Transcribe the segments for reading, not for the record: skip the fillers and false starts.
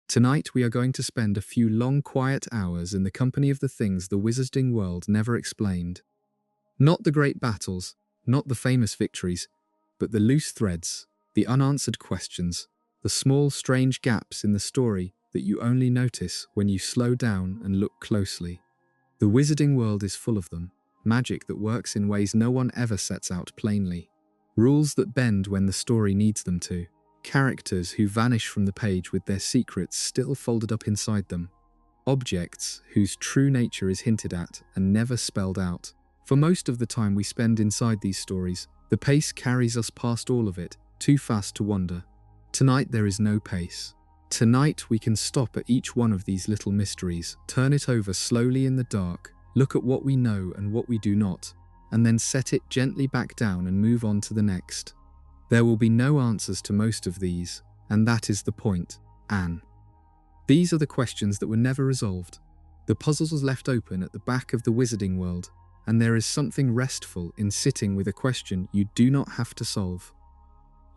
Tonight we are going to spend a few long, quiet hours in the company of the things the wizarding world never explained. Not the great battles, not the famous victories, but the loose threads, the unanswered questions, the small, strange gaps in the story that you only notice when you slow down and look closely. The wizarding world is full of them, magic that works in ways no one ever sets out plainly, rules that bend when the story needs them to, characters who vanish from the page with their secrets still folded up inside them, objects whose true nature is hinted at and never spelled out. For most of the time we spend inside these stories, the pace carries us past all of it, too fast to wander. Tonight there is no pace. Tonight we can stop at each one of these little mysteries, turn it over slowly in the dark, look at what we know and what we do not, and then set it gently back down and move on to the next. There will be no answers to most of these, and that is the point, Anne. These are the questions that were never resolved. The puzzles was left open at the back of the wizarding world, and there is something restful in sitting with a question you do not have to solve.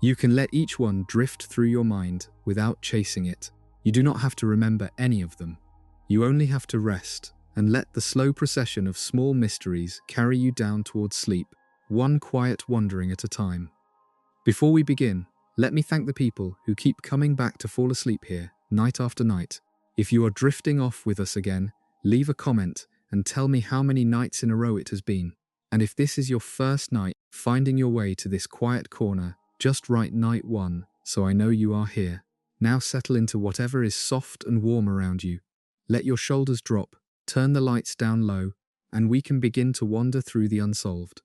You can let each one drift through your mind without chasing it. You do not have to remember any of them. You only have to rest and let the slow procession of small mysteries carry you down towards sleep, one quiet wandering at a time. Before we begin, let me thank the people who keep coming back to fall asleep here, night after night. If you are drifting off with us again, leave a comment and tell me how many nights in a row it has been. And if this is your first night finding your way to this quiet corner, just write night 1 so I know you are here. Now settle into whatever is soft and warm around you. Let your shoulders drop, turn the lights down low, and we can begin to wander through the unsolved.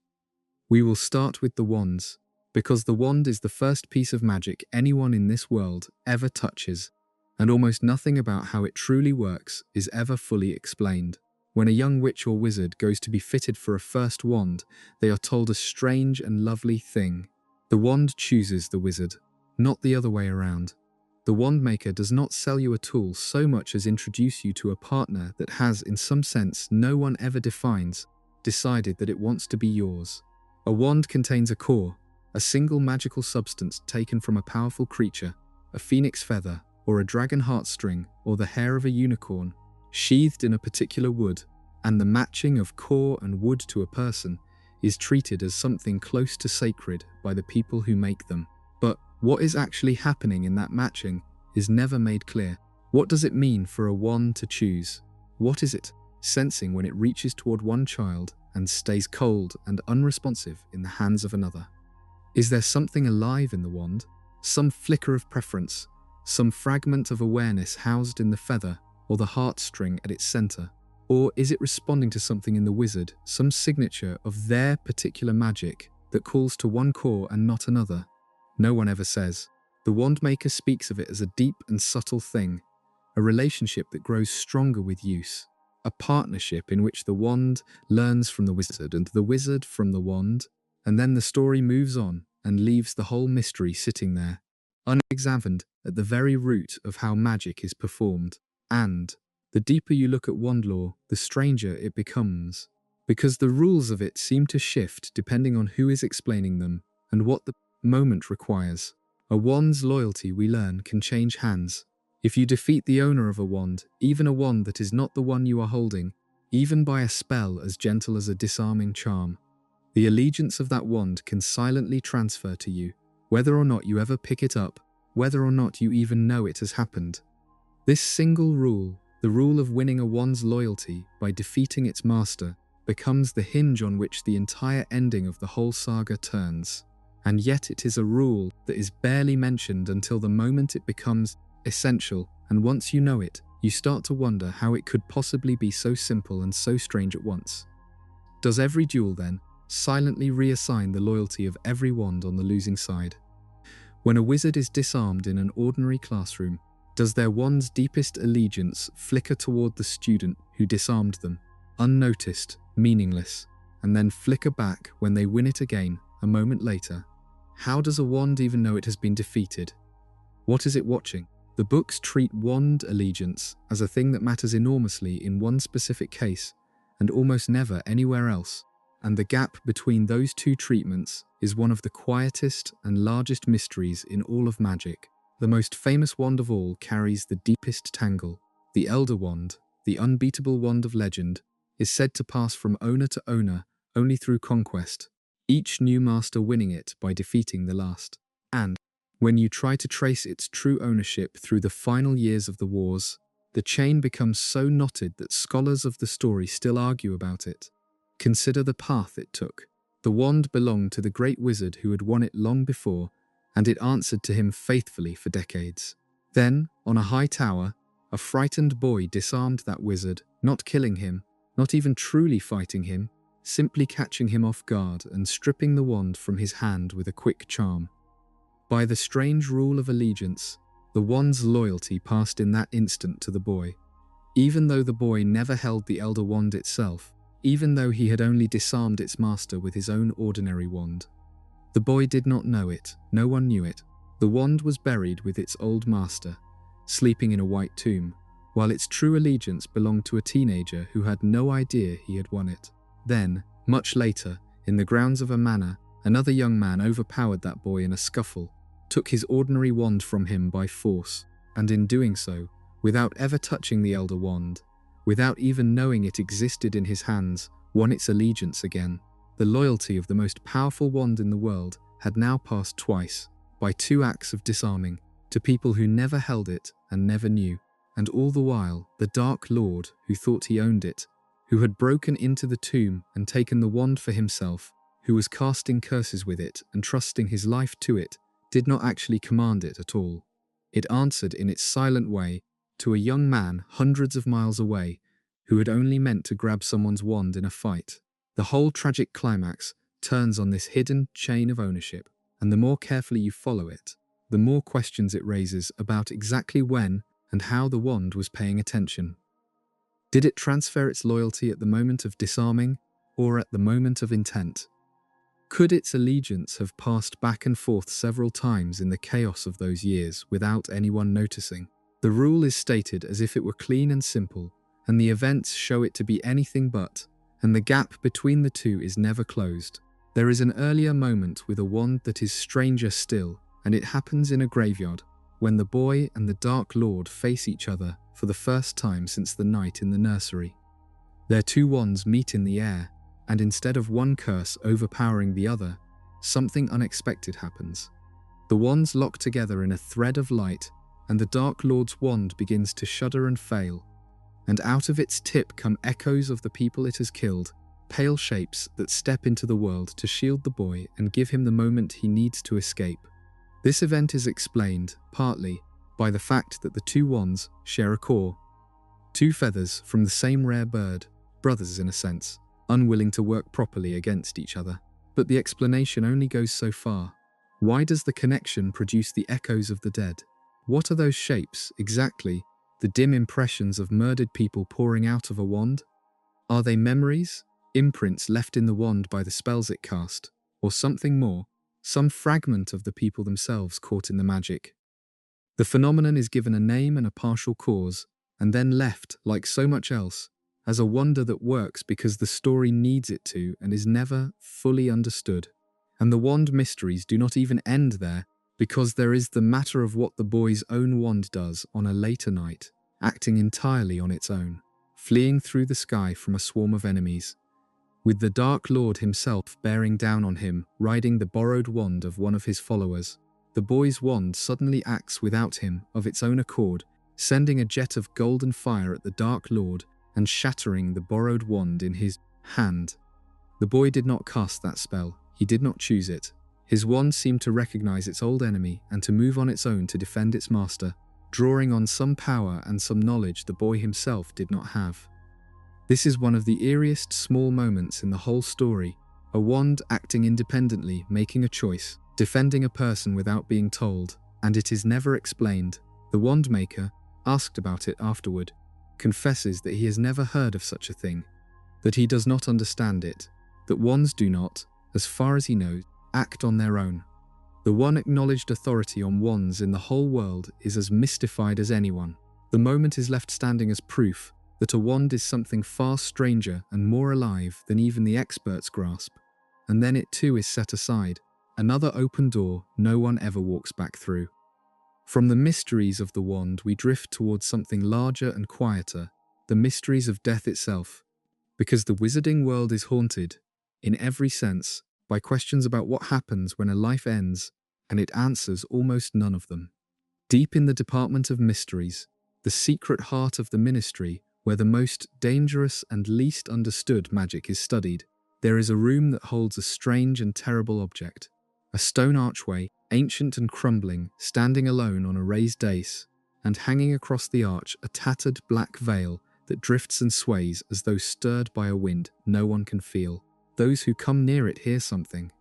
We will start with the wands, because the wand is the first piece of magic anyone in this world ever touches, and almost nothing about how it truly works is ever fully explained. When a young witch or wizard goes to be fitted for a first wand, they are told a strange and lovely thing. The wand chooses the wizard, not the other way around. The wand maker does not sell you a tool so much as introduce you to a partner that has, in some sense no one ever defines, decided that it wants to be yours. A wand contains a core, a single magical substance taken from a powerful creature, a phoenix feather, or a dragon heartstring, or the hair of a unicorn, sheathed in a particular wood, and the matching of core and wood to a person is treated as something close to sacred by the people who make them. But what is actually happening in that matching is never made clear. What does it mean for a wand to choose? What is it sensing when it reaches toward one child and stays cold and unresponsive in the hands of another? Is there something alive in the wand? Some flicker of preference? Some fragment of awareness housed in the feather or the heartstring at its center? Or is it responding to something in the wizard, some signature of their particular magic that calls to one core and not another? No one ever says. The wand maker speaks of it as a deep and subtle thing, a relationship that grows stronger with use, a partnership in which the wand learns from the wizard and the wizard from the wand, and then the story moves on and leaves the whole mystery sitting there, unexamined at the very root of how magic is performed. And the deeper you look at wand lore, the stranger it becomes, because the rules of it seem to shift depending on who is explaining them and what the moment requires. A wand's loyalty, we learn, can change hands. If you defeat the owner of a wand, even a wand that is not the one you are holding, even by a spell as gentle as a disarming charm, the allegiance of that wand can silently transfer to you, whether or not you ever pick it up, whether or not you even know it has happened. This single rule, the rule of winning a wand's loyalty by defeating its master, becomes the hinge on which the entire ending of the whole saga turns. And yet it is a rule that is barely mentioned until the moment it becomes essential, and once you know it, you start to wonder how it could possibly be so simple and so strange at once. Does every duel, then, silently reassign the loyalty of every wand on the losing side? When a wizard is disarmed in an ordinary classroom, does their wand's deepest allegiance flicker toward the student who disarmed them, unnoticed, meaningless, and then flicker back when they win it again a moment later? How does a wand even know it has been defeated? What is it watching? The books treat wand allegiance as a thing that matters enormously in one specific case and almost never anywhere else, and the gap between those two treatments is one of the quietest and largest mysteries in all of magic. The most famous wand of all carries the deepest tangle. The Elder Wand, the unbeatable wand of legend, is said to pass from owner to owner only through conquest, each new master winning it by defeating the last. And when you try to trace its true ownership through the final years of the wars, the chain becomes so knotted that scholars of the story still argue about it. Consider the path it took. The wand belonged to the great wizard who had won it long before, and it answered to him faithfully for decades. Then, on a high tower, a frightened boy disarmed that wizard, not killing him, not even truly fighting him, simply catching him off guard and stripping the wand from his hand with a quick charm. By the strange rule of allegiance, the wand's loyalty passed in that instant to the boy. Even though the boy never held the Elder Wand itself, even though he had only disarmed its master with his own ordinary wand. The boy did not know it, no one knew it. The wand was buried with its old master, sleeping in a white tomb, while its true allegiance belonged to a teenager who had no idea he had won it. Then, much later, in the grounds of a manor, another young man overpowered that boy in a scuffle, took his ordinary wand from him by force, and in doing so, without ever touching the Elder Wand, without even knowing it existed in his hands, won its allegiance again. The loyalty of the most powerful wand in the world had now passed twice, by 2 acts of disarming, to people who never held it and never knew. And all the while, the Dark Lord, who thought he owned it, who had broken into the tomb and taken the wand for himself, who was casting curses with it and trusting his life to it, did not actually command it at all. It answered in its silent way to a young man hundreds of miles away who had only meant to grab someone's wand in a fight. The whole tragic climax turns on this hidden chain of ownership, and the more carefully you follow it, the more questions it raises about exactly when and how the wand was paying attention. Did it transfer its loyalty at the moment of disarming, or at the moment of intent? Could its allegiance have passed back and forth several times in the chaos of those years without anyone noticing? The rule is stated as if it were clean and simple, and the events show it to be anything but, and the gap between the two is never closed. There is an earlier moment with a wand that is stranger still, and it happens in a graveyard, when the boy and the Dark Lord face each other for the first time since the night in the nursery. Their 2 wands meet in the air, and instead of one curse overpowering the other, something unexpected happens. The wands lock together in a thread of light, and the Dark Lord's wand begins to shudder and fail, and out of its tip come echoes of the people it has killed, pale shapes that step into the world to shield the boy and give him the moment he needs to escape. This event is explained, partly, by the fact that the 2 wands share a core. 2 feathers from the same rare bird, brothers in a sense, unwilling to work properly against each other. But the explanation only goes so far. Why does the connection produce the echoes of the dead? What are those shapes, exactly? The dim impressions of murdered people pouring out of a wand? Are they memories, imprints left in the wand by the spells it cast, or something more, some fragment of the people themselves caught in the magic? The phenomenon is given a name and a partial cause, and then left, like so much else, as a wonder that works because the story needs it to and is never fully understood. And the wand mysteries do not even end there, because there is the matter of what the boy's own wand does on a later night, acting entirely on its own, fleeing through the sky from a swarm of enemies, with the Dark Lord himself bearing down on him, riding the borrowed wand of one of his followers. The boy's wand suddenly acts without him, of its own accord, sending a jet of golden fire at the Dark Lord and shattering the borrowed wand in his hand. The boy did not cast that spell, he did not choose it. His wand seemed to recognize its old enemy and to move on its own to defend its master, drawing on some power and some knowledge the boy himself did not have. This is one of the eeriest small moments in the whole story, a wand acting independently, making a choice, defending a person without being told, and it is never explained. The wand maker, asked about it afterward, confesses that he has never heard of such a thing, that he does not understand it, that wands do not, as far as he knows, act on their own. The one acknowledged authority on wands in the whole world is as mystified as anyone. The moment is left standing as proof that a wand is something far stranger and more alive than even the experts grasp, and then it too is set aside, another open door no one ever walks back through. From the mysteries of the wand, we drift towards something larger and quieter, the mysteries of death itself. Because the wizarding world is haunted, in every sense, by questions about what happens when a life ends, and it answers almost none of them. Deep in the Department of Mysteries, the secret heart of the ministry, where the most dangerous and least understood magic is studied, there is a room that holds a strange and terrible object. A stone archway, ancient and crumbling, standing alone on a raised dais, and hanging across the arch a tattered black veil that drifts and sways as though stirred by a wind no one can feel. Those who come near it hear something.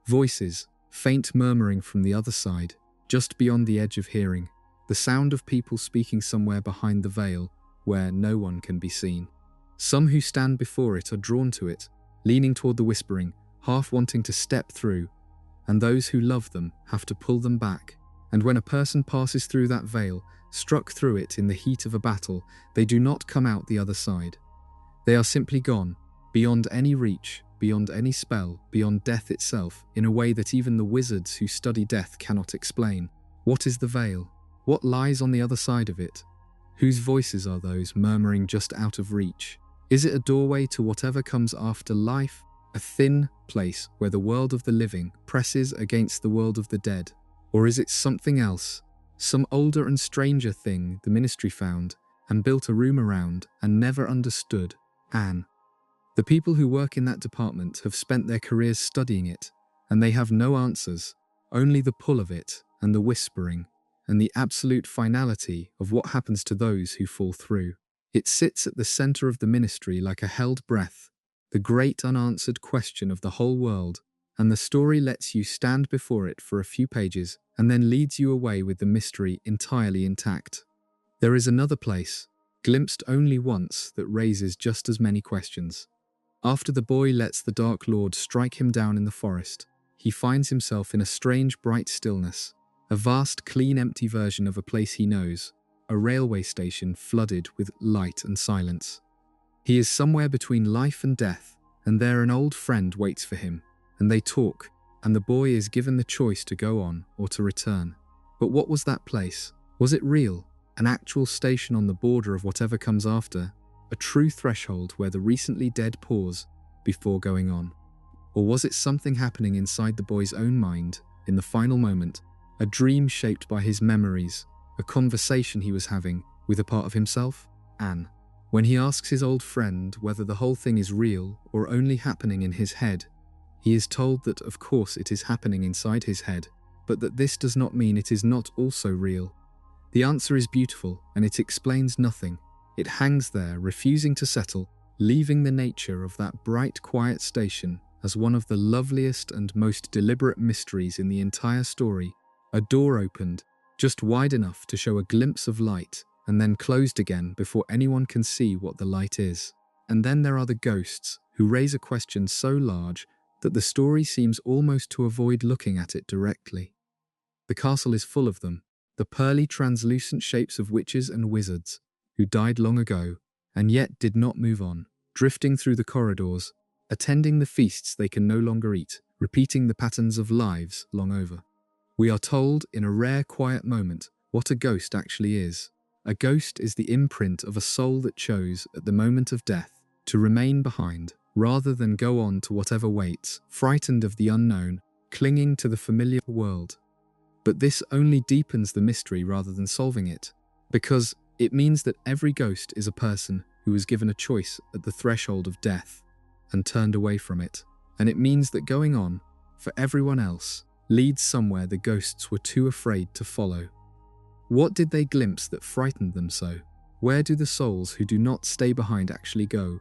Voices, faint murmuring from the other side, just beyond the edge of hearing. The sound of people speaking somewhere behind the veil, where no one can be seen. Some who stand before it are drawn to it, leaning toward the whispering, half wanting to step through, and those who love them have to pull them back. And when a person passes through that veil, struck through it in the heat of a battle, they do not come out the other side. They are simply gone, beyond any reach, beyond any spell, beyond death itself, in a way that even the wizards who study death cannot explain. What is the veil? What lies on the other side of it? Whose voices are those murmuring just out of reach? Is it a doorway to whatever comes after life? A thin place where the world of the living presses against the world of the dead? Or is it something else? Some older and stranger thing the ministry found and built a room around and never understood? Anne. The people who work in that department have spent their careers studying it, and they have no answers, only the pull of it and the whispering, and the absolute finality of what happens to those who fall through. It sits at the center of the ministry like a held breath, the great unanswered question of the whole world, and the story lets you stand before it for a few pages and then leads you away with the mystery entirely intact. There is another place, glimpsed only once, that raises just as many questions. After the boy lets the Dark Lord strike him down in the forest, he finds himself in a strange bright stillness, a vast clean empty version of a place he knows, a railway station flooded with light and silence. He is somewhere between life and death, and there an old friend waits for him, and they talk, and the boy is given the choice to go on or to return. But what was that place? Was it real? An actual station on the border of whatever comes after? A true threshold where the recently dead pause before going on? Or was it something happening inside the boy's own mind, in the final moment, a dream shaped by his memories, a conversation he was having with a part of himself? Anne. When he asks his old friend whether the whole thing is real or only happening in his head, he is told that of course it is happening inside his head, but that this does not mean it is not also real. The answer is beautiful, and it explains nothing. It hangs there, refusing to settle, leaving the nature of that bright, quiet station as one of the loveliest and most deliberate mysteries in the entire story. A door opened, just wide enough to show a glimpse of light, and then closed again before anyone can see what the light is. And then there are the ghosts, who raise a question so large that the story seems almost to avoid looking at it directly. The castle is full of them, the pearly translucent shapes of witches and wizards, who died long ago, and yet did not move on, drifting through the corridors, attending the feasts they can no longer eat, repeating the patterns of lives long over. We are told, in a rare quiet moment, what a ghost actually is. A ghost is the imprint of a soul that chose, at the moment of death, to remain behind, rather than go on to whatever waits, frightened of the unknown, clinging to the familiar world. But this only deepens the mystery rather than solving it, because it means that every ghost is a person who was given a choice at the threshold of death and turned away from it. And it means that going on, for everyone else, leads somewhere the ghosts were too afraid to follow. What did they glimpse that frightened them so? Where do the souls who do not stay behind actually go?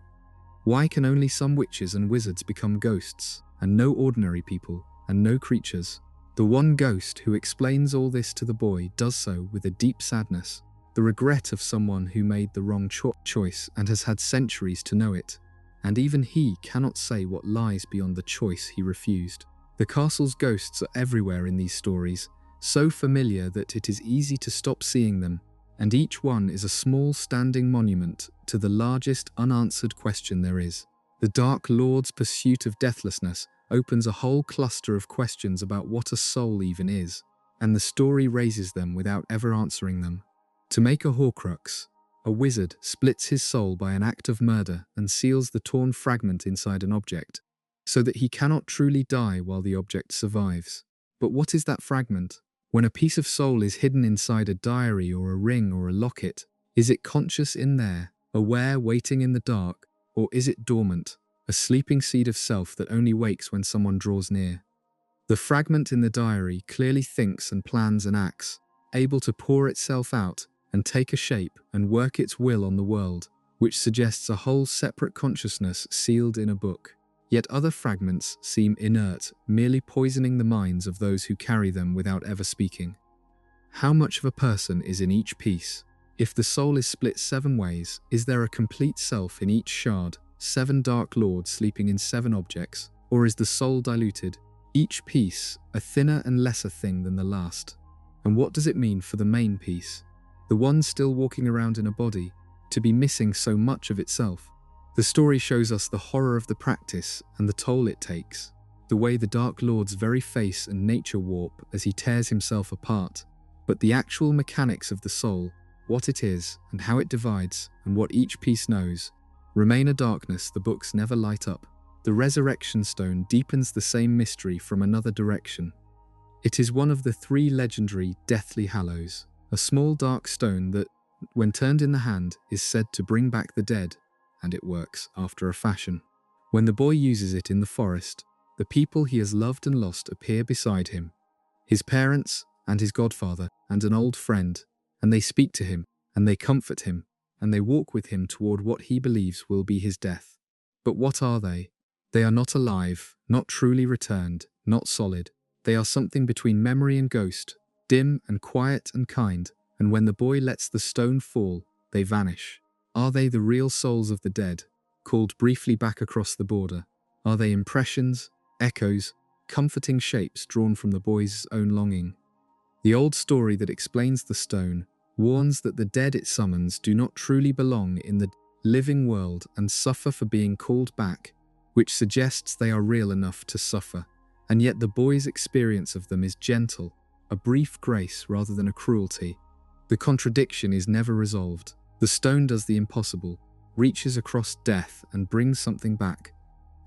Why can only some witches and wizards become ghosts, and no ordinary people, and no creatures? The one ghost who explains all this to the boy does so with a deep sadness, the regret of someone who made the wrong choice and has had centuries to know it, and even he cannot say what lies beyond the choice he refused. The castle's ghosts are everywhere in these stories, so familiar that it is easy to stop seeing them, and each one is a small standing monument to the largest unanswered question there is. The Dark Lord's pursuit of deathlessness opens a whole cluster of questions about what a soul even is, and the story raises them without ever answering them. To make a Horcrux, a wizard splits his soul by an act of murder and seals the torn fragment inside an object, so that he cannot truly die while the object survives. But what is that fragment? When a piece of soul is hidden inside a diary or a ring or a locket, is it conscious in there, aware, waiting in the dark, or is it dormant, a sleeping seed of self that only wakes when someone draws near? The fragment in the diary clearly thinks and plans and acts, able to pour itself out and take a shape and work its will on the world, which suggests a whole separate consciousness sealed in a book. Yet other fragments seem inert, merely poisoning the minds of those who carry them without ever speaking. How much of a person is in each piece? If the soul is split 7 ways, is there a complete self in each shard, 7 dark lords sleeping in 7 objects, or is the soul diluted, each piece a thinner and lesser thing than the last? And what does it mean for the main piece, the one still walking around in a body, to be missing so much of itself? The story shows us the horror of the practice and the toll it takes, the way the Dark Lord's very face and nature warp as he tears himself apart. But the actual mechanics of the soul, what it is and how it divides and what each piece knows, remain a darkness the books never light up. The resurrection stone deepens the same mystery from another direction. It is one of the 3 legendary deathly Hallows, a small dark stone that, when turned in the hand, is said to bring back the dead, and it works after a fashion. When the boy uses it in the forest, the people he has loved and lost appear beside him, his parents and his godfather and an old friend, and they speak to him, and they comfort him, and they walk with him toward what he believes will be his death. But what are they? They are not alive, not truly returned, not solid. They are something between memory and ghost, dim and quiet and kind, and when the boy lets the stone fall, they vanish. Are they the real souls of the dead, called briefly back across the border? Are they impressions, echoes, comforting shapes drawn from the boy's own longing? The old story that explains the stone warns that the dead it summons do not truly belong in the living world and suffer for being called back, which suggests they are real enough to suffer. And yet the boy's experience of them is gentle, a brief grace rather than a cruelty. The contradiction is never resolved. The stone does the impossible, reaches across death and brings something back,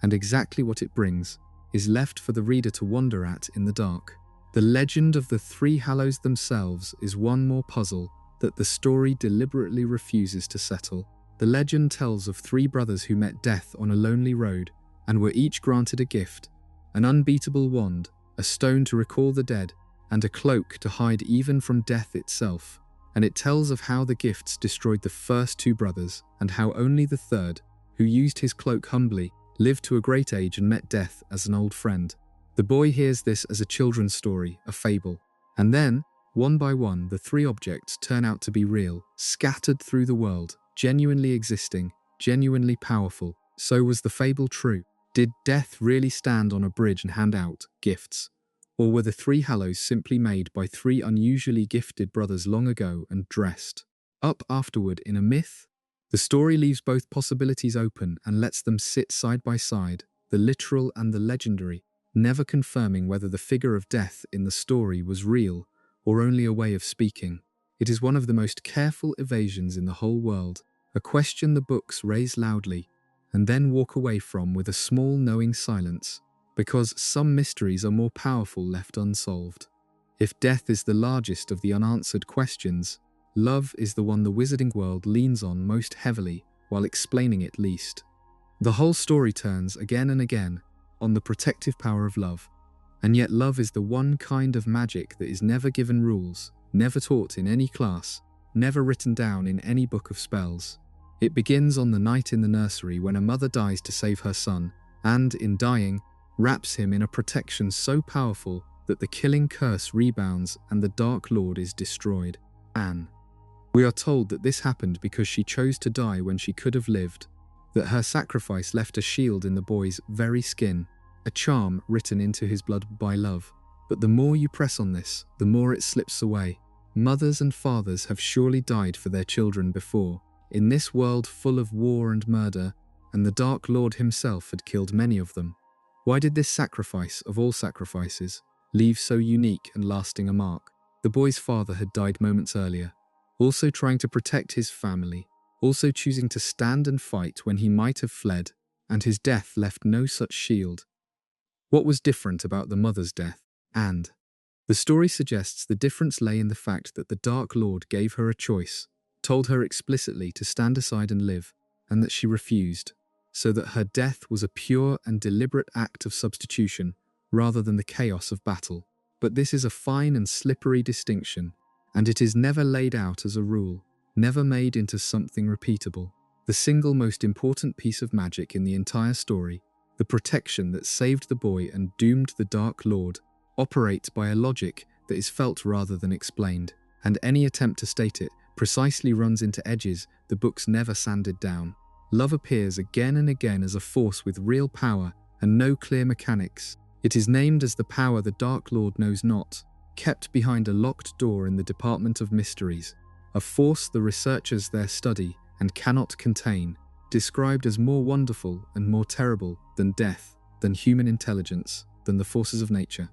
and exactly what it brings is left for the reader to wonder at in the dark. The legend of the 3 Hallows themselves is one more puzzle that the story deliberately refuses to settle. The legend tells of 3 brothers who met death on a lonely road and were each granted a gift, an unbeatable wand, a stone to recall the dead, and a cloak to hide even from death itself. And it tells of how the gifts destroyed the first 2 brothers, and how only the 3rd, who used his cloak humbly, lived to a great age and met death as an old friend. The boy hears this as a children's story, a fable. And then, one by one, the 3 objects turn out to be real, scattered through the world, genuinely existing, genuinely powerful. So was the fable true? Did death really stand on a bridge and hand out gifts? Or were the 3 Hallows simply made by 3 unusually gifted brothers long ago and dressed up afterward in a myth? The story leaves both possibilities open and lets them sit side by side, the literal and the legendary, never confirming whether the figure of death in the story was real or only a way of speaking. It is one of the most careful evasions in the whole world, a question the books raise loudly and then walk away from with a small knowing silence, because some mysteries are more powerful left unsolved. If death is the largest of the unanswered questions, love is the one the wizarding world leans on most heavily while explaining it least. The whole story turns again and again on the protective power of love, and yet love is the one kind of magic that is never given rules, never taught in any class, never written down in any book of spells. It begins on the night in the nursery when a mother dies to save her son, and, in dying, wraps him in a protection so powerful that the killing curse rebounds and the Dark Lord is destroyed. Anne. We are told that this happened because she chose to die when she could have lived, that her sacrifice left a shield in the boy's very skin, a charm written into his blood by love. But the more you press on this, the more it slips away. Mothers and fathers have surely died for their children before, in this world full of war and murder, and the Dark Lord himself had killed many of them. Why did this sacrifice of all sacrifices leave so unique and lasting a mark. The boy's father had died moments earlier, also trying to protect his family, also choosing to stand and fight when he might have fled, and his death left no such shield. What was different about the mother's death? And the story suggests the difference lay in the fact that the Dark Lord gave her a choice, told her explicitly to stand aside and live, and that she refused, so that her death was a pure and deliberate act of substitution, rather than the chaos of battle. But this is a fine and slippery distinction, and it is never laid out as a rule, never made into something repeatable. The single most important piece of magic in the entire story, the protection that saved the boy and doomed the Dark Lord, operates by a logic that is felt rather than explained, and any attempt to state it precisely runs into edges the books never sanded down. Love appears again and again as a force with real power and no clear mechanics. It is named as the power the Dark Lord knows not, kept behind a locked door in the Department of Mysteries, a force the researchers there study and cannot contain, described as more wonderful and more terrible than death, than human intelligence, than the forces of nature.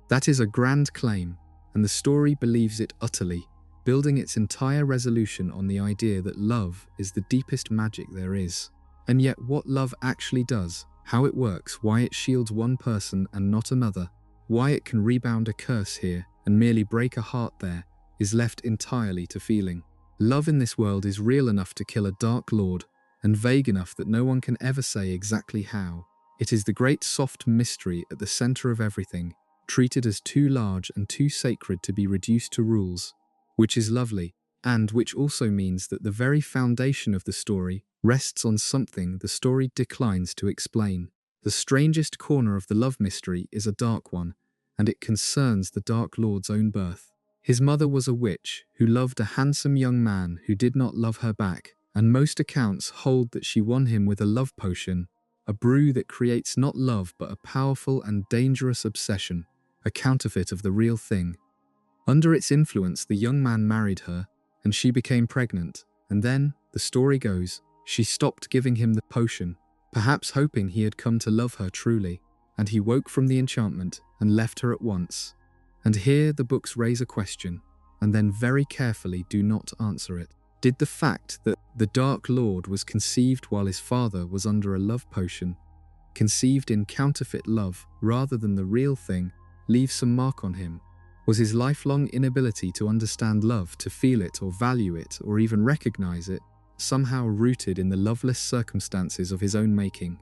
That is a grand claim, and the story believes it utterly, building its entire resolution on the idea that love is the deepest magic there is. And yet what love actually does, how it works, why it shields one person and not another, why it can rebound a curse here and merely break a heart there, is left entirely to feeling. Love in this world is real enough to kill a Dark Lord, and vague enough that no one can ever say exactly how. It is the great soft mystery at the center of everything, treated as too large and too sacred to be reduced to rules, which is lovely, and which also means that the very foundation of the story rests on something the story declines to explain. The strangest corner of the love mystery is a dark one, and it concerns the Dark Lord's own birth. His mother was a witch who loved a handsome young man who did not love her back, and most accounts hold that she won him with a love potion, a brew that creates not love but a powerful and dangerous obsession, a counterfeit of the real thing. Under its influence, the young man married her, and she became pregnant, and then, the story goes, she stopped giving him the potion, perhaps hoping he had come to love her truly, and he woke from the enchantment and left her at once. And here the books raise a question, and then very carefully do not answer it. Did the fact that the Dark Lord was conceived while his father was under a love potion, conceived in counterfeit love rather than the real thing, leave some mark on him? Was his lifelong inability to understand love, to feel it or value it or even recognize it, somehow rooted in the loveless circumstances of his own making?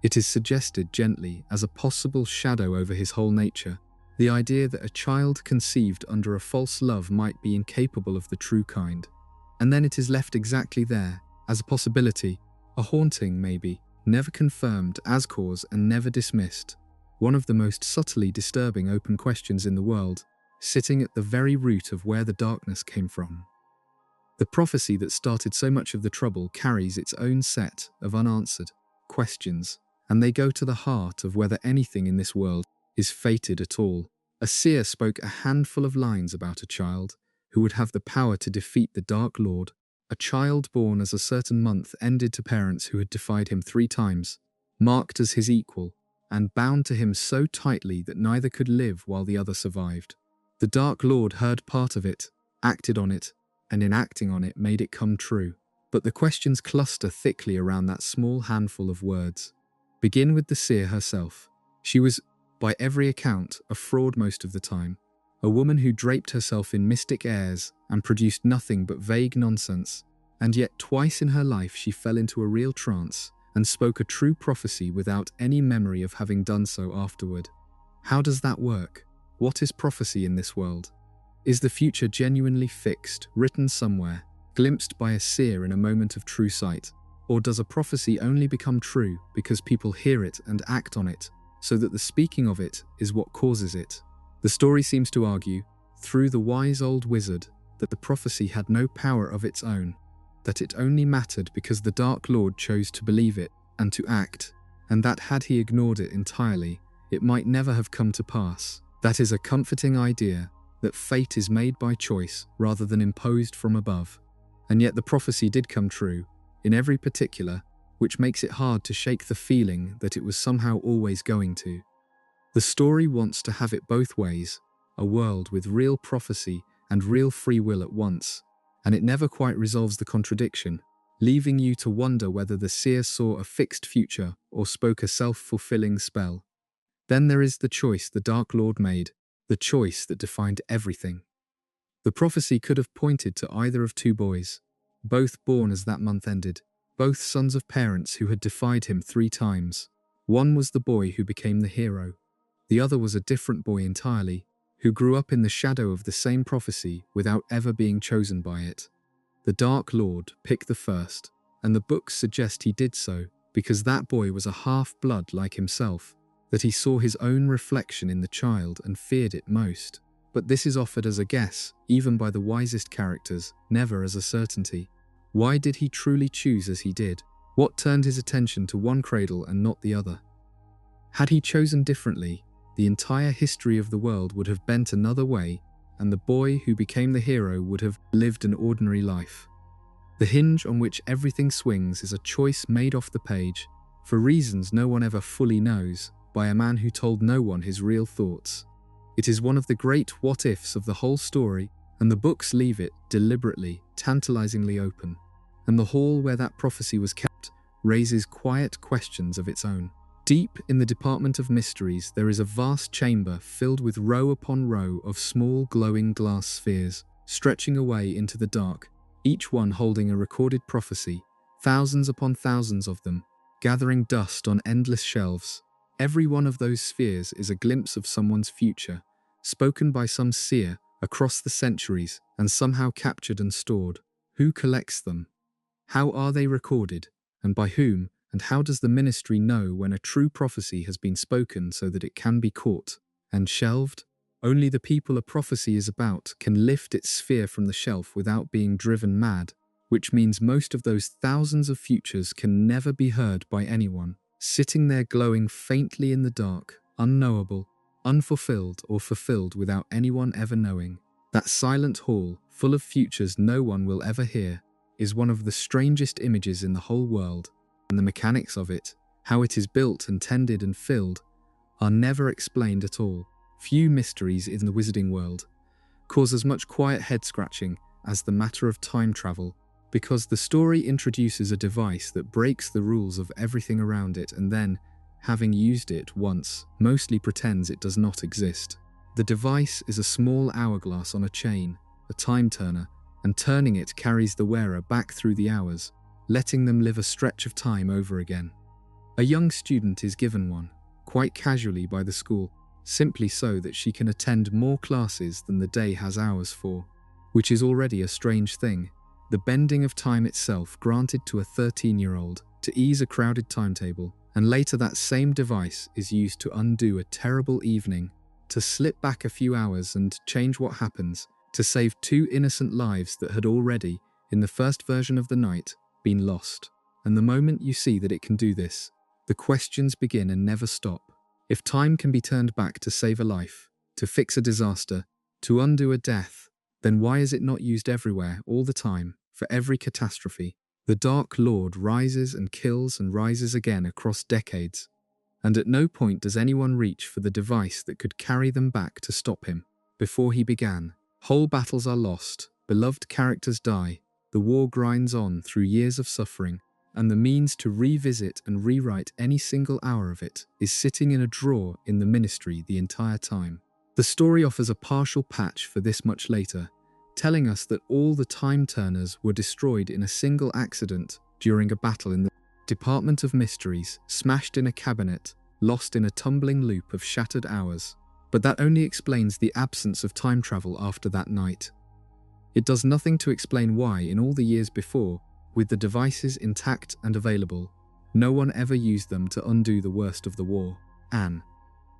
It is suggested gently as a possible shadow over his whole nature, the idea that a child conceived under a false love might be incapable of the true kind. And then it is left exactly there, as a possibility, a haunting maybe, never confirmed as cause and never dismissed. One of the most subtly disturbing open questions in the world, sitting at the very root of where the darkness came from. The prophecy that started so much of the trouble carries its own set of unanswered questions, and they go to the heart of whether anything in this world is fated at all. A seer spoke a handful of lines about a child who would have the power to defeat the Dark Lord, a child born as a certain month ended to parents who had defied him 3 times, marked as his equal, and bound to him so tightly that neither could live while the other survived. The Dark Lord heard part of it, acted on it, and in acting on it made it come true. But the questions cluster thickly around that small handful of words. Begin with the seer herself. She was, by every account, a fraud most of the time, a woman who draped herself in mystic airs and produced nothing but vague nonsense, and yet twice in her life she fell into a real trance and spoke a true prophecy without any memory of having done so afterward. How does that work? What is prophecy in this world? Is the future genuinely fixed, written somewhere, glimpsed by a seer in a moment of true sight? Or does a prophecy only become true because people hear it and act on it, so that the speaking of it is what causes it? The story seems to argue, through the wise old wizard, that the prophecy had no power of its own, that it only mattered because the Dark Lord chose to believe it and to act, and that had he ignored it entirely, it might never have come to pass. That is a comforting idea, that fate is made by choice rather than imposed from above. And yet the prophecy did come true, in every particular, which makes it hard to shake the feeling that it was somehow always going to. The story wants to have it both ways, a world with real prophecy and real free will at once, and it never quite resolves the contradiction, leaving you to wonder whether the seer saw a fixed future or spoke a self-fulfilling spell. Then there is the choice the Dark Lord made, the choice that defined everything. The prophecy could have pointed to either of two boys, both born as that month ended, both sons of parents who had defied him 3 times. One was the boy who became the hero. The other was a different boy entirely, who grew up in the shadow of the same prophecy without ever being chosen by it. The Dark Lord picked the first, and the books suggest he did so because that boy was a half-blood like himself, that he saw his own reflection in the child and feared it most. But this is offered as a guess, even by the wisest characters, never as a certainty. Why did he truly choose as he did? What turned his attention to one cradle and not the other? Had he chosen differently, the entire history of the world would have bent another way, and the boy who became the hero would have lived an ordinary life. The hinge on which everything swings is a choice made off the page, for reasons no one ever fully knows, by a man who told no one his real thoughts. It is one of the great what-ifs of the whole story, and the books leave it deliberately, tantalizingly open. And the hall where that prophecy was kept raises quiet questions of its own. Deep in the Department of Mysteries, there is a vast chamber filled with row upon row of small glowing glass spheres, stretching away into the dark, each one holding a recorded prophecy, thousands upon thousands of them, gathering dust on endless shelves. Every one of those spheres is a glimpse of someone's future, spoken by some seer across the centuries and somehow captured and stored. Who collects them? How are they recorded? And by whom? And how does the ministry know when a true prophecy has been spoken so that it can be caught and shelved? Only the people a prophecy is about can lift its sphere from the shelf without being driven mad, which means most of those thousands of futures can never be heard by anyone, sitting there glowing faintly in the dark, unknowable, unfulfilled or fulfilled without anyone ever knowing. That silent hall, full of futures no one will ever hear, is one of the strangest images in the whole world, and the mechanics of it, how it is built and tended and filled, are never explained at all. Few mysteries in the wizarding world cause as much quiet head-scratching as the matter of time travel, because the story introduces a device that breaks the rules of everything around it and then, having used it once, mostly pretends it does not exist. The device is a small hourglass on a chain, a time turner, and turning it carries the wearer back through the hours, letting them live a stretch of time over again. A young student is given one, quite casually by the school, simply so that she can attend more classes than the day has hours for, which is already a strange thing. The bending of time itself granted to a 13-year-old to ease a crowded timetable, and later that same device is used to undo a terrible evening, to slip back a few hours and change what happens, to save 2 innocent lives that had already, in the first version of the night, been lost. And the moment you see that it can do this, the questions begin and never stop. If time can be turned back to save a life, to fix a disaster, to undo a death, then why is it not used everywhere, all the time, for every catastrophe? The Dark Lord rises and kills and rises again across decades, and at no point does anyone reach for the device that could carry them back to stop him. Before he began, whole battles are lost, beloved characters die, the war grinds on through years of suffering, and the means to revisit and rewrite any single hour of it is sitting in a drawer in the ministry the entire time. The story offers a partial patch for this much later, telling us that all the time turners were destroyed in a single accident during a battle in the Department of Mysteries, smashed in a cabinet, lost in a tumbling loop of shattered hours. But that only explains the absence of time travel after that night. It does nothing to explain why, in all the years before, with the devices intact and available, no one ever used them to undo the worst of the war. Anne.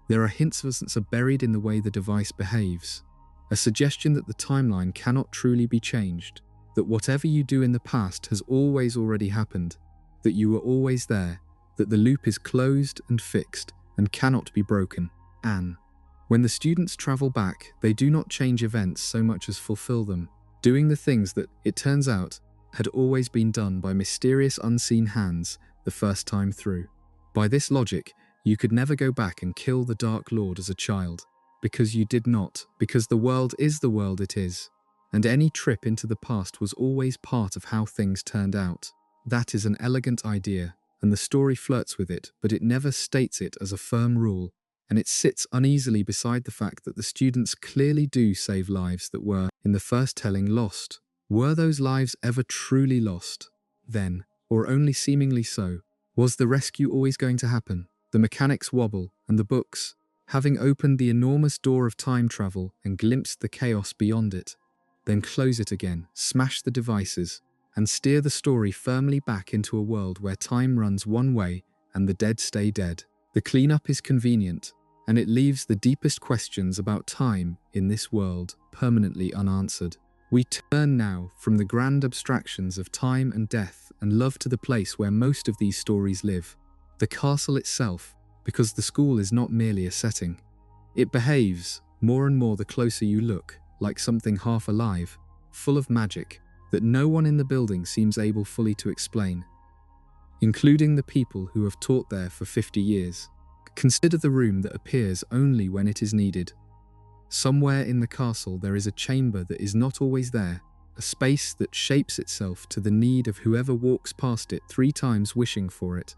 There are hints of essence buried in the way the device behaves, a suggestion that the timeline cannot truly be changed, that whatever you do in the past has always already happened, that you were always there, that the loop is closed and fixed and cannot be broken. Anne. When the students travel back, they do not change events so much as fulfill them, doing the things that, it turns out, had always been done by mysterious unseen hands the first time through. By this logic, You could never go back and kill the Dark Lord as a child, because you did not, because the world is the world it is, and any trip into the past was always part of how things turned out. That is an elegant idea, and the story flirts with it, but it never states it as a firm rule, and it sits uneasily beside the fact that the students clearly do save lives that were, in the first telling, lost. Were those lives ever truly lost? Then, or only seemingly so, was the rescue always going to happen? The mechanics wobble, and the books, having opened the enormous door of time travel and glimpsed the chaos beyond it, then close it again, smash the devices, and steer the story firmly back into a world where time runs one way and the dead stay dead. The cleanup is convenient, and it leaves the deepest questions about time in this world permanently unanswered. We turn now from the grand abstractions of time and death and love to the place where most of these stories live, the castle itself, because the school is not merely a setting. It behaves, more and more the closer you look, like something half alive, full of magic, that no one in the building seems able fully to explain, including the people who have taught there for 50 years. Consider the room that appears only when it is needed. Somewhere in the castle there is a chamber that is not always there, a space that shapes itself to the need of whoever walks past it 3 times wishing for it,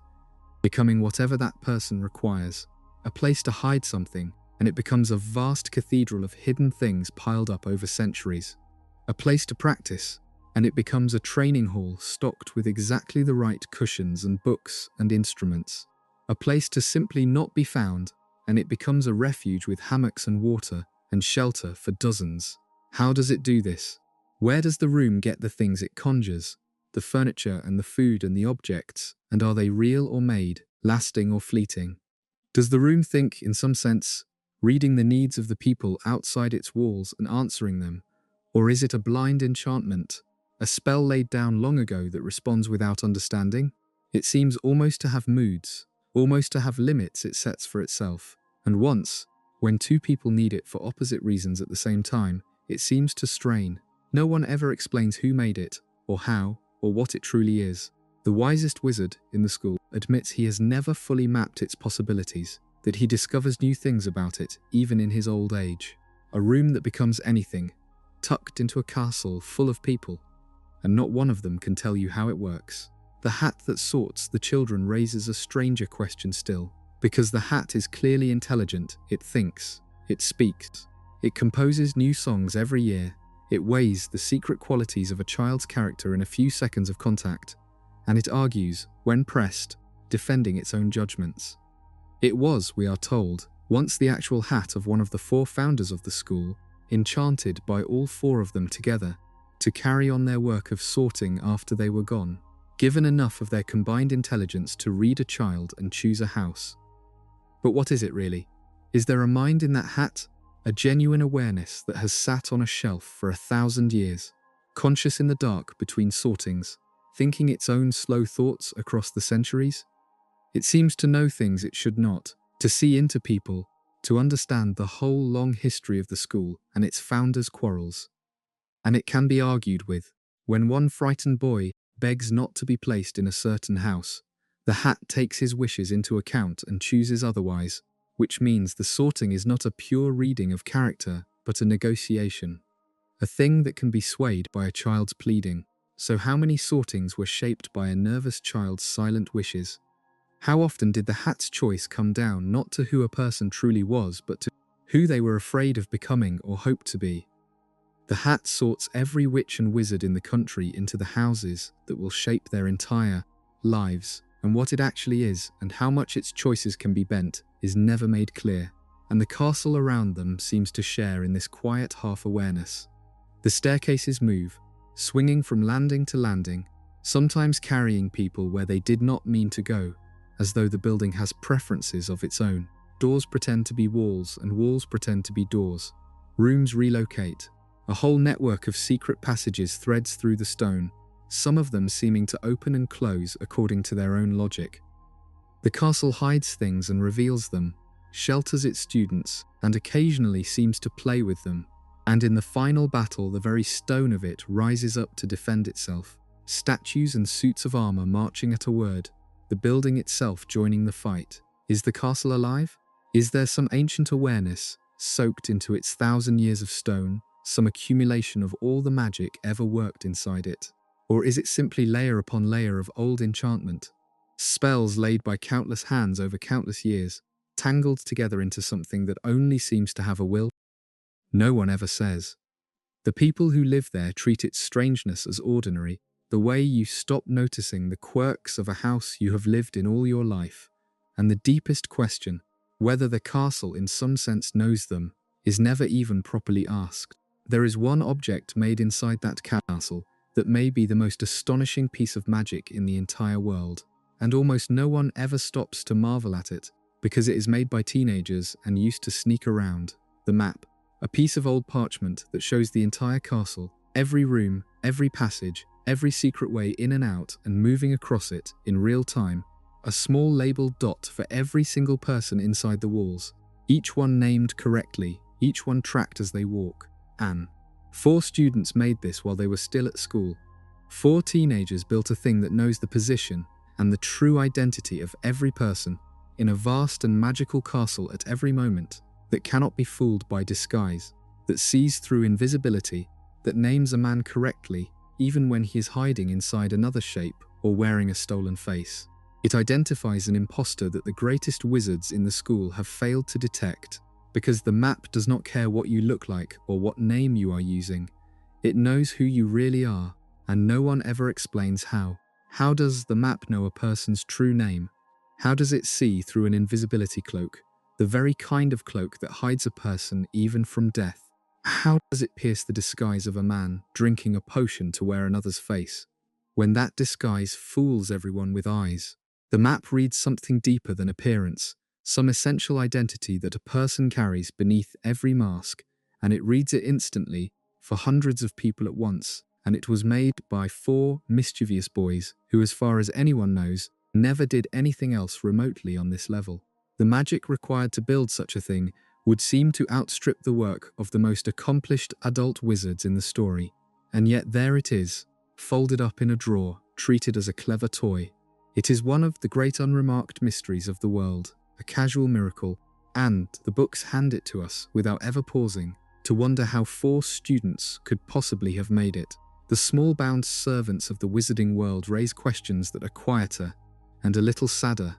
becoming whatever that person requires, a place to hide something, and it becomes a vast cathedral of hidden things piled up over centuries, a place to practice, and it becomes a training hall stocked with exactly the right cushions and books and instruments, a place to simply not be found, and it becomes a refuge with hammocks and water and shelter for dozens. How does it do this? Where does the room get the things it conjures? The furniture and the food and the objects, and are they real or made, lasting or fleeting? Does the room think, in some sense, reading the needs of the people outside its walls and answering them, or is it a blind enchantment, a spell laid down long ago that responds without understanding? It seems almost to have moods, almost to have limits it sets for itself, and once, when 2 people need it for opposite reasons at the same time, it seems to strain. No one ever explains who made it, or how, or what it truly is. The wisest wizard in the school admits he has never fully mapped its possibilities, that he discovers new things about it even in his old age. A room that becomes anything, tucked into a castle full of people, and not one of them can tell you how it works. The hat that sorts the children raises a stranger question still, because the hat is clearly intelligent. It thinks, it speaks, it composes new songs every year, it weighs the secret qualities of a child's character in a few seconds of contact, and it argues, when pressed, defending its own judgments. It was, we are told, once the actual hat of one of the 4 founders of the school, enchanted by all 4 of them together, to carry on their work of sorting after they were gone, given enough of their combined intelligence to read a child and choose a house. But what is it really? Is there a mind in that hat? A genuine awareness that has sat on a shelf for 1,000 years, conscious in the dark between sortings, thinking its own slow thoughts across the centuries? It seems to know things it should not, to see into people, to understand the whole long history of the school and its founders' quarrels. And it can be argued with. When one frightened boy begs not to be placed in a certain house, the hat takes his wishes into account and chooses otherwise, which means the sorting is not a pure reading of character, but a negotiation. A thing that can be swayed by a child's pleading. So how many sortings were shaped by a nervous child's silent wishes? How often did the hat's choice come down not to who a person truly was, but to who they were afraid of becoming or hoped to be? The hat sorts every witch and wizard in the country into the houses that will shape their entire lives, and what it actually is and how much its choices can be bent is never made clear, and the castle around them seems to share in this quiet half-awareness. The staircases move, swinging from landing to landing, sometimes carrying people where they did not mean to go, as though the building has preferences of its own. Doors pretend to be walls and walls pretend to be doors. Rooms relocate. A whole network of secret passages threads through the stone, some of them seeming to open and close according to their own logic. The castle hides things and reveals them, shelters its students, and occasionally seems to play with them. And in the final battle, the very stone of it rises up to defend itself. Statues and suits of armor marching at a word, the building itself joining the fight. Is the castle alive? Is there some ancient awareness, soaked into its 1,000 years of stone, some accumulation of all the magic ever worked inside it? Or is it simply layer upon layer of old enchantment, spells laid by countless hands over countless years, tangled together into something that only seems to have a will? No one ever says. The people who live there treat its strangeness as ordinary, the way you stop noticing the quirks of a house you have lived in all your life. And the deepest question, whether the castle in some sense knows them, is never even properly asked. There is one object made inside that castle that may be the most astonishing piece of magic in the entire world, and almost no one ever stops to marvel at it, because it is made by teenagers and used to sneak around. The map, a piece of old parchment that shows the entire castle, every room, every passage, every secret way in and out and moving across it in real time, a small labeled dot for every single person inside the walls, each one named correctly, each one tracked as they walk. Anne. 4 students made this while they were still at school. 4 teenagers built a thing that knows the position and the true identity of every person in a vast and magical castle at every moment, that cannot be fooled by disguise, that sees through invisibility, that names a man correctly even when he is hiding inside another shape or wearing a stolen face. It identifies an imposter that the greatest wizards in the school have failed to detect, because the map does not care what you look like or what name you are using. It knows who you really are, and no one ever explains how. How does the map know a person's true name? How does it see through an invisibility cloak, the very kind of cloak that hides a person even from death? How does it pierce the disguise of a man drinking a potion to wear another's face, when that disguise fools everyone with eyes? The map reads something deeper than appearance, some essential identity that a person carries beneath every mask, and it reads it instantly for hundreds of people at once, and it was made by 4 mischievous boys who, as far as anyone knows, never did anything else remotely on this level. The magic required to build such a thing would seem to outstrip the work of the most accomplished adult wizards in the story, and yet there it is, folded up in a drawer, treated as a clever toy. It is one of the great unremarked mysteries of the world, a casual miracle, and the books hand it to us without ever pausing to wonder how 4 students could possibly have made it. The small-bound servants of the wizarding world raise questions that are quieter and a little sadder.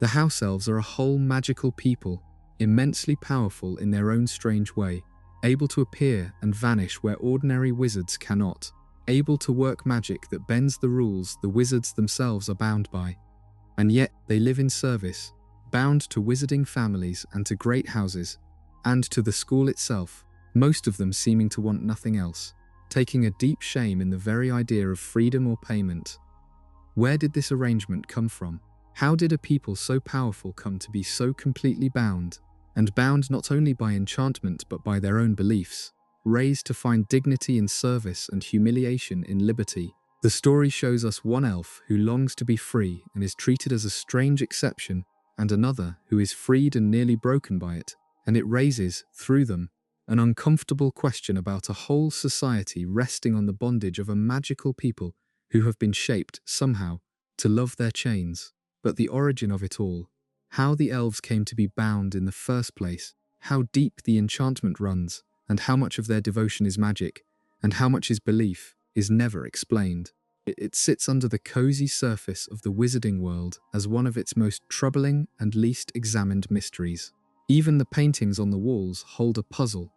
The house-elves are a whole magical people, immensely powerful in their own strange way, able to appear and vanish where ordinary wizards cannot, able to work magic that bends the rules the wizards themselves are bound by. And yet they live in service, bound to wizarding families and to great houses, and to the school itself, most of them seeming to want nothing else, taking a deep shame in the very idea of freedom or payment. Where did this arrangement come from? How did a people so powerful come to be so completely bound, and bound not only by enchantment but by their own beliefs, raised to find dignity in service and humiliation in liberty? The story shows us one elf who longs to be free and is treated as a strange exception, and another who is freed and nearly broken by it, and it raises, through them, an uncomfortable question about a whole society resting on the bondage of a magical people who have been shaped, somehow, to love their chains. But the origin of it all, how the elves came to be bound in the first place, how deep the enchantment runs, and how much of their devotion is magic, and how much is belief, is never explained. It sits under the cozy surface of the wizarding world as one of its most troubling and least examined mysteries. Even the paintings on the walls hold a puzzle.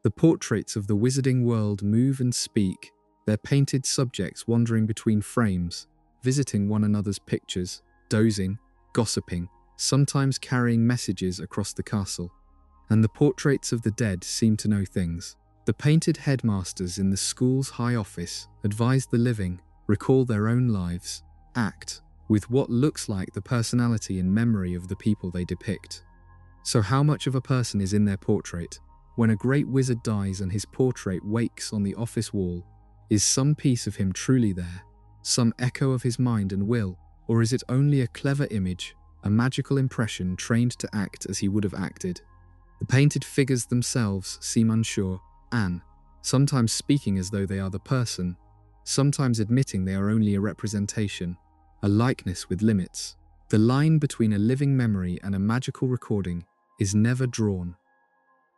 The portraits of the wizarding world move and speak, their painted subjects wandering between frames, visiting one another's pictures, dozing, gossiping, sometimes carrying messages across the castle. And the portraits of the dead seem to know things. The painted headmasters in the school's high office advise the living, recall their own lives, act with what looks like the personality and memory of the people they depict. So how much of a person is in their portrait? When a great wizard dies and his portrait wakes on the office wall, is some piece of him truly there, some echo of his mind and will, or is it only a clever image, a magical impression trained to act as he would have acted? The painted figures themselves seem unsure, and sometimes speaking as though they are the person, sometimes admitting they are only a representation, a likeness with limits. The line between a living memory and a magical recording is never drawn.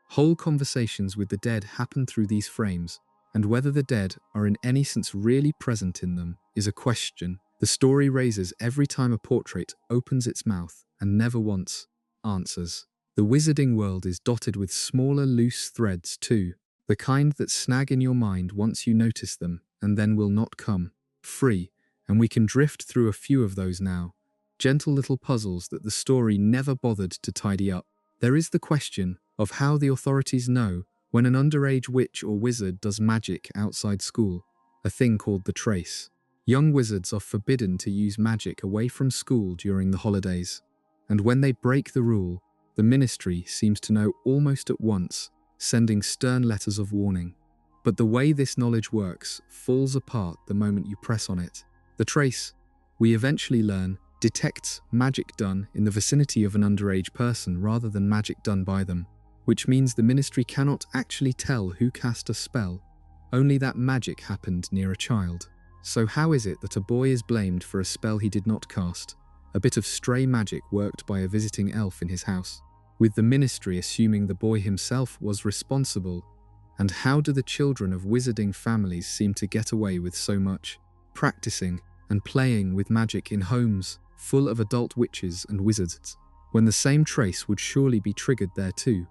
Whole conversations with the dead happen through these frames, and whether the dead are in any sense really present in them is a question the story raises every time a portrait opens its mouth and never once answers. The wizarding world is dotted with smaller loose threads too, the kind that snag in your mind once you notice them and then will not come free, and we can drift through a few of those now, gentle little puzzles that the story never bothered to tidy up. There is the question of how the authorities know when an underage witch or wizard does magic outside school, a thing called the trace. Young wizards are forbidden to use magic away from school during the holidays, and when they break the rule, the ministry seems to know almost at once, sending stern letters of warning. But the way this knowledge works falls apart the moment you press on it. The trace, we eventually learn, detects magic done in the vicinity of an underage person rather than magic done by them, which means the ministry cannot actually tell who cast a spell, only that magic happened near a child. So how is it that a boy is blamed for a spell he did not cast, a bit of stray magic worked by a visiting elf in his house, with the ministry assuming the boy himself was responsible? And how do the children of wizarding families seem to get away with so much, practicing and playing with magic in homes full of adult witches and wizards, when the same trace would surely be triggered there too?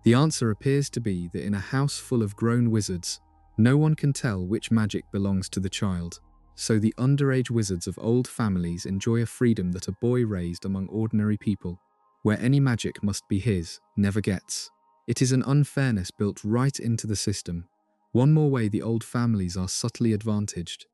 The answer appears to be that in a house full of grown wizards, no one can tell which magic belongs to the child, so the underage wizards of old families enjoy a freedom that a boy raised among ordinary people, where any magic must be his, never gets. It is an unfairness built right into the system, one more way the old families are subtly advantaged.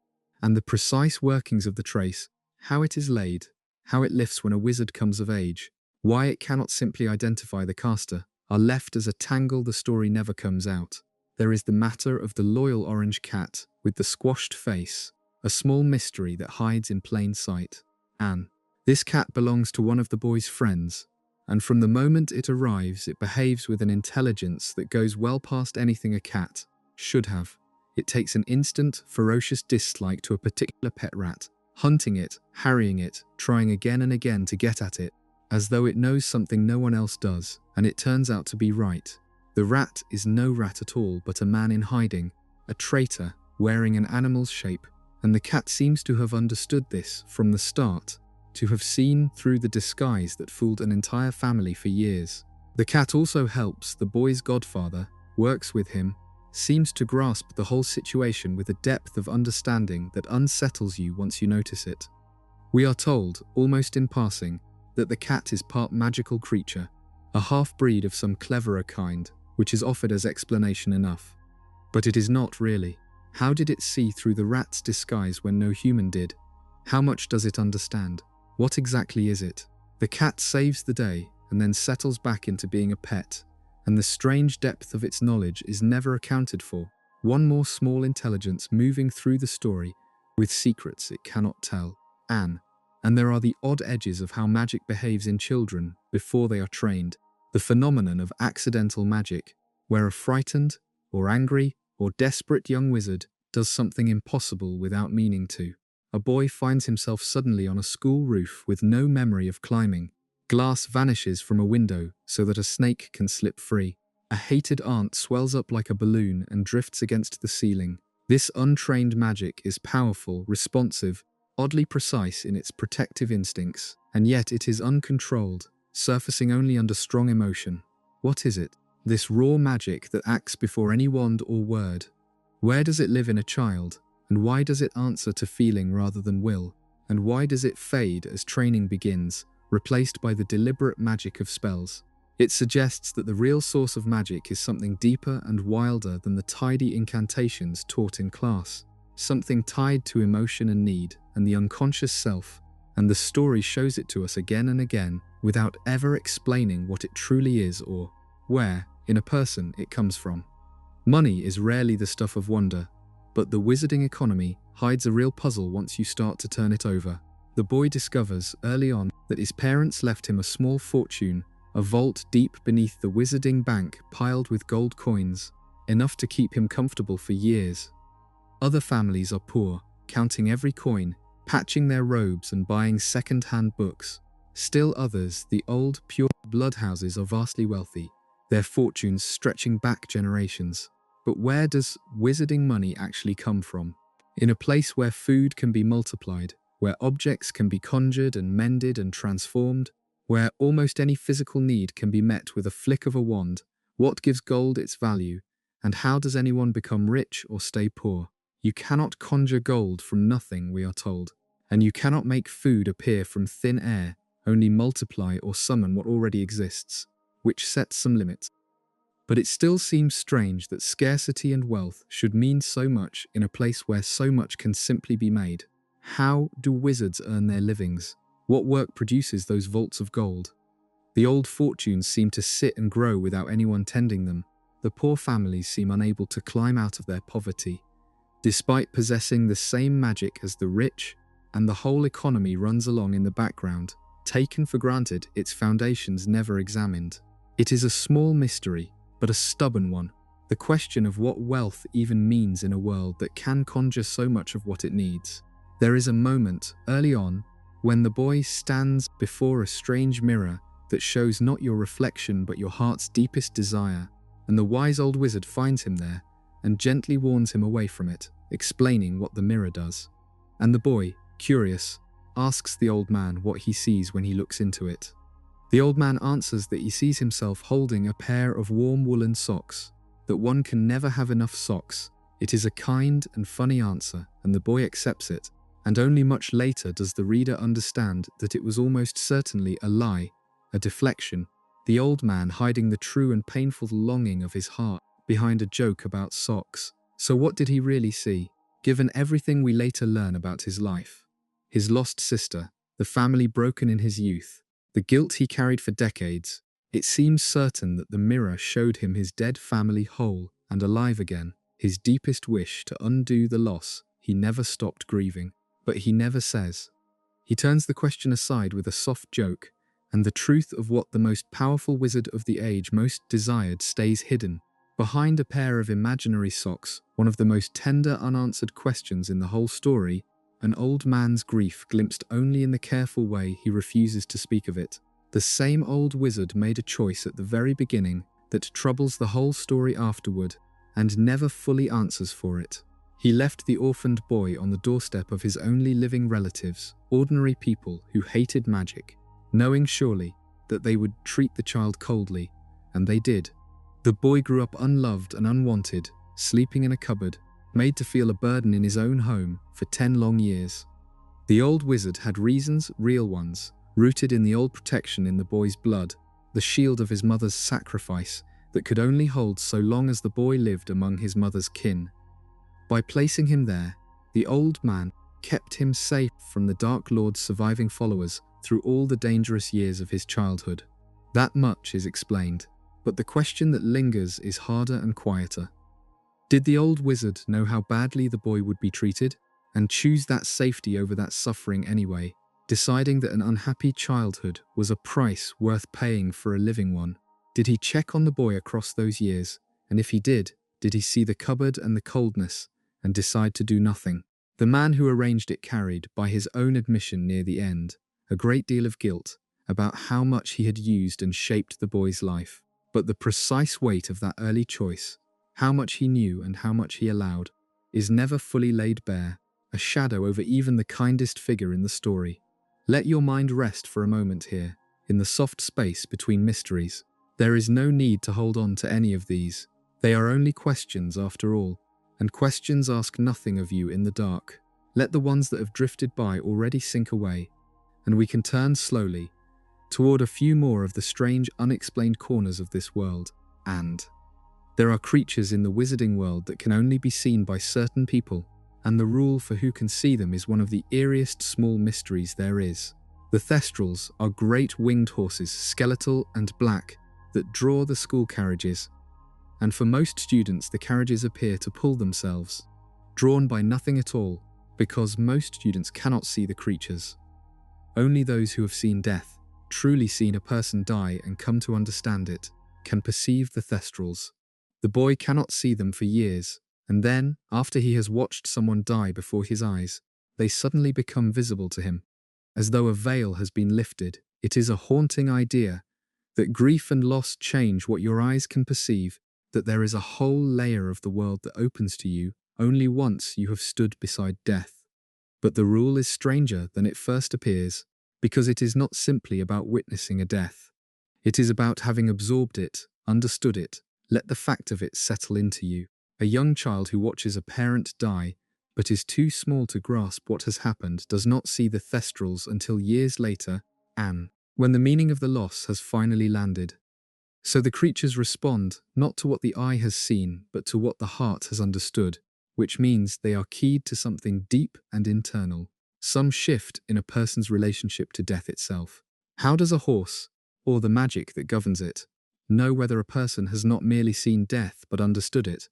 And the precise workings of the trace, how it is laid, how it lifts when a wizard comes of age, why it cannot simply identify the caster, are left as a tangle the story never comes out. There is the matter of the loyal orange cat with the squashed face, a small mystery that hides in plain sight. Anne. This cat belongs to one of the boy's friends, and from the moment it arrives it behaves with an intelligence that goes well past anything a cat should have. It takes an instant, ferocious dislike to a particular pet rat, hunting it, harrying it, trying again and again to get at it, as though it knows something no one else does, and it turns out to be right. The rat is no rat at all, but a man in hiding, a traitor, wearing an animal's shape, and the cat seems to have understood this from the start, to have seen through the disguise that fooled an entire family for years. The cat also helps the boy's godfather, works with him, seems to grasp the whole situation with a depth of understanding that unsettles you once you notice it. We are told, almost in passing, that the cat is part magical creature, a half-breed of some cleverer kind, which is offered as explanation enough. But it is not really. How did it see through the rat's disguise when no human did? How much does it understand? What exactly is it? The cat saves the day and then settles back into being a pet, and the strange depth of its knowledge is never accounted for. One more small intelligence moving through the story with secrets it cannot tell. Anne. And there are the odd edges of how magic behaves in children before they are trained. The phenomenon of accidental magic, where a frightened, or angry, or desperate young wizard does something impossible without meaning to. A boy finds himself suddenly on a school roof with no memory of climbing. Glass vanishes from a window so that a snake can slip free. A hated aunt swells up like a balloon and drifts against the ceiling. This untrained magic is powerful, responsive, oddly precise in its protective instincts, and yet it is uncontrolled, surfacing only under strong emotion. What is it? This raw magic that acts before any wand or word. Where does it live in a child? And why does it answer to feeling rather than will? And why does it fade as training begins, replaced by the deliberate magic of spells? It suggests that the real source of magic is something deeper and wilder than the tidy incantations taught in class. Something tied to emotion and need, and the unconscious self, and the story shows it to us again and again, without ever explaining what it truly is or where, in a person, it comes from. Money is rarely the stuff of wonder, but the wizarding economy hides a real puzzle once you start to turn it over. The boy discovers early on that his parents left him a small fortune, a vault deep beneath the wizarding bank piled with gold coins, enough to keep him comfortable for years. Other families are poor, counting every coin, patching their robes and buying second-hand books. Still others, the old, pure blood houses, are vastly wealthy, their fortunes stretching back generations. But where does wizarding money actually come from? In a place where food can be multiplied, where objects can be conjured and mended and transformed, where almost any physical need can be met with a flick of a wand, what gives gold its value, and how does anyone become rich or stay poor? You cannot conjure gold from nothing, we are told, and you cannot make food appear from thin air, only multiply or summon what already exists, which sets some limits. But it still seems strange that scarcity and wealth should mean so much in a place where so much can simply be made. How do wizards earn their livings? What work produces those vaults of gold? The old fortunes seem to sit and grow without anyone tending them. The poor families seem unable to climb out of their poverty, despite possessing the same magic as the rich, and the whole economy runs along in the background, taken for granted, its foundations never examined. It is a small mystery, but a stubborn one. The question of what wealth even means in a world that can conjure so much of what it needs. There is a moment, early on, when the boy stands before a strange mirror that shows not your reflection but your heart's deepest desire, and the wise old wizard finds him there and gently warns him away from it, explaining what the mirror does. And the boy, curious, asks the old man what he sees when he looks into it. The old man answers that he sees himself holding a pair of warm woolen socks, that one can never have enough socks. It is a kind and funny answer, and the boy accepts it, and only much later does the reader understand that it was almost certainly a lie, a deflection, the old man hiding the true and painful longing of his heart behind a joke about socks. So what did he really see, given everything we later learn about his life? His lost sister, the family broken in his youth, the guilt he carried for decades. It seems certain that the mirror showed him his dead family whole and alive again, his deepest wish to undo the loss he never stopped grieving. But he never says. He turns the question aside with a soft joke, and the truth of what the most powerful wizard of the age most desired stays hidden. Behind a pair of imaginary socks, one of the most tender unanswered questions in the whole story, an old man's grief glimpsed only in the careful way he refuses to speak of it. The same old wizard made a choice at the very beginning that troubles the whole story afterward, and never fully answers for it. He left the orphaned boy on the doorstep of his only living relatives, ordinary people who hated magic, knowing surely that they would treat the child coldly, and they did. The boy grew up unloved and unwanted, sleeping in a cupboard, made to feel a burden in his own home for 10 long years. The old wizard had reasons, real ones, rooted in the old protection in the boy's blood, the shield of his mother's sacrifice that could only hold so long as the boy lived among his mother's kin. By placing him there, the old man kept him safe from the Dark Lord's surviving followers through all the dangerous years of his childhood. That much is explained, but the question that lingers is harder and quieter. Did the old wizard know how badly the boy would be treated, and choose that safety over that suffering anyway, deciding that an unhappy childhood was a price worth paying for a living one? Did he check on the boy across those years, and if he did he see the cupboard and the coldness, and decide to do nothing? The man who arranged it carried, by his own admission near the end, a great deal of guilt about how much he had used and shaped the boy's life. But the precise weight of that early choice, how much he knew and how much he allowed, is never fully laid bare, a shadow over even the kindest figure in the story. Let your mind rest for a moment here, in the soft space between mysteries. There is no need to hold on to any of these. They are only questions after all, and questions ask nothing of you in the dark. Let the ones that have drifted by already sink away, and we can turn slowly toward a few more of the strange, unexplained corners of this world. And there are creatures in the wizarding world that can only be seen by certain people, and the rule for who can see them is one of the eeriest small mysteries there is. The thestrals are great winged horses, skeletal and black, that draw the school carriages. And for most students, the carriages appear to pull themselves, drawn by nothing at all, because most students cannot see the creatures. Only those who have seen death, truly seen a person die and come to understand it, can perceive the thestrals. The boy cannot see them for years, and then, after he has watched someone die before his eyes, they suddenly become visible to him, as though a veil has been lifted. It is a haunting idea that grief and loss change what your eyes can perceive, that there is a whole layer of the world that opens to you only once you have stood beside death. But the rule is stranger than it first appears, because it is not simply about witnessing a death. It is about having absorbed it, understood it, let the fact of it settle into you. A young child who watches a parent die, but is too small to grasp what has happened, does not see the thestrals until years later, when the meaning of the loss has finally landed. So the creatures respond, not to what the eye has seen, but to what the heart has understood, which means they are keyed to something deep and internal, some shift in a person's relationship to death itself. How does a horse, or the magic that governs it, know whether a person has not merely seen death but understood it?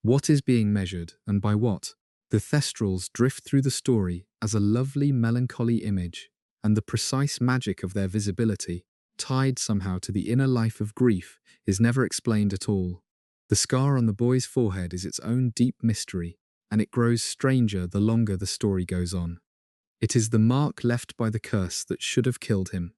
What is being measured, and by what? The thestrals drift through the story as a lovely melancholy image, and the precise magic of their visibility, tied somehow to the inner life of grief, is never explained at all. The scar on the boy's forehead is its own deep mystery, and it grows stranger the longer the story goes on. It is the mark left by the curse that should have killed him.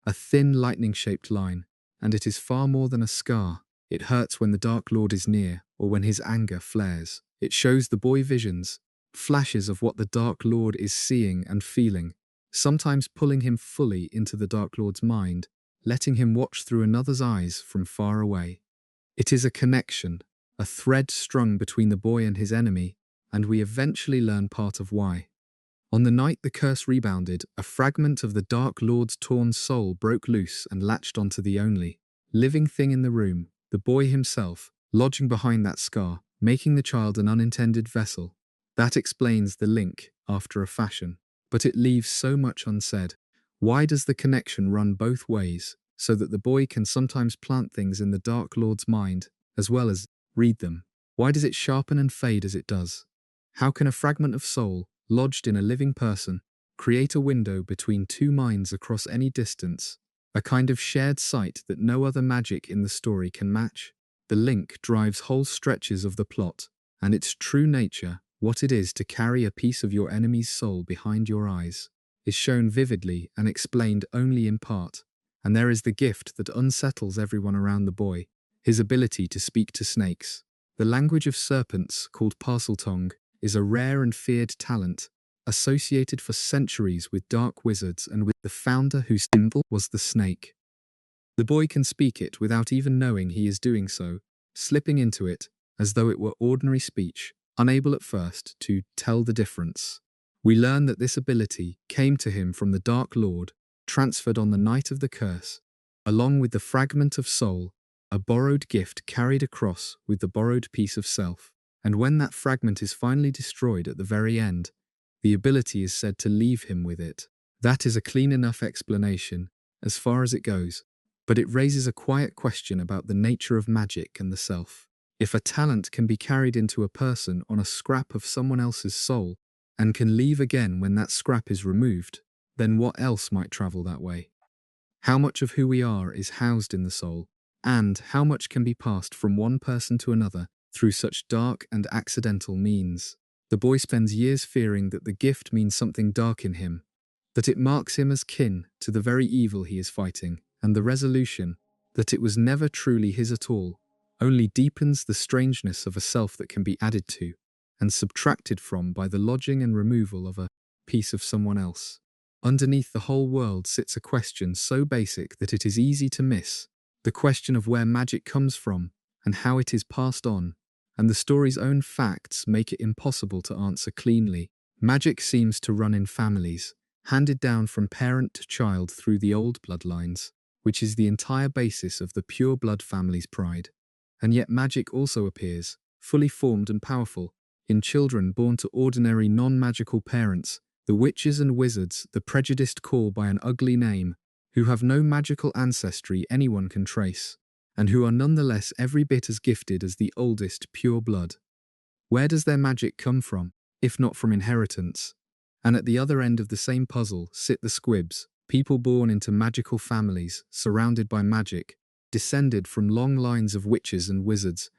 A thin lightning-shaped line, and it is far more than a scar. It hurts when the Dark Lord is near, or when his anger flares. It shows the boy visions, flashes of what the Dark Lord is seeing and feeling, sometimes pulling him fully into the Dark Lord's mind, letting him watch through another's eyes from far away. It is a connection, a thread strung between the boy and his enemy, and we eventually learn part of why. On the night the curse rebounded, a fragment of the Dark Lord's torn soul broke loose and latched onto the only living thing in the room, the boy himself, lodging behind that scar, making the child an unintended vessel. That explains the link, after a fashion. But it leaves so much unsaid. Why does the connection run both ways, so that the boy can sometimes plant things in the Dark Lord's mind, as well as read them? Why does it sharpen and fade as it does? How can a fragment of soul, lodged in a living person, create a window between two minds across any distance, a kind of shared sight that no other magic in the story can match? The link drives whole stretches of the plot, and its true nature, what it is to carry a piece of your enemy's soul behind your eyes, is shown vividly and explained only in part. And there is the gift that unsettles everyone around the boy, his ability to speak to snakes. The language of serpents, called parseltongue, is a rare and feared talent, associated for centuries with dark wizards and with the founder whose symbol was the snake. The boy can speak it without even knowing he is doing so, slipping into it as though it were ordinary speech, unable at first to tell the difference. We learn that this ability came to him from the Dark Lord, transferred on the night of the curse, along with the fragment of soul, a borrowed gift carried across with the borrowed piece of self. And when that fragment is finally destroyed at the very end, the ability is said to leave him with it. That is a clean enough explanation, as far as it goes, but it raises a quiet question about the nature of magic and the self. If a talent can be carried into a person on a scrap of someone else's soul, and can leave again when that scrap is removed, then what else might travel that way? How much of who we are is housed in the soul, and how much can be passed from one person to another through such dark and accidental means? The boy spends years fearing that the gift means something dark in him, that it marks him as kin to the very evil he is fighting, and the resolution that it was never truly his at all only deepens the strangeness of a self that can be added to and subtracted from by the lodging and removal of a piece of someone else. Underneath the whole world sits a question so basic that it is easy to miss, the question of where magic comes from and how it is passed on, and the story's own facts make it impossible to answer cleanly. Magic seems to run in families, handed down from parent to child through the old bloodlines, which is the entire basis of the pure blood family's pride. And yet magic also appears, fully formed and powerful, in children born to ordinary non-magical parents, the witches and wizards the prejudiced call by an ugly name, who have no magical ancestry anyone can trace, and who are nonetheless every bit as gifted as the oldest pure blood. Where does their magic come from, if not from inheritance? And at the other end of the same puzzle sit the squibs, people born into magical families, surrounded by magic, descended from long lines of witches and wizards,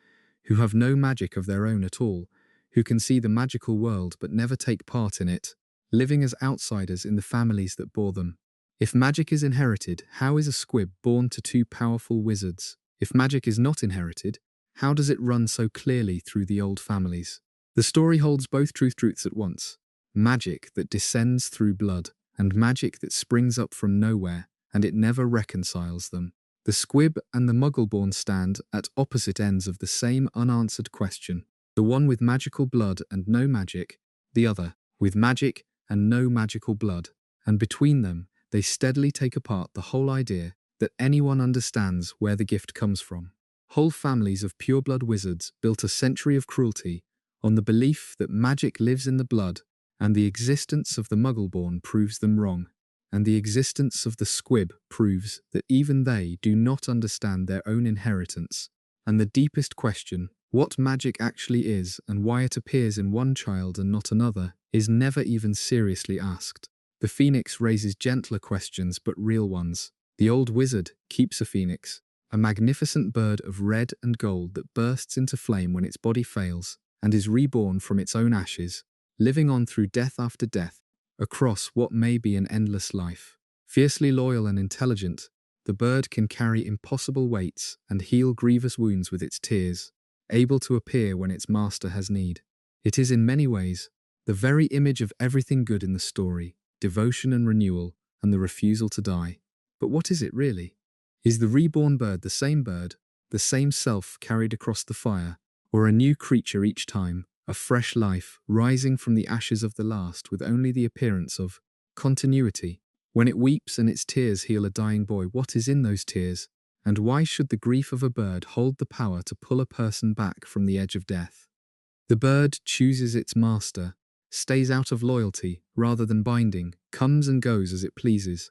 who have no magic of their own at all, who can see the magical world but never take part in it, living as outsiders in the families that bore them. If magic is inherited, how is a squib born to two powerful wizards? If magic is not inherited, how does it run so clearly through the old families? The story holds both truths at once. Magic that descends through blood, and magic that springs up from nowhere, and it never reconciles them. The squib and the muggle-born stand at opposite ends of the same unanswered question. The one with magical blood and no magic, the other with magic and no magical blood. And between them, they steadily take apart the whole idea that anyone understands where the gift comes from. Whole families of pureblood wizards built a century of cruelty on the belief that magic lives in the blood, and the existence of the muggle-born proves them wrong. And the existence of the squib proves that even they do not understand their own inheritance. And the deepest question, what magic actually is and why it appears in one child and not another, is never even seriously asked. The phoenix raises gentler questions but real ones. The old wizard keeps a phoenix, a magnificent bird of red and gold that bursts into flame when its body fails and is reborn from its own ashes, living on through death after death, across what may be an endless life. Fiercely loyal and intelligent, the bird can carry impossible weights and heal grievous wounds with its tears, able to appear when its master has need. It is in many ways the very image of everything good in the story, devotion and renewal, and the refusal to die. But what is it really? Is the reborn bird, the same self carried across the fire, or a new creature each time, a fresh life rising from the ashes of the last with only the appearance of continuity? When it weeps and its tears heal a dying boy, what is in those tears? And why should the grief of a bird hold the power to pull a person back from the edge of death? The bird chooses its master, stays out of loyalty rather than binding, comes and goes as it pleases,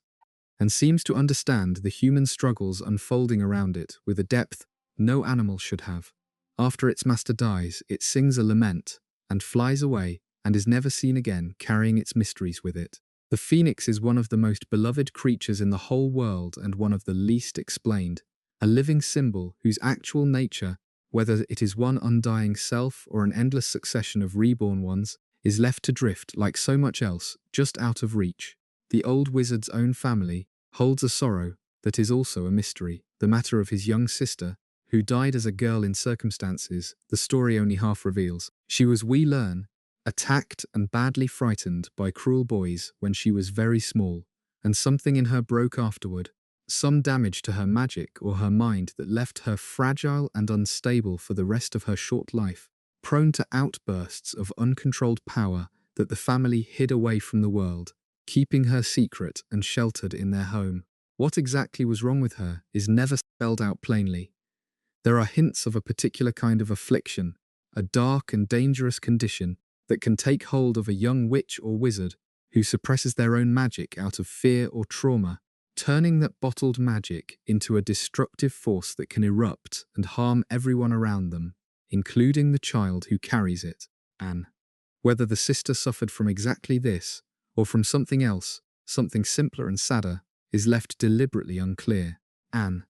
and seems to understand the human struggles unfolding around it with a depth no animal should have. After its master dies, it sings a lament, and flies away, and is never seen again, carrying its mysteries with it. The phoenix is one of the most beloved creatures in the whole world and one of the least explained, a living symbol whose actual nature, whether it is one undying self or an endless succession of reborn ones, is left to drift, like so much else, just out of reach. The old wizard's own family holds a sorrow that is also a mystery, the matter of his young sister, who died as a girl in circumstances the story only half reveals. She was, we learn, attacked and badly frightened by cruel boys when she was very small, and something in her broke afterward, some damage to her magic or her mind that left her fragile and unstable for the rest of her short life, prone to outbursts of uncontrolled power that the family hid away from the world, keeping her secret and sheltered in their home. What exactly was wrong with her is never spelled out plainly. There are hints of a particular kind of affliction, a dark and dangerous condition that can take hold of a young witch or wizard who suppresses their own magic out of fear or trauma, turning that bottled magic into a destructive force that can erupt and harm everyone around them, including the child who carries it, Anne. Whether the sister suffered from exactly this, or from something else, something simpler and sadder, is left deliberately unclear. Anne.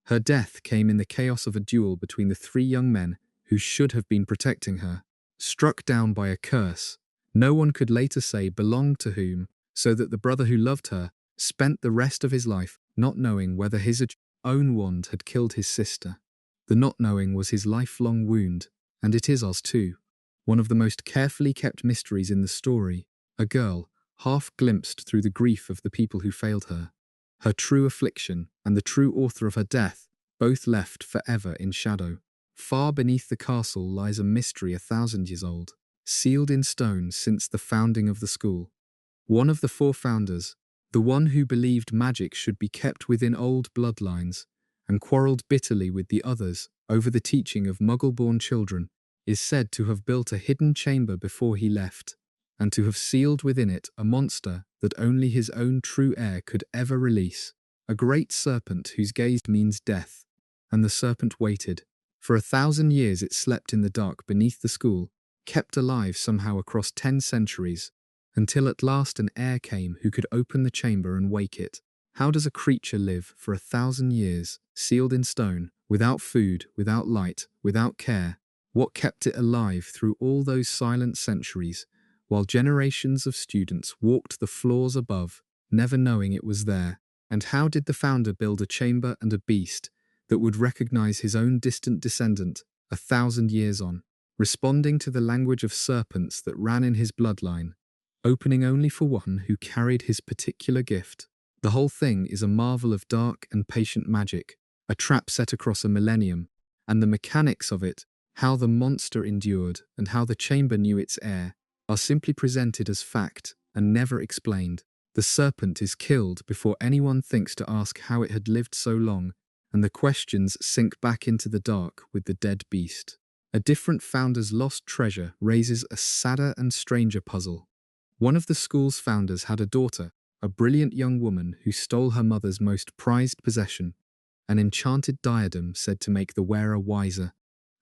Her death came in the chaos of a duel between the three young men who should have been protecting her, struck down by a curse no one could later say belonged to whom, so that the brother who loved her spent the rest of his life not knowing whether his own wand had killed his sister. The not knowing was his lifelong wound, and it is ours too. One of the most carefully kept mysteries in the story, a girl, half glimpsed through the grief of the people who failed her. Her true affliction and the true author of her death, both left forever in shadow. Far beneath the castle lies a mystery 1,000 years old, sealed in stone since the founding of the school. One of the four founders, the one who believed magic should be kept within old bloodlines, and quarrelled bitterly with the others over the teaching of muggle-born children, is said to have built a hidden chamber before he left, and to have sealed within it a monster that only his own true heir could ever release, a great serpent whose gaze means death. And the serpent waited. For 1,000 years it slept in the dark beneath the school, kept alive somehow across 10 centuries, until at last an heir came who could open the chamber and wake it. How does a creature live for 1,000 years, sealed in stone, without food, without light, without care? What kept it alive through all those silent centuries? while generations of students walked the floors above, never knowing it was there. And how did the founder build a chamber and a beast that would recognize his own distant descendant 1,000 years on, responding to the language of serpents that ran in his bloodline, opening only for one who carried his particular gift? The whole thing is a marvel of dark and patient magic, a trap set across a millennium, and the mechanics of it, how the monster endured and how the chamber knew its heir, are simply presented as fact and never explained. The serpent is killed before anyone thinks to ask how it had lived so long, and the questions sink back into the dark with the dead beast. A different founder's lost treasure raises a sadder and stranger puzzle. One of the school's founders had a daughter, a brilliant young woman who stole her mother's most prized possession, an enchanted diadem said to make the wearer wiser,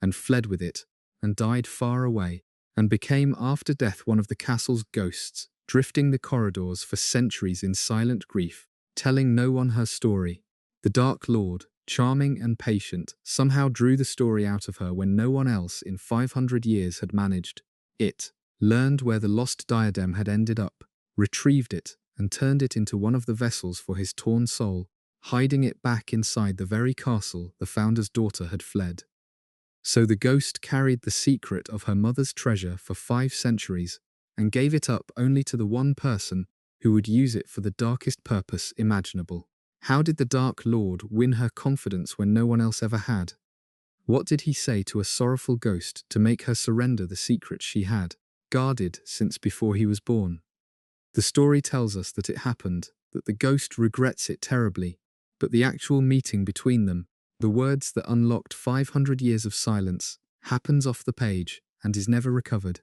and fled with it, and died far away, and became after death one of the castle's ghosts, drifting the corridors for centuries in silent grief, telling no one her story. The Dark Lord, charming and patient, somehow drew the story out of her when no one else in 500 years had managed. It learned where the lost diadem had ended up, retrieved it, and turned it into one of the vessels for his torn soul, hiding it back inside the very castle the founder's daughter had fled. So the ghost carried the secret of her mother's treasure for 5 centuries, and gave it up only to the one person who would use it for the darkest purpose imaginable. How did the Dark Lord win her confidence when no one else ever had? What did he say to a sorrowful ghost to make her surrender the secret she had guarded since before he was born? The story tells us that it happened, that the ghost regrets it terribly, but the actual meeting between them, the words that unlocked 500 years of silence, happens off the page and is never recovered.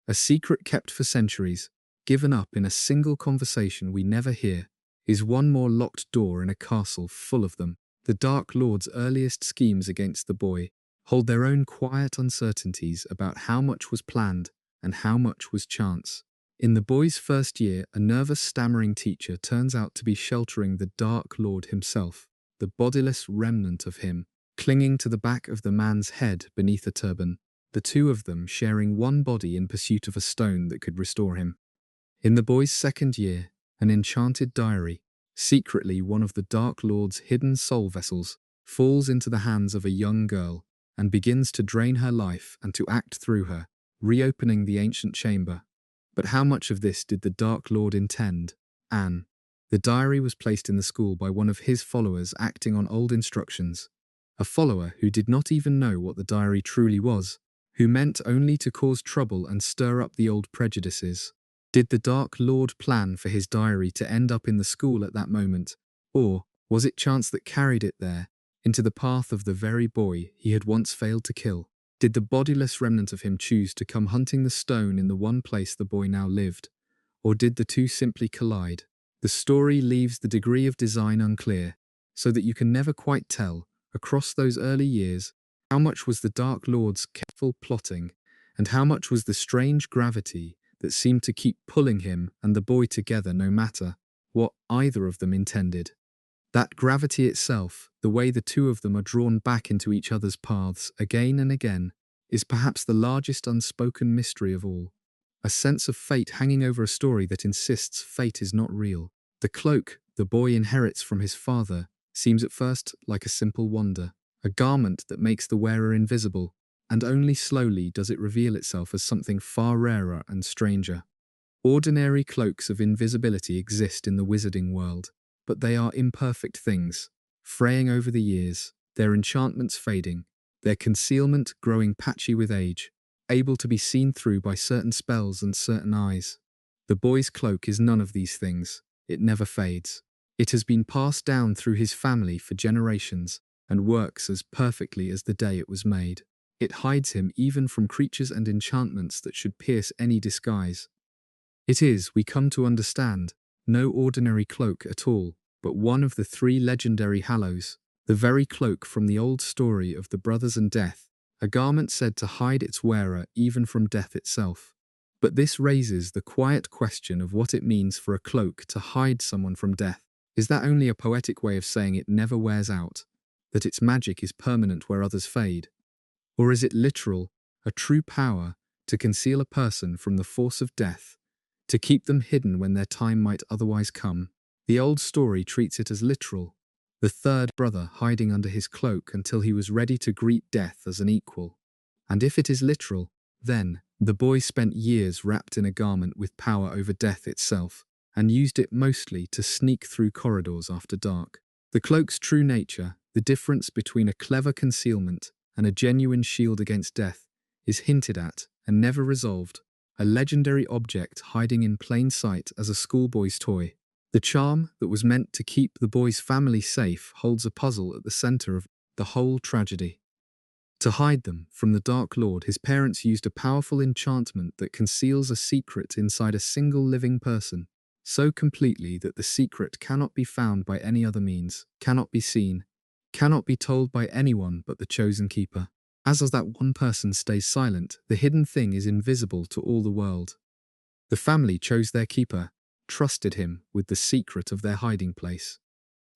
A secret kept for centuries, given up in a single conversation we never hear, is one more locked door in a castle full of them. The Dark Lord's earliest schemes against the boy hold their own quiet uncertainties about how much was planned and how much was chance. In the boy's first year, a nervous, stammering teacher turns out to be sheltering the Dark Lord himself, the bodiless remnant of him, clinging to the back of the man's head beneath a turban, the two of them sharing one body in pursuit of a stone that could restore him. In the boy's second year, an enchanted diary, secretly one of the Dark Lord's hidden soul vessels, falls into the hands of a young girl and begins to drain her life and to act through her, reopening the ancient chamber. But how much of this did the Dark Lord intend? Anne. The diary was placed in the school by one of his followers acting on old instructions, a follower who did not even know what the diary truly was, who meant only to cause trouble and stir up the old prejudices. Did the Dark Lord plan for his diary to end up in the school at that moment, or was it chance that carried it there, into the path of the very boy he had once failed to kill? Did the bodiless remnant of him choose to come hunting the stone in the one place the boy now lived, or did the two simply collide? The story leaves the degree of design unclear, so that you can never quite tell, across those early years, how much was the Dark Lord's careful plotting, and how much was the strange gravity that seemed to keep pulling him and the boy together no matter what either of them intended. That gravity itself, the way the two of them are drawn back into each other's paths again and again, is perhaps the largest unspoken mystery of all. A sense of fate hanging over a story that insists fate is not real. The cloak the boy inherits from his father seems at first like a simple wonder, a garment that makes the wearer invisible, and only slowly does it reveal itself as something far rarer and stranger. Ordinary cloaks of invisibility exist in the wizarding world, but they are imperfect things, fraying over the years, their enchantments fading, their concealment growing patchy with age, able to be seen through by certain spells and certain eyes. The boy's cloak is none of these things. It never fades. It has been passed down through his family for generations and works as perfectly as the day it was made. It hides him even from creatures and enchantments that should pierce any disguise. It is, we come to understand, no ordinary cloak at all, but one of the 3 legendary Hallows, the very cloak from the old story of the brothers and death, a garment said to hide its wearer even from death itself. But this raises the quiet question of what it means for a cloak to hide someone from death. Is that only a poetic way of saying it never wears out, that its magic is permanent where others fade? Or is it literal, a true power to conceal a person from the force of death, to keep them hidden when their time might otherwise come. The old story treats it as literal, the third brother hiding under his cloak until he was ready to greet death as an equal. And if it is literal, then the boy spent years wrapped in a garment with power over death itself, and used it mostly to sneak through corridors after dark. The cloak's true nature, the difference between a clever concealment and a genuine shield against death, is hinted at and never resolved, a legendary object hiding in plain sight as a schoolboy's toy. The charm that was meant to keep the boy's family safe holds a puzzle at the center of the whole tragedy. To hide them from the Dark Lord, his parents used a powerful enchantment that conceals a secret inside a single living person, so completely that the secret cannot be found by any other means, cannot be seen, cannot be told by anyone but the chosen keeper. As that one person stays silent, the hidden thing is invisible to all the world. The family chose their keeper, trusted him with the secret of their hiding place,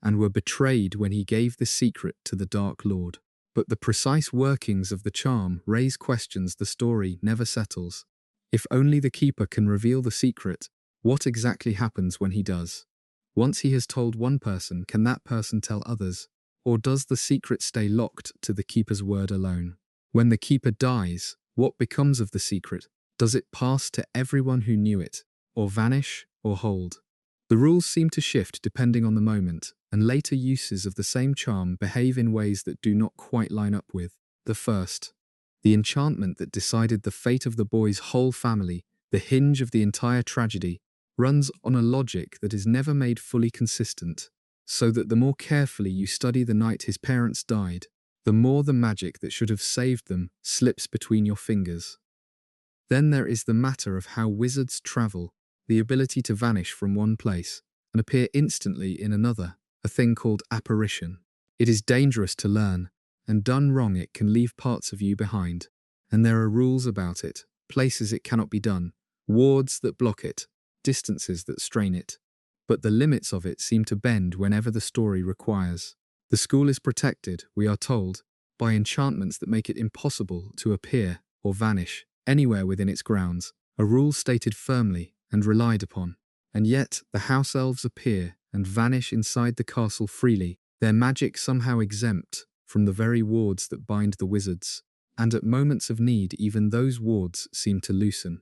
and were betrayed when he gave the secret to the Dark Lord. But the precise workings of the charm raise questions the story never settles. If only the keeper can reveal the secret, what exactly happens when he does? Once he has told one person, can that person tell others? Or does the secret stay locked to the keeper's word alone? When the keeper dies, what becomes of the secret? Does it pass to everyone who knew it, or vanish, or hold? The rules seem to shift depending on the moment, and later uses of the same charm behave in ways that do not quite line up with the first. The enchantment that decided the fate of the boy's whole family, the hinge of the entire tragedy, runs on a logic that is never made fully consistent, so that the more carefully you study the night his parents died, the more the magic that should have saved them slips between your fingers. Then there is the matter of how wizards travel, the ability to vanish from one place and appear instantly in another, a thing called apparition. It is dangerous to learn, and done wrong it can leave parts of you behind. And there are rules about it, places it cannot be done, wards that block it, distances that strain it. But the limits of it seem to bend whenever the story requires. The school is protected, we are told, by enchantments that make it impossible to appear or vanish anywhere within its grounds, a rule stated firmly and relied upon. And yet the house-elves appear and vanish inside the castle freely, their magic somehow exempt from the very wards that bind the wizards. And at moments of need even those wards seem to loosen.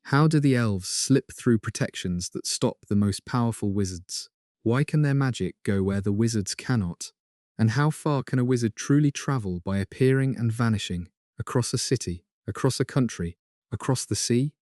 How do the elves slip through protections that stop the most powerful wizards? Why can their magic go where the wizards cannot? And how far can a wizard truly travel by appearing and vanishing, across a city, across a country, across the sea?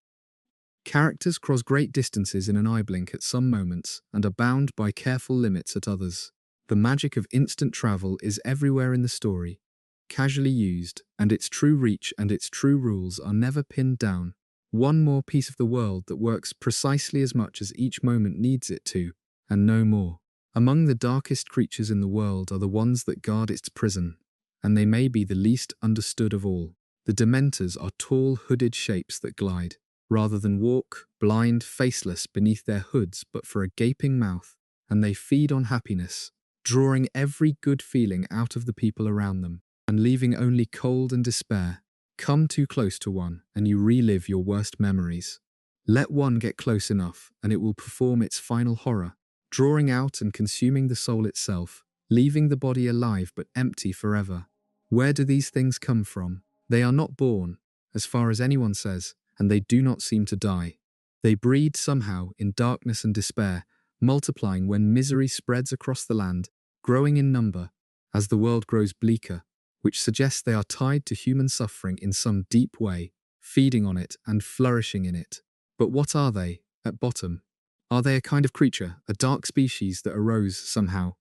Characters cross great distances in an eye blink at some moments and are bound by careful limits at others. The magic of instant travel is everywhere in the story, casually used, and its true reach and its true rules are never pinned down. One more piece of the world that works precisely as much as each moment needs it to, and no more. Among the darkest creatures in the world are the ones that guard its prison, and they may be the least understood of all. The dementors are tall, hooded shapes that glide, rather than walk, blind, faceless beneath their hoods but for a gaping mouth, and they feed on happiness, drawing every good feeling out of the people around them, and leaving only cold and despair. Come too close to one, and you relive your worst memories. Let one get close enough, and it will perform its final horror, drawing out and consuming the soul itself, leaving the body alive but empty forever. Where do these things come from? They are not born, as far as anyone says, and they do not seem to die. They breed somehow in darkness and despair, multiplying when misery spreads across the land, growing in number as the world grows bleaker, which suggests they are tied to human suffering in some deep way, feeding on it and flourishing in it. But what are they, at bottom? Are they a kind of creature, a dark species that arose somehow?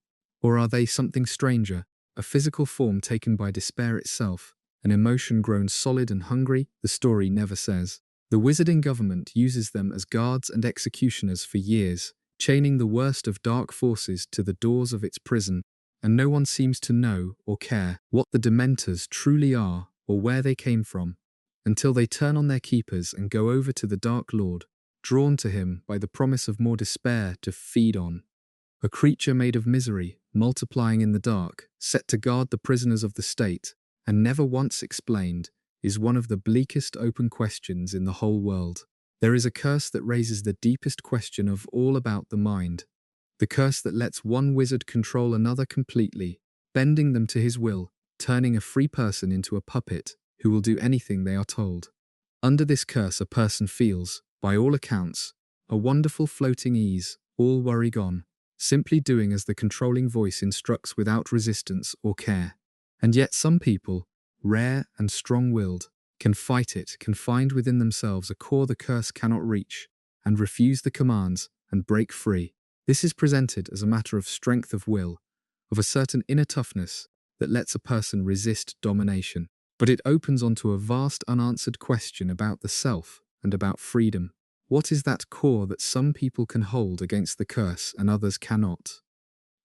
Or are they something stranger, a physical form taken by despair itself, an emotion grown solid and hungry? The story never says. The wizarding government uses them as guards and executioners for years, chaining the worst of dark forces to the doors of its prison, and no one seems to know or care what the dementors truly are or where they came from, until they turn on their keepers and go over to the Dark Lord, drawn to him by the promise of more despair to feed on. A creature made of misery, multiplying in the dark, set to guard the prisoners of the state, and never once explained, is one of the bleakest open questions in the whole world. There is a curse that raises the deepest question of all about the mind. The curse that lets one wizard control another completely, bending them to his will, turning a free person into a puppet who will do anything they are told. Under this curse, a person feels, by all accounts, a wonderful floating ease, all worry gone, simply doing as the controlling voice instructs without resistance or care. And yet some people, rare and strong-willed, can fight it, can find within themselves a core the curse cannot reach, and refuse the commands and break free. This is presented as a matter of strength of will, of a certain inner toughness that lets a person resist domination. But it opens onto a vast unanswered question about the self and about freedom. What is that core that some people can hold against the curse and others cannot?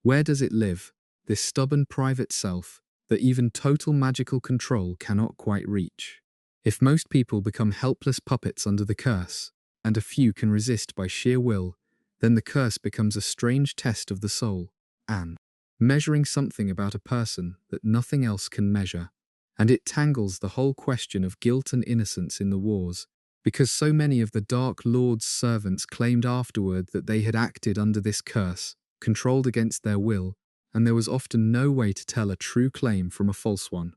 Where does it live, this stubborn private self that even total magical control cannot quite reach? If most people become helpless puppets under the curse, and a few can resist by sheer will, then the curse becomes a strange test of the soul, and measuring something about a person that nothing else can measure. And it tangles the whole question of guilt and innocence in the wars, because so many of the Dark Lord's servants claimed afterward that they had acted under this curse, controlled against their will, and there was often no way to tell a true claim from a false one.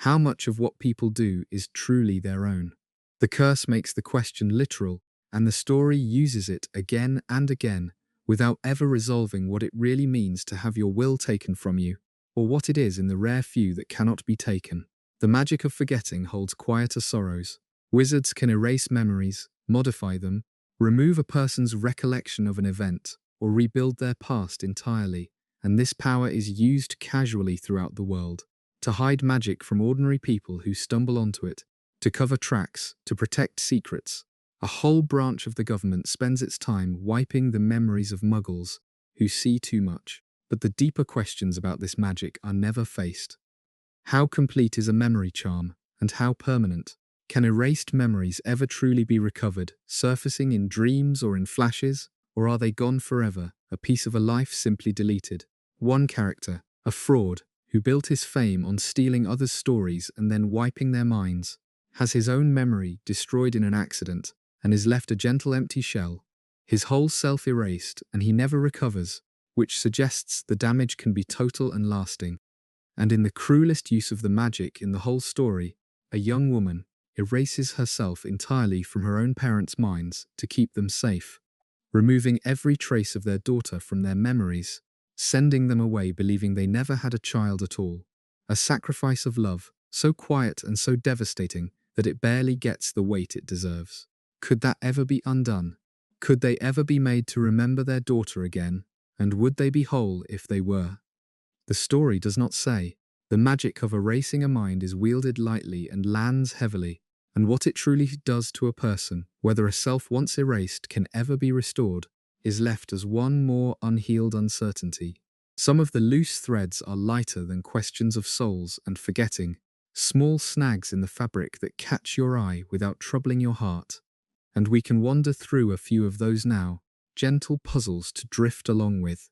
How much of what people do is truly their own? The curse makes the question literal, and the story uses it again and again, without ever resolving what it really means to have your will taken from you, or what it is in the rare few that cannot be taken. The magic of forgetting holds quieter sorrows. Wizards can erase memories, modify them, remove a person's recollection of an event, or rebuild their past entirely, and this power is used casually throughout the world, to hide magic from ordinary people who stumble onto it, to cover tracks, to protect secrets. A whole branch of the government spends its time wiping the memories of muggles who see too much, but the deeper questions about this magic are never faced. How complete is a memory charm, and how permanent? Can erased memories ever truly be recovered, surfacing in dreams or in flashes, or are they gone forever, a piece of a life simply deleted? One character, a fraud, who built his fame on stealing others' stories and then wiping their minds, has his own memory destroyed in an accident, and is left a gentle empty shell, his whole self erased, and he never recovers, which suggests the damage can be total and lasting. And in the cruelest use of the magic in the whole story, a young woman erases herself entirely from her own parents' minds to keep them safe, removing every trace of their daughter from their memories, sending them away believing they never had a child at all. A sacrifice of love, so quiet and so devastating that it barely gets the weight it deserves. Could that ever be undone? Could they ever be made to remember their daughter again? And would they be whole if they were? The story does not say. The magic of erasing a mind is wielded lightly and lands heavily, and what it truly does to a person, whether a self once erased can ever be restored, is left as one more unhealed uncertainty. Some of the loose threads are lighter than questions of souls and forgetting, small snags in the fabric that catch your eye without troubling your heart. And we can wander through a few of those now, gentle puzzles to drift along with.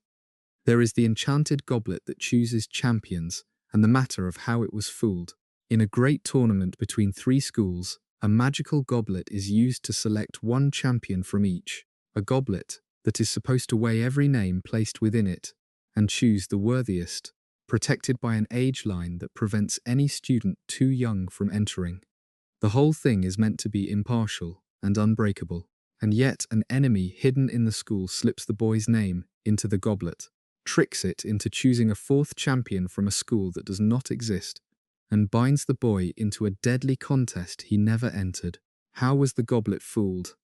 There is the enchanted goblet that chooses champions, and the matter of how it was fooled. In a great tournament between 3 schools, a magical goblet is used to select one champion from each, a goblet that is supposed to weigh every name placed within it, and choose the worthiest, protected by an age line that prevents any student too young from entering. The whole thing is meant to be impartial and unbreakable, and yet an enemy hidden in the school slips the boy's name into the goblet, tricks it into choosing a 4th champion from a school that does not exist, and binds the boy into a deadly contest he never entered. How was the goblet fooled?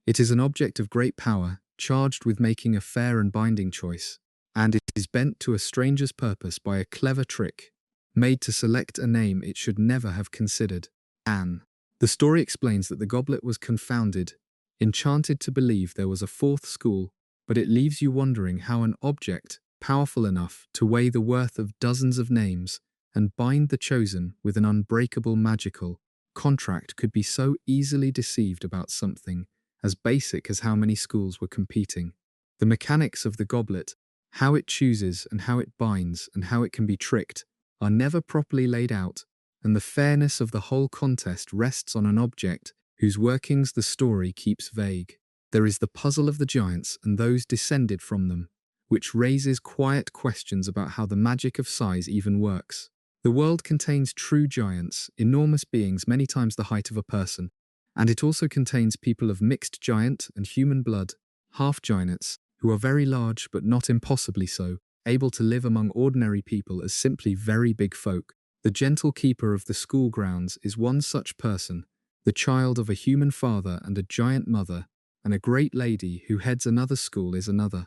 It is an object of great power, charged with making a fair and binding choice, and it is bent to a stranger's purpose by a clever trick, made to select a name it should never have considered, Anne. The story explains that the goblet was confounded, enchanted to believe there was a 4th school, but it leaves you wondering how an object, powerful enough to weigh the worth of dozens of names and bind the chosen with an unbreakable magical contract could be so easily deceived about something as basic as how many schools were competing. The mechanics of the goblet, how it chooses and how it binds and how it can be tricked, are never properly laid out, and the fairness of the whole contest rests on an object whose workings the story keeps vague. There is the puzzle of the giants and those descended from them, which raises quiet questions about how the magic of size even works. The world contains true giants, enormous beings many times the height of a person, and it also contains people of mixed giant and human blood, half-giants, who are very large but not impossibly so, able to live among ordinary people as simply very big folk. The gentle keeper of the school grounds is one such person, the child of a human father and a giant mother, and a great lady who heads another school is another.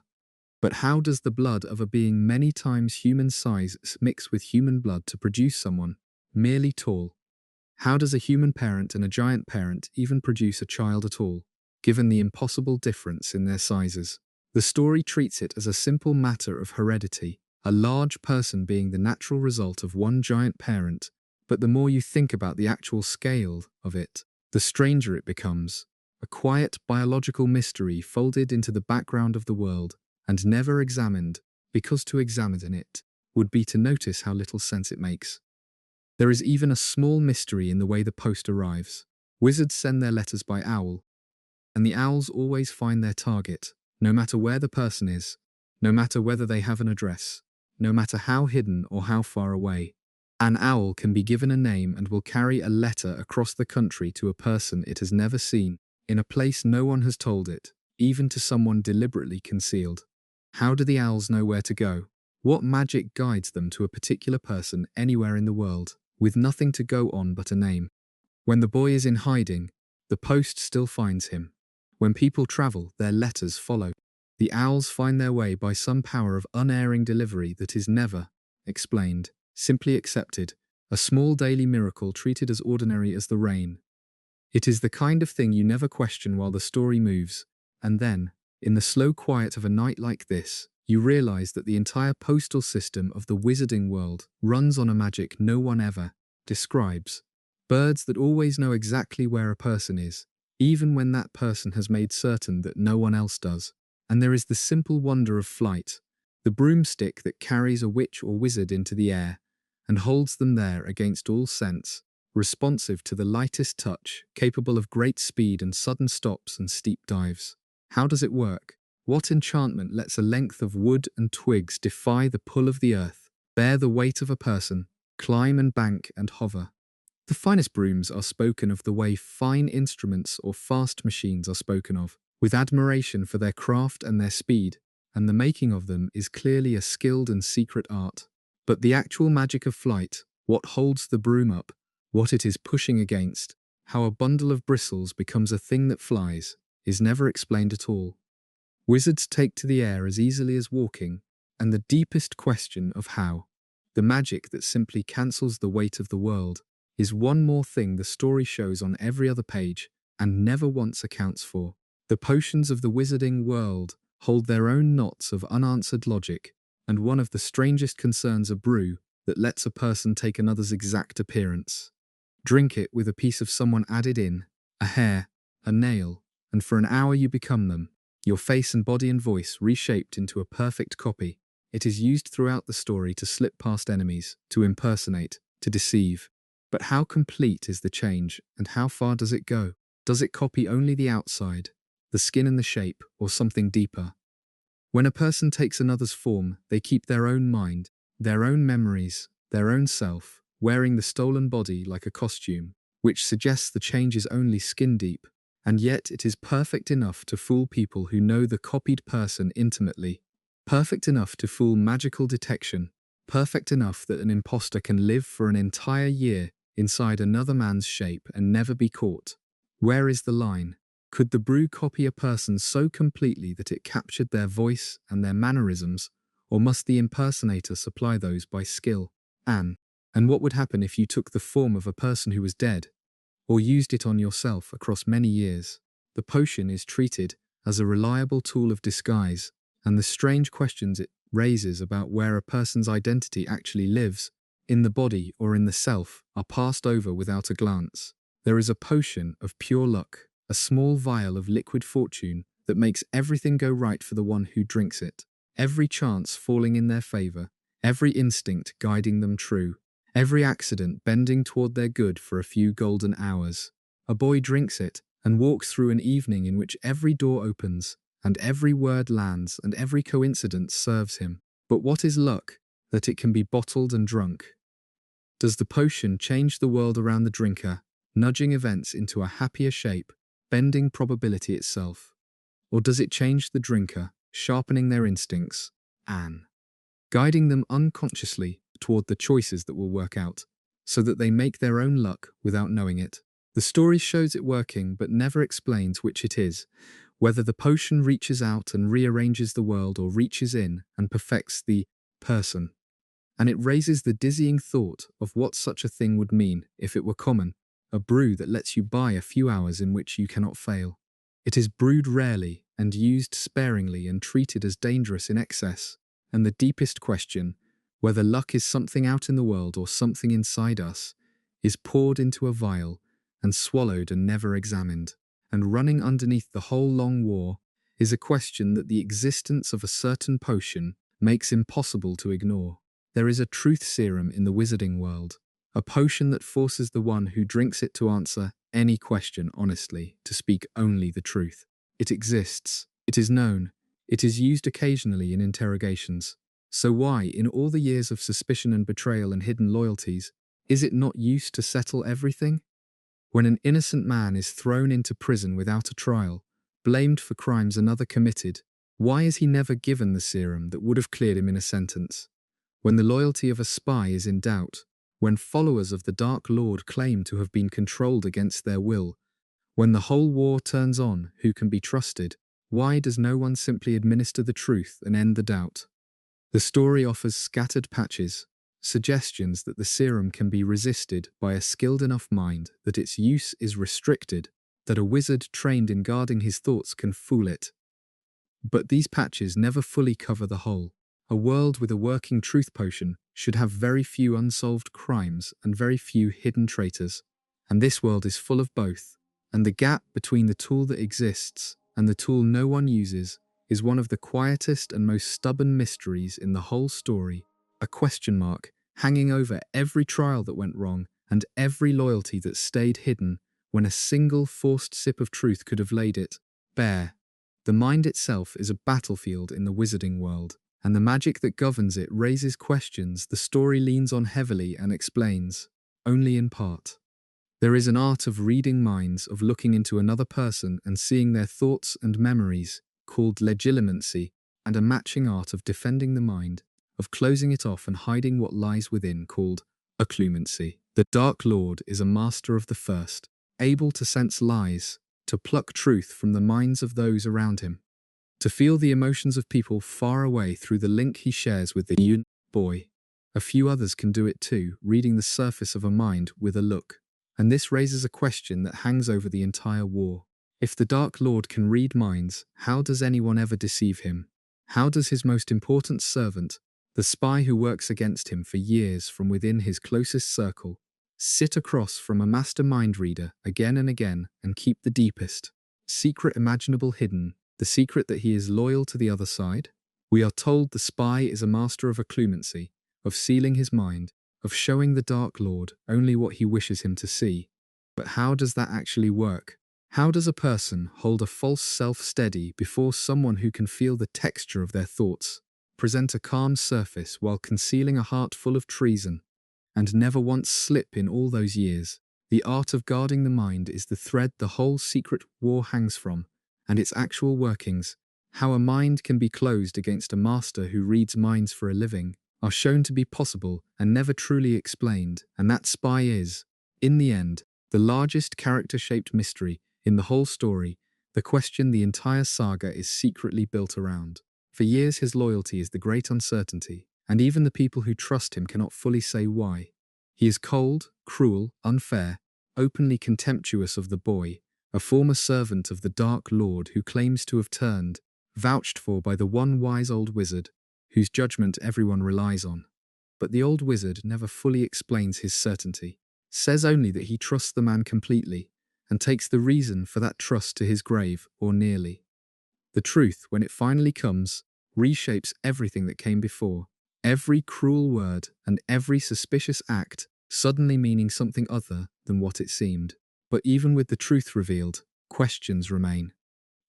But how does the blood of a being many times human size mix with human blood to produce someone merely tall? How does a human parent and a giant parent even produce a child at all, given the impossible difference in their sizes? The story treats it as a simple matter of heredity, a large person being the natural result of one giant parent, but the more you think about the actual scale of it, the stranger it becomes, a quiet biological mystery folded into the background of the world, and never examined, because to examine it would be to notice how little sense it makes. There is even a small mystery in the way the post arrives. Wizards send their letters by owl, and the owls always find their target, no matter where the person is, no matter whether they have an address, no matter how hidden or how far away. An owl can be given a name and will carry a letter across the country to a person it has never seen, in a place no one has told it, even to someone deliberately concealed. How do the owls know where to go? What magic guides them to a particular person anywhere in the world, with nothing to go on but a name? When the boy is in hiding, the post still finds him. When people travel, their letters follow. The owls find their way by some power of unerring delivery that is never explained, simply accepted, a small daily miracle treated as ordinary as the rain. It is the kind of thing you never question while the story moves, and then, in the slow quiet of a night like this, you realize that the entire postal system of the wizarding world runs on a magic no one ever describes. Birds that always know exactly where a person is, even when that person has made certain that no one else does. And there is the simple wonder of flight, the broomstick that carries a witch or wizard into the air and holds them there against all sense, responsive to the lightest touch, capable of great speed and sudden stops and steep dives. How does it work? What enchantment lets a length of wood and twigs defy the pull of the earth, bear the weight of a person, climb and bank and hover? The finest brooms are spoken of the way fine instruments or fast machines are spoken of, with admiration for their craft and their speed, and the making of them is clearly a skilled and secret art. But the actual magic of flight, what holds the broom up, what it is pushing against, how a bundle of bristles becomes a thing that flies, is never explained at all. Wizards take to the air as easily as walking, and the deepest question of how, the magic that simply cancels the weight of the world, is one more thing the story shows on every other page and never once accounts for. The potions of the wizarding world hold their own knots of unanswered logic, and one of the strangest concerns a brew that lets a person take another's exact appearance. Drink it with a piece of someone added in, a hair, a nail, and for an hour you become them, your face and body and voice reshaped into a perfect copy. It is used throughout the story to slip past enemies, to impersonate, to deceive. But how complete is the change, and how far does it go? Does it copy only the outside, the skin and the shape, or something deeper? When a person takes another's form, they keep their own mind, their own memories, their own self, wearing the stolen body like a costume, which suggests the change is only skin deep, and yet it is perfect enough to fool people who know the copied person intimately, perfect enough to fool magical detection, perfect enough that an imposter can live for an entire year inside another man's shape and never be caught. Where is the line? Could the brew copy a person so completely that it captured their voice and their mannerisms, or must the impersonator supply those by skill? And what would happen if you took the form of a person who was dead, or used it on yourself across many years? The potion is treated as a reliable tool of disguise, and the strange questions it raises about where a person's identity actually lives, in the body or in the self, are passed over without a glance. There is a potion of pure luck, a small vial of liquid fortune that makes everything go right for the one who drinks it, every chance falling in their favor, every instinct guiding them true, every accident bending toward their good for a few golden hours. A boy drinks it and walks through an evening in which every door opens, and every word lands, and every coincidence serves him. But what is luck? That it can be bottled and drunk. Does the potion change the world around the drinker, nudging events into a happier shape, bending probability itself? Or does it change the drinker, sharpening their instincts, guiding them unconsciously toward the choices that will work out, so that they make their own luck without knowing it? The story shows it working, but never explains which it is, whether the potion reaches out and rearranges the world or reaches in and perfects the person. And it raises the dizzying thought of what such a thing would mean if it were common, a brew that lets you buy a few hours in which you cannot fail. It is brewed rarely and used sparingly and treated as dangerous in excess. And the deepest question, whether luck is something out in the world or something inside us, is poured into a vial and swallowed and never examined. And running underneath the whole long war is a question that the existence of a certain potion makes impossible to ignore. There is a truth serum in the wizarding world, a potion that forces the one who drinks it to answer any question honestly, to speak only the truth. It exists, it is known, it is used occasionally in interrogations. So why, in all the years of suspicion and betrayal and hidden loyalties, is it not used to settle everything? When an innocent man is thrown into prison without a trial, blamed for crimes another committed, why is he never given the serum that would have cleared him in a sentence? When the loyalty of a spy is in doubt, when followers of the Dark Lord claim to have been controlled against their will, when the whole war turns on who can be trusted, why does no one simply administer the truth and end the doubt? The story offers scattered patches, suggestions that the serum can be resisted by a skilled enough mind, that its use is restricted, that a wizard trained in guarding his thoughts can fool it. But these patches never fully cover the whole. A world with a working truth potion should have very few unsolved crimes and very few hidden traitors. And this world is full of both. And the gap between the tool that exists and the tool no one uses is one of the quietest and most stubborn mysteries in the whole story, a question mark hanging over every trial that went wrong and every loyalty that stayed hidden when a single forced sip of truth could have laid it bare. The mind itself is a battlefield in the wizarding world, and the magic that governs it raises questions the story leans on heavily and explains, only in part. There is an art of reading minds, of looking into another person and seeing their thoughts and memories, called legilimency, and a matching art of defending the mind, of closing it off and hiding what lies within, called occlumency. The Dark Lord is a master of the first, able to sense lies, to pluck truth from the minds of those around him, to feel the emotions of people far away through the link he shares with the young boy. A few others can do it too, reading the surface of a mind with a look. And this raises a question that hangs over the entire war. If the Dark Lord can read minds, how does anyone ever deceive him? How does his most important servant, the spy who works against him for years from within his closest circle, sit across from a master mind reader again and again and keep the deepest secret imaginable hidden, the secret that he is loyal to the other side? We are told the spy is a master of occlumency, of sealing his mind, of showing the Dark Lord only what he wishes him to see. But how does that actually work? How does a person hold a false self steady before someone who can feel the texture of their thoughts, present a calm surface while concealing a heart full of treason, and never once slip in all those years? The art of guarding the mind is the thread the whole secret war hangs from, and its actual workings, how a mind can be closed against a master who reads minds for a living, are shown to be possible and never truly explained, and that spy is, in the end, the largest character-shaped mystery in the whole story, the question the entire saga is secretly built around. For years his loyalty is the great uncertainty, and even the people who trust him cannot fully say why. He is cold, cruel, unfair, openly contemptuous of the boy, a former servant of the Dark Lord who claims to have turned, vouched for by the one wise old wizard, whose judgment everyone relies on. But the old wizard never fully explains his certainty, says only that he trusts the man completely, and takes the reason for that trust to his grave, or nearly. The truth, when it finally comes, reshapes everything that came before, every cruel word and every suspicious act suddenly meaning something other than what it seemed. But even with the truth revealed, questions remain.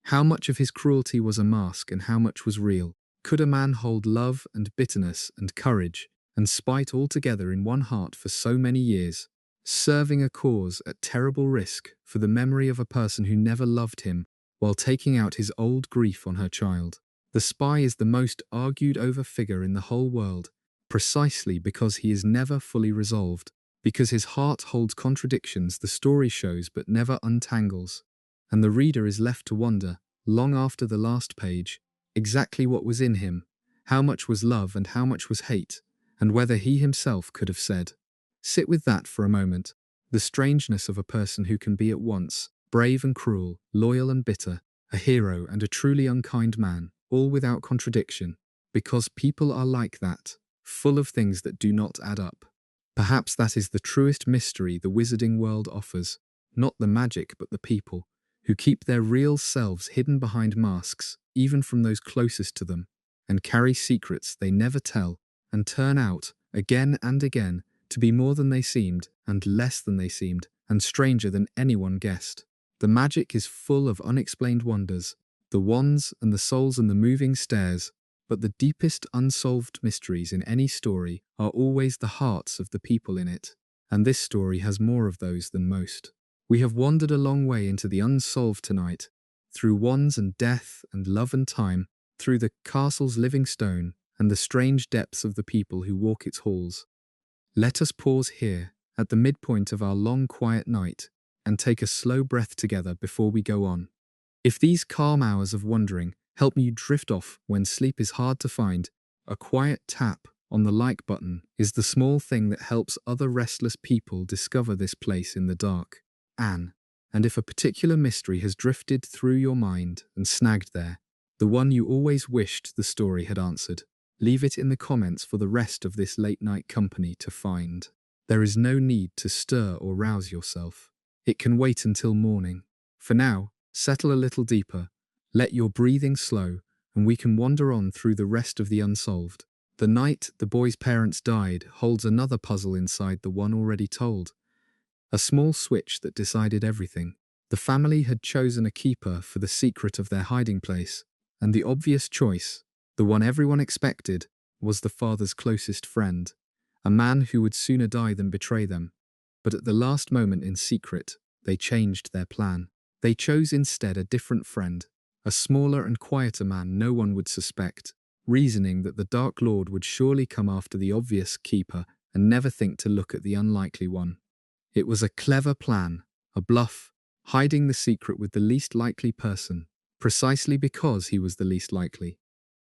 How much of his cruelty was a mask and how much was real? Could a man hold love and bitterness and courage and spite all together in one heart for so many years, serving a cause at terrible risk for the memory of a person who never loved him while taking out his old grief on her child? The spy is the most argued over figure in the whole world, precisely because he is never fully resolved, because his heart holds contradictions the story shows but never untangles, and the reader is left to wonder, long after the last page, exactly what was in him, how much was love and how much was hate, and whether he himself could have said. Sit with that for a moment, the strangeness of a person who can be at once brave and cruel, loyal and bitter, a hero and a truly unkind man, all without contradiction, because people are like that, full of things that do not add up. Perhaps that is the truest mystery the wizarding world offers, not the magic but the people, who keep their real selves hidden behind masks, even from those closest to them, and carry secrets they never tell, and turn out, again and again, to be more than they seemed, and less than they seemed, and stranger than anyone guessed. The magic is full of unexplained wonders, the wands and the souls and the moving stairs, but the deepest unsolved mysteries in any story are always the hearts of the people in it, and this story has more of those than most. We have wandered a long way into the unsolved tonight, through wands and death and love and time, through the castle's living stone and the strange depths of the people who walk its halls. Let us pause here, at the midpoint of our long quiet night, and take a slow breath together before we go on. If these calm hours of wandering help you drift off when sleep is hard to find, a quiet tap on the like button is the small thing that helps other restless people discover this place in the dark. Anne, and if a particular mystery has drifted through your mind and snagged there, the one you always wished the story had answered, leave it in the comments for the rest of this late night company to find. There is no need to stir or rouse yourself. It can wait until morning. For now, settle a little deeper, let your breathing slow, and we can wander on through the rest of the Unsolved. The night the boy's parents died holds another puzzle inside the one already told. A small switch that decided everything. The family had chosen a keeper for the secret of their hiding place, and the obvious choice, the one everyone expected, was the father's closest friend, a man who would sooner die than betray them. But at the last moment in secret, they changed their plan. They chose instead a different friend, a smaller and quieter man no one would suspect, reasoning that the Dark Lord would surely come after the obvious keeper and never think to look at the unlikely one. It was a clever plan, a bluff, hiding the secret with the least likely person, precisely because he was the least likely.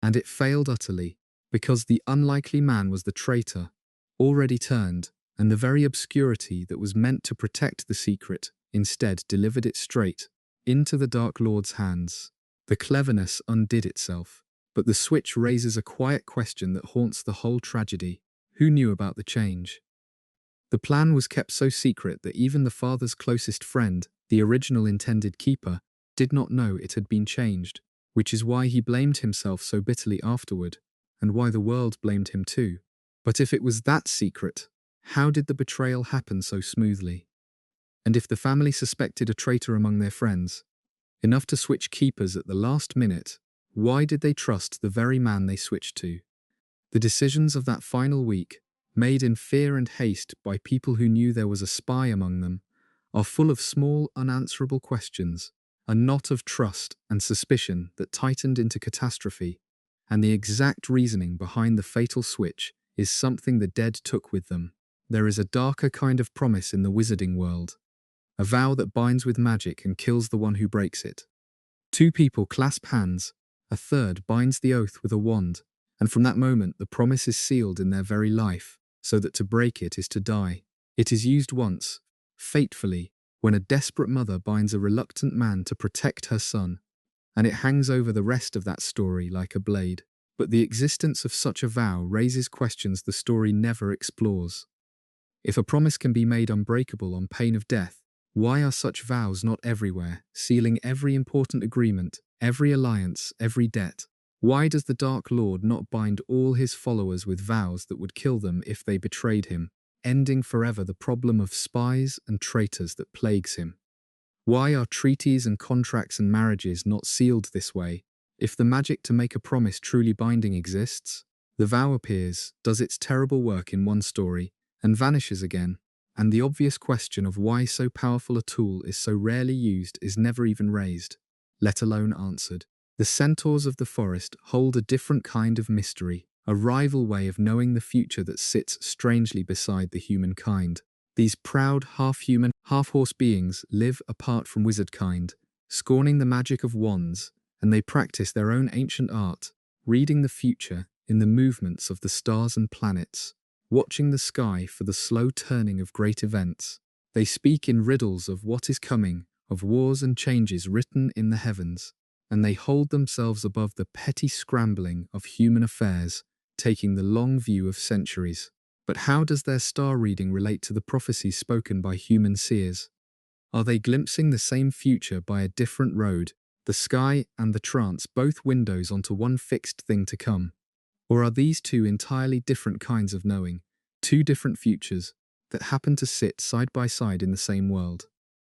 And it failed utterly, because the unlikely man was the traitor, already turned, and the very obscurity that was meant to protect the secret instead delivered it straight into the Dark Lord's hands. The cleverness undid itself, but the switch raises a quiet question that haunts the whole tragedy. Who knew about the change? The plan was kept so secret that even the father's closest friend, the original intended keeper, did not know it had been changed, which is why he blamed himself so bitterly afterward, and why the world blamed him too. But if it was that secret, how did the betrayal happen so smoothly? And if the family suspected a traitor among their friends, enough to switch keepers at the last minute, why did they trust the very man they switched to? The decisions of that final week, made in fear and haste by people who knew there was a spy among them, are full of small, unanswerable questions, a knot of trust and suspicion that tightened into catastrophe, and the exact reasoning behind the fatal switch is something the dead took with them. There is a darker kind of promise in the wizarding world, a vow that binds with magic and kills the one who breaks it. Two people clasp hands, a third binds the oath with a wand, and from that moment the promise is sealed in their very life, so that to break it is to die. It is used once, fatefully, when a desperate mother binds a reluctant man to protect her son, and it hangs over the rest of that story like a blade. But the existence of such a vow raises questions the story never explores. If a promise can be made unbreakable on pain of death, why are such vows not everywhere, sealing every important agreement, every alliance, every debt? Why does the Dark Lord not bind all his followers with vows that would kill them if they betrayed him, ending forever the problem of spies and traitors that plagues him? Why are treaties and contracts and marriages not sealed this way? If the magic to make a promise truly binding exists, the vow appears, does its terrible work in one story, and vanishes again, and the obvious question of why so powerful a tool is so rarely used is never even raised, let alone answered. The centaurs of the forest hold a different kind of mystery, a rival way of knowing the future that sits strangely beside the humankind. These proud, half-human, half-horse beings live apart from wizard kind, scorning the magic of wands, and they practice their own ancient art, reading the future in the movements of the stars and planets, watching the sky for the slow turning of great events. They speak in riddles of what is coming, of wars and changes written in the heavens, and they hold themselves above the petty scrambling of human affairs, taking the long view of centuries. But how does their star reading relate to the prophecies spoken by human seers? Are they glimpsing the same future by a different road, the sky and the trance both windows onto one fixed thing to come? Or are these two entirely different kinds of knowing, two different futures, that happen to sit side by side in the same world?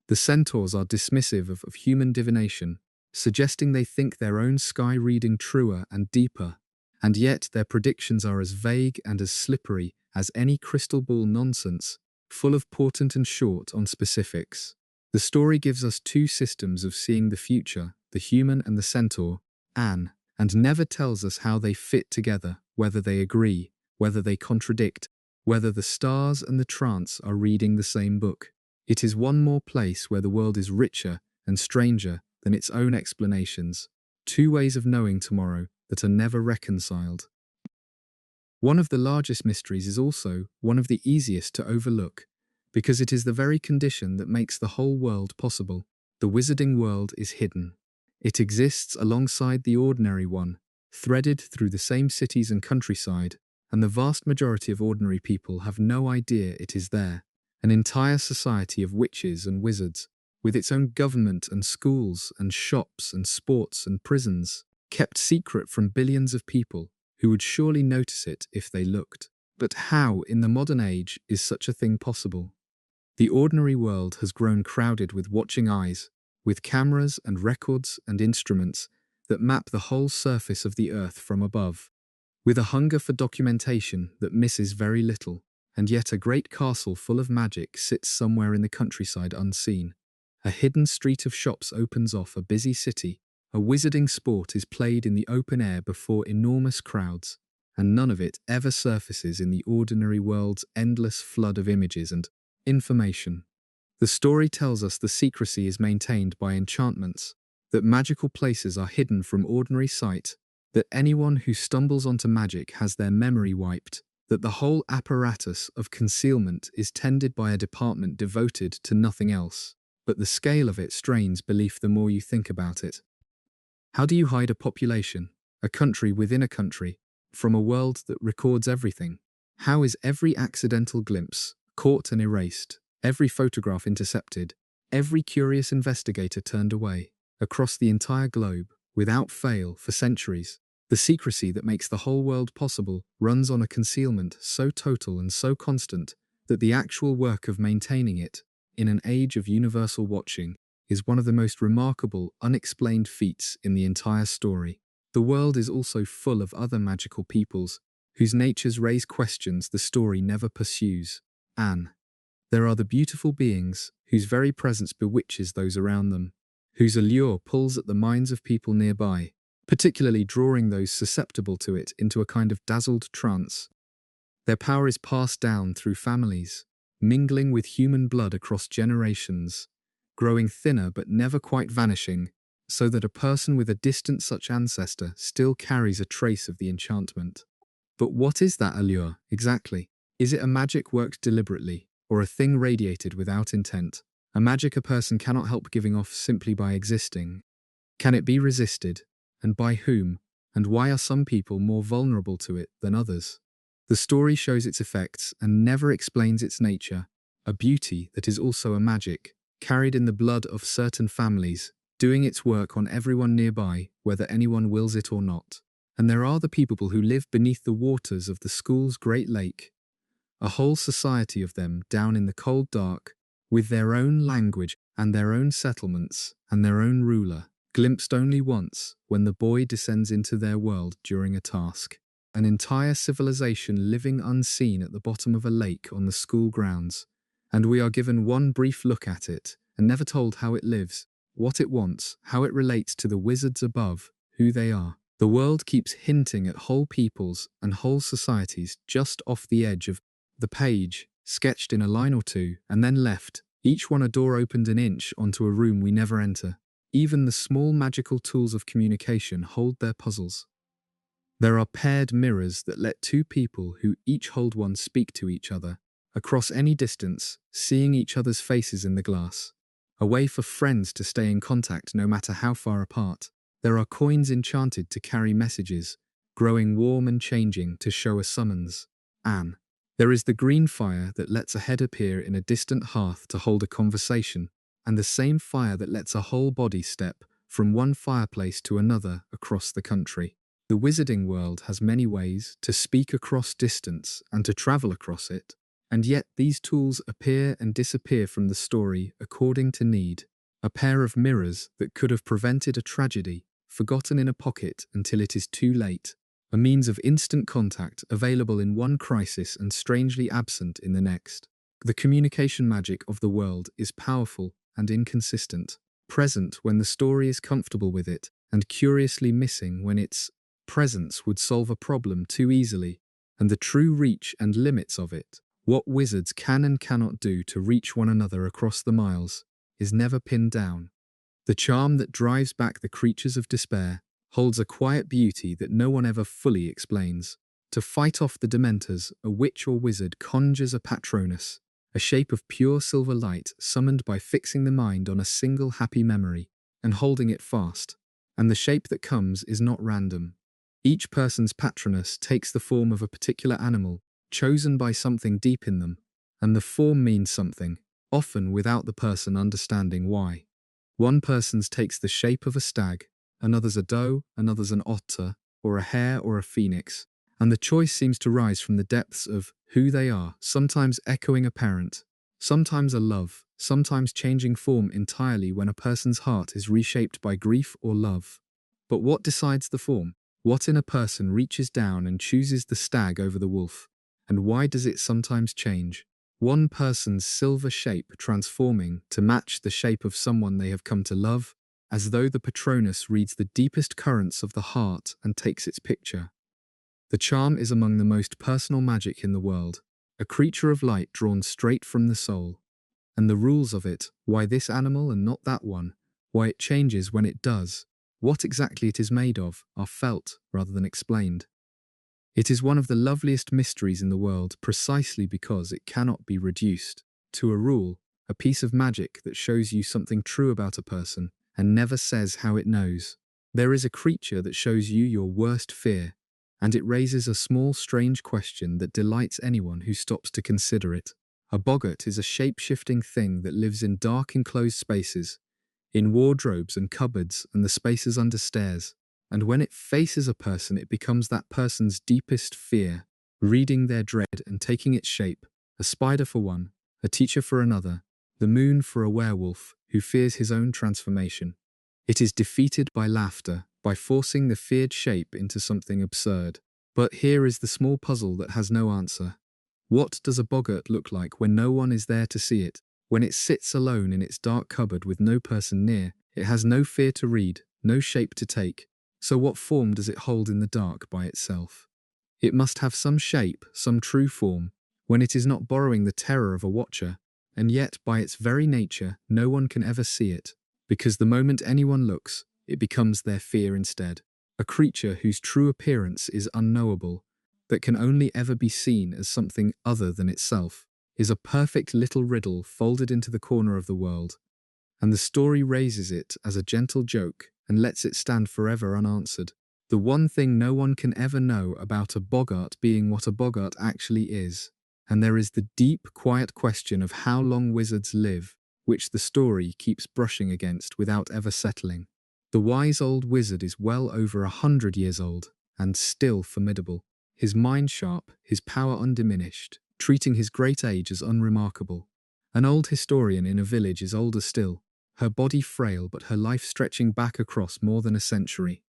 The centaurs are dismissive of human divination, suggesting they think their own sky reading truer and deeper, and yet their predictions are as vague and as slippery as any crystal ball nonsense, full of portent and short on specifics. The story gives us two systems of seeing the future, the human and the centaur, and never tells us how they fit together, whether they agree, whether they contradict, whether the stars and the trance are reading the same book. It is one more place where the world is richer and stranger than its own explanations, two ways of knowing tomorrow that are never reconciled. One of the largest mysteries is also one of the easiest to overlook, because it is the very condition that makes the whole world possible. The wizarding world is hidden. It exists alongside the ordinary one, threaded through the same cities and countryside, and the vast majority of ordinary people have no idea it is there. An entire society of witches and wizards, with its own government and schools and shops and sports and prisons, kept secret from billions of people who would surely notice it if they looked. But how, in the modern age, is such a thing possible? The ordinary world has grown crowded with watching eyes, with cameras and records and instruments that map the whole surface of the earth from above, with a hunger for documentation that misses very little, and yet a great castle full of magic sits somewhere in the countryside unseen. A hidden street of shops opens off a busy city. A wizarding sport is played in the open air before enormous crowds, and none of it ever surfaces in the ordinary world's endless flood of images and information. The story tells us the secrecy is maintained by enchantments, that magical places are hidden from ordinary sight, that anyone who stumbles onto magic has their memory wiped, that the whole apparatus of concealment is tended by a department devoted to nothing else. But the scale of it strains belief the more you think about it. How do you hide a population, a country within a country, from a world that records everything? How is every accidental glimpse caught and erased, every photograph intercepted, every curious investigator turned away, across the entire globe, without fail for centuries? The secrecy that makes the whole world possible runs on a concealment so total and so constant that the actual work of maintaining it, in an age of universal watching, is one of the most remarkable, unexplained feats in the entire story. The world is also full of other magical peoples, whose natures raise questions the story never pursues. And there are the beautiful beings, whose very presence bewitches those around them, whose allure pulls at the minds of people nearby, particularly drawing those susceptible to it into a kind of dazzled trance. Their power is passed down through families, mingling with human blood across generations, growing thinner but never quite vanishing, so that a person with a distant such ancestor still carries a trace of the enchantment. But what is that allure, exactly? Is it a magic worked deliberately, or a thing radiated without intent? A magic a person cannot help giving off simply by existing? Can it be resisted? And by whom? And why are some people more vulnerable to it than others? The story shows its effects and never explains its nature, a beauty that is also a magic, carried in the blood of certain families, doing its work on everyone nearby, whether anyone wills it or not. And there are the people who live beneath the waters of the school's great lake, a whole society of them down in the cold dark, with their own language and their own settlements and their own ruler, glimpsed only once when the boy descends into their world during a task. An entire civilization living unseen at the bottom of a lake on the school grounds, and we are given one brief look at it and never told how it lives, what it wants, how it relates to the wizards above, who they are. The world keeps hinting at whole peoples and whole societies just off the edge of the page, sketched in a line or two, and then left, each one a door opened an inch onto a room we never enter. Even the small magical tools of communication hold their puzzles. There are paired mirrors that let two people who each hold one speak to each other, across any distance, seeing each other's faces in the glass. A way for friends to stay in contact no matter how far apart. There are coins enchanted to carry messages, growing warm and changing to show a summons. Anne. There is the green fire that lets a head appear in a distant hearth to hold a conversation, and the same fire that lets a whole body step from one fireplace to another across the country. The wizarding world has many ways to speak across distance and to travel across it, and yet these tools appear and disappear from the story according to need. A pair of mirrors that could have prevented a tragedy, forgotten in a pocket until it is too late. A means of instant contact available in one crisis and strangely absent in the next. The communication magic of the world is powerful and inconsistent, present when the story is comfortable with it, and curiously missing when its presence would solve a problem too easily, and the true reach and limits of it, what wizards can and cannot do to reach one another across the miles, is never pinned down. The charm that drives back the creatures of despair holds a quiet beauty that no one ever fully explains. To fight off the dementors, a witch or wizard conjures a patronus, a shape of pure silver light summoned by fixing the mind on a single happy memory and holding it fast. And the shape that comes is not random. Each person's patronus takes the form of a particular animal, chosen by something deep in them, and the form means something, often without the person understanding why. One person's takes the shape of a stag, another's a doe, another's an otter, or a hare or a phoenix, and the choice seems to rise from the depths of who they are, sometimes echoing a parent, sometimes a love, sometimes changing form entirely when a person's heart is reshaped by grief or love. But what decides the form? What in a person reaches down and chooses the stag over the wolf? And why does it sometimes change? One person's silver shape transforming to match the shape of someone they have come to love, as though the patronus reads the deepest currents of the heart and takes its picture. The charm is among the most personal magic in the world, a creature of light drawn straight from the soul. And the rules of it, why this animal and not that one, why it changes when it does, what exactly it is made of, are felt rather than explained. It is one of the loveliest mysteries in the world precisely because it cannot be reduced to a rule, a piece of magic that shows you something true about a person and never says how it knows. There is a creature that shows you your worst fear, and it raises a small strange question that delights anyone who stops to consider it. A boggart is a shape-shifting thing that lives in dark enclosed spaces, in wardrobes and cupboards and the spaces under stairs. And when it faces a person, it becomes that person's deepest fear, reading their dread and taking its shape, a spider for one, a teacher for another, the moon for a werewolf who fears his own transformation. It is defeated by laughter, by forcing the feared shape into something absurd. But here is the small puzzle that has no answer. What does a boggart look like when no one is there to see it? When it sits alone in its dark cupboard with no person near, it has no fear to read, no shape to take. So what form does it hold in the dark by itself? It must have some shape, some true form, when it is not borrowing the terror of a watcher, and yet by its very nature no one can ever see it, because the moment anyone looks, it becomes their fear instead. A creature whose true appearance is unknowable, that can only ever be seen as something other than itself, is a perfect little riddle folded into the corner of the world, and the story raises it as a gentle joke and lets it stand forever unanswered. The one thing no one can ever know about a boggart being what a boggart actually is. And there is the deep, quiet question of how long wizards live, which the story keeps brushing against without ever settling. The wise old wizard is well over 100 years old, and still formidable. His mind sharp, his power undiminished, treating his great age as unremarkable. An old historian in a village is older still, her body frail but her life stretching back across more than a century.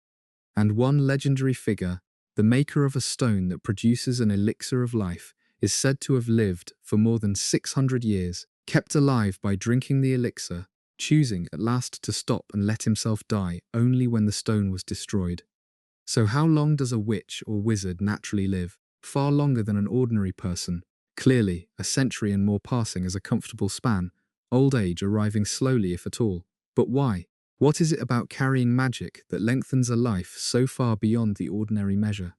And one legendary figure, the maker of a stone that produces an elixir of life, is said to have lived for more than 600 years, kept alive by drinking the elixir, choosing at last to stop and let himself die only when the stone was destroyed. So how long does a witch or wizard naturally live? Far longer than an ordinary person. Clearly, a century and more passing as a comfortable span, old age arriving slowly if at all. But why? What is it about carrying magic that lengthens a life so far beyond the ordinary measure?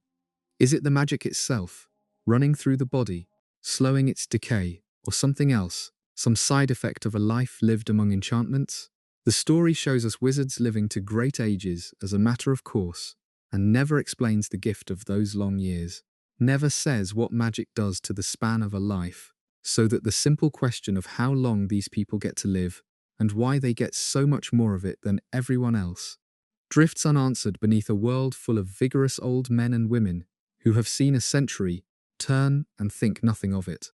Is it the magic itself, running through the body, slowing its decay, or something else, some side effect of a life lived among enchantments? The story shows us wizards living to great ages as a matter of course, and never explains the gift of those long years, never says what magic does to the span of a life, so that the simple question of how long these people get to live, and why they get so much more of it than everyone else, drifts unanswered beneath a world full of vigorous old men and women who have seen a century turn and think nothing of it.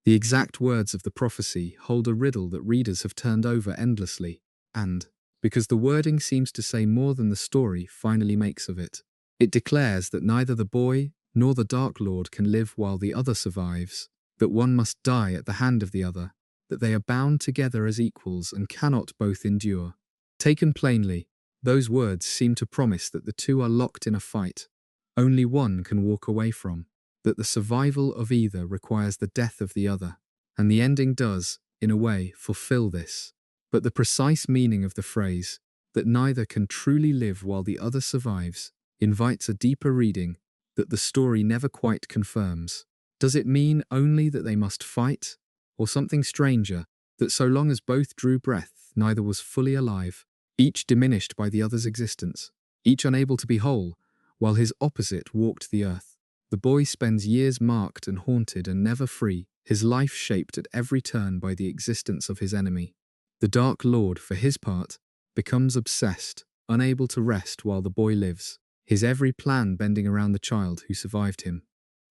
The exact words of the prophecy hold a riddle that readers have turned over endlessly, and, because the wording seems to say more than the story finally makes of it, it declares that neither the boy nor the Dark Lord can live while the other survives, that one must die at the hand of the other, that they are bound together as equals and cannot both endure. Taken plainly, those words seem to promise that the two are locked in a fight only one can walk away from, that the survival of either requires the death of the other, and the ending does, in a way, fulfill this. But the precise meaning of the phrase, that neither can truly live while the other survives, invites a deeper reading that the story never quite confirms. Does it mean only that they must fight, or something stranger, that so long as both drew breath, neither was fully alive, each diminished by the other's existence, each unable to be whole, while his opposite walked the earth? The boy spends years marked and haunted and never free, his life shaped at every turn by the existence of his enemy. The Dark Lord, for his part, becomes obsessed, unable to rest while the boy lives, his every plan bending around the child who survived him.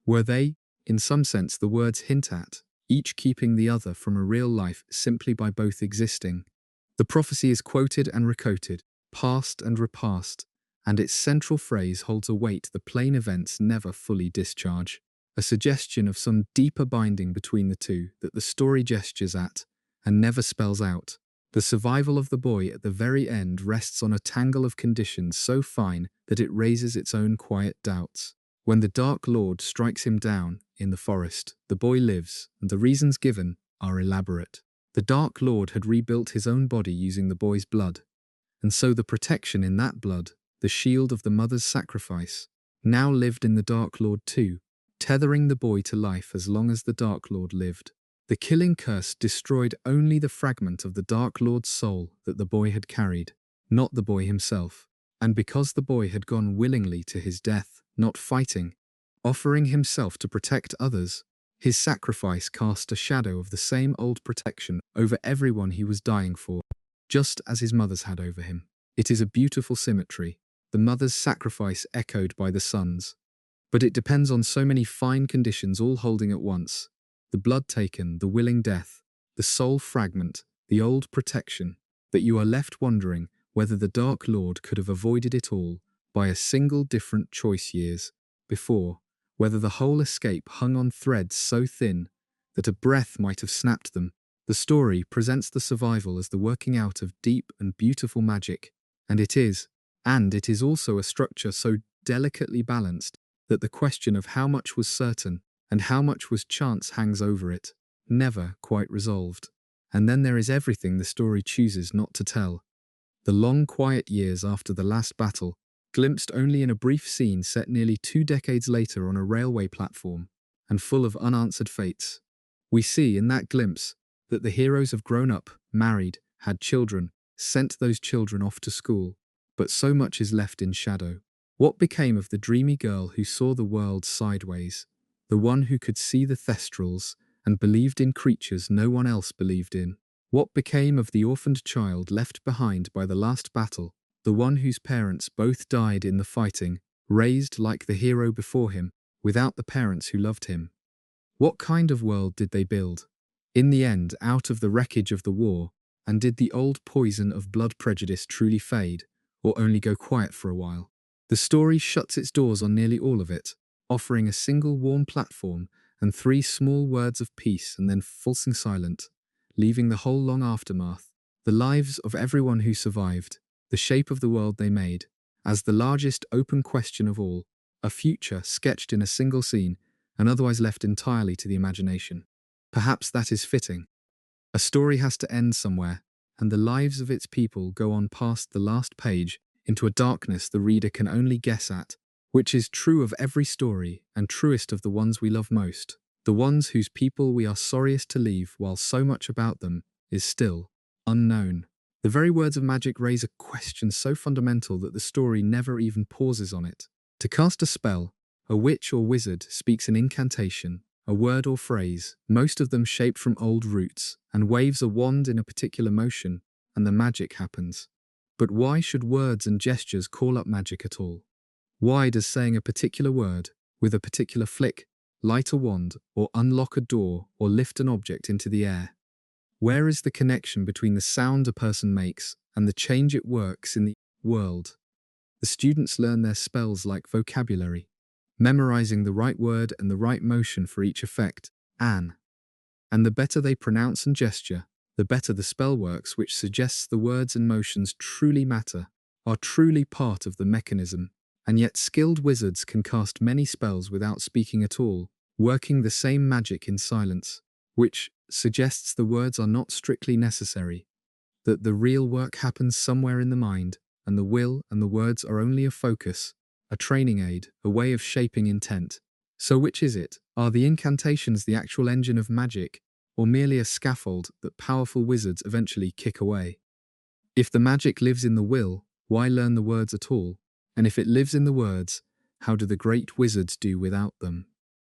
Were they, in some sense, the words hint at, each keeping the other from a real life simply by both existing? The prophecy is quoted and requoted, passed and repassed, and its central phrase holds a weight the plain events never fully discharge, a suggestion of some deeper binding between the two that the story gestures at and never spells out. The survival of the boy at the very end rests on a tangle of conditions so fine that it raises its own quiet doubts. When the Dark Lord strikes him down in the forest, the boy lives, and the reasons given are elaborate. The Dark Lord had rebuilt his own body using the boy's blood, and so the protection in that blood, the shield of the mother's sacrifice, now lived in the Dark Lord too, tethering the boy to life as long as the Dark Lord lived. The killing curse destroyed only the fragment of the Dark Lord's soul that the boy had carried, not the boy himself. And because the boy had gone willingly to his death, not fighting, offering himself to protect others, his sacrifice cast a shadow of the same old protection over everyone he was dying for, just as his mother's had over him. It is a beautiful symmetry, the mother's sacrifice echoed by the son's. But it depends on so many fine conditions all holding at once: the blood taken, the willing death, the soul fragment, the old protection, that you are left wondering whether the Dark Lord could have avoided it all by a single different choice years before, whether the whole escape hung on threads so thin that a breath might have snapped them. The story presents the survival as the working out of deep and beautiful magic, and it is also a structure so delicately balanced that the question of how much was certain and how much was chance hangs over it, never quite resolved. And then there is everything the story chooses not to tell. The long quiet years after the last battle, glimpsed only in a brief scene set nearly 2 decades later on a railway platform, and full of unanswered fates. We see in that glimpse that the heroes have grown up, married, had children, sent those children off to school, but so much is left in shadow. What became of the dreamy girl who saw the world sideways, the one who could see the thestrals and believed in creatures no one else believed in? What became of the orphaned child left behind by the last battle, the one whose parents both died in the fighting, raised like the hero before him, without the parents who loved him. What kind of world did they build? In the end, out of the wreckage of the war, and did the old poison of blood prejudice truly fade, or only go quiet for a while? The story shuts its doors on nearly all of it, offering a single warm platform and 3 small words of peace and then falling silent, leaving the whole long aftermath, the lives of everyone who survived, the shape of the world they made, as the largest open question of all, a future sketched in a single scene and otherwise left entirely to the imagination. Perhaps that is fitting. A story has to end somewhere, and the lives of its people go on past the last page into a darkness the reader can only guess at, which is true of every story and truest of the ones we love most, the ones whose people we are sorriest to leave while so much about them is still unknown. The very words of magic raise a question so fundamental that the story never even pauses on it. To cast a spell, a witch or wizard speaks an incantation, a word or phrase, most of them shaped from old roots, and waves a wand in a particular motion, and the magic happens. But why should words and gestures call up magic at all? Why does saying a particular word, with a particular flick, light a wand, or unlock a door, or lift an object into the air? Where is the connection between the sound a person makes and the change it works in the world? The students learn their spells like vocabulary, memorizing the right word and the right motion for each effect, and the better they pronounce and gesture, the better the spell works, which suggests the words and motions truly matter, are truly part of the mechanism. And yet skilled wizards can cast many spells without speaking at all, working the same magic in silence, which suggests the words are not strictly necessary, that the real work happens somewhere in the mind, and the will and the words are only a focus, a training aid, a way of shaping intent. So which is it? Are the incantations the actual engine of magic, or merely a scaffold that powerful wizards eventually kick away? If the magic lives in the will, why learn the words at all? And if it lives in the words, how do the great wizards do without them?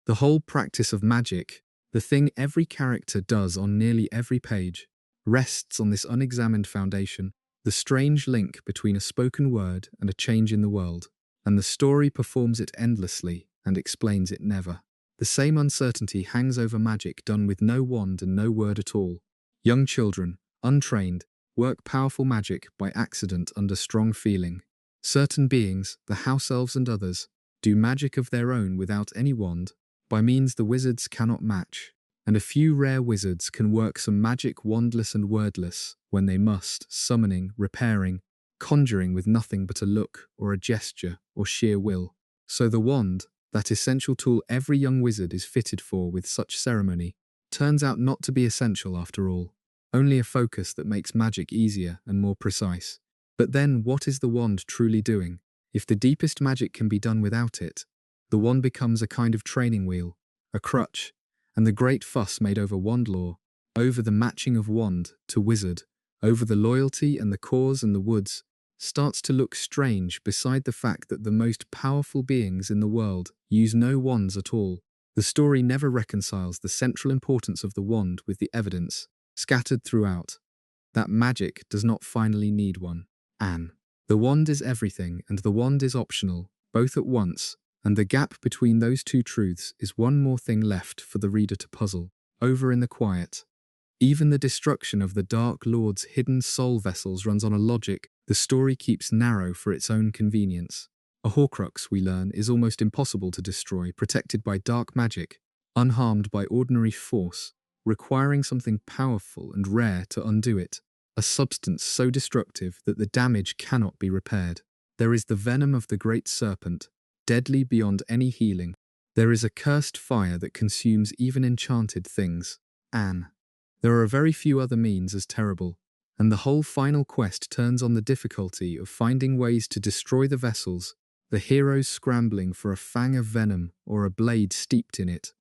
The whole practice of magic, the thing every character does on nearly every page, rests on this unexamined foundation, the strange link between a spoken word and a change in the world, and the story performs it endlessly and explains it never. The same uncertainty hangs over magic done with no wand and no word at all. Young children, untrained, work powerful magic by accident under strong feeling. Certain beings, the house-elves and others, do magic of their own without any wand, by means the wizards cannot match, and a few rare wizards can work some magic wandless and wordless when they must, summoning, repairing, conjuring with nothing but a look or a gesture or sheer will. So the wand, that essential tool every young wizard is fitted for with such ceremony, turns out not to be essential after all, only a focus that makes magic easier and more precise. But then what is the wand truly doing? If the deepest magic can be done without it, the wand becomes a kind of training wheel, a crutch, and the great fuss made over wand lore, over the matching of wand to wizard, over the loyalty and the cause and the woods, starts to look strange beside the fact that the most powerful beings in the world use no wands at all. The story never reconciles the central importance of the wand with the evidence, scattered throughout, that magic does not finally need one. The wand is everything and the wand is optional, both at once, and the gap between those two truths is one more thing left for the reader to puzzle over in the quiet. Even the destruction of the Dark Lord's hidden soul vessels runs on a logic the story keeps narrow for its own convenience. A Horcrux, we learn, is almost impossible to destroy, protected by dark magic, unharmed by ordinary force, requiring something powerful and rare to undo it, a substance so destructive that the damage cannot be repaired. There is the venom of the great serpent, deadly beyond any healing. There is a cursed fire that consumes even enchanted things. There are very few other means as terrible, and the whole final quest turns on the difficulty of finding ways to destroy the vessels, the heroes scrambling for a fang of venom or a blade steeped in it.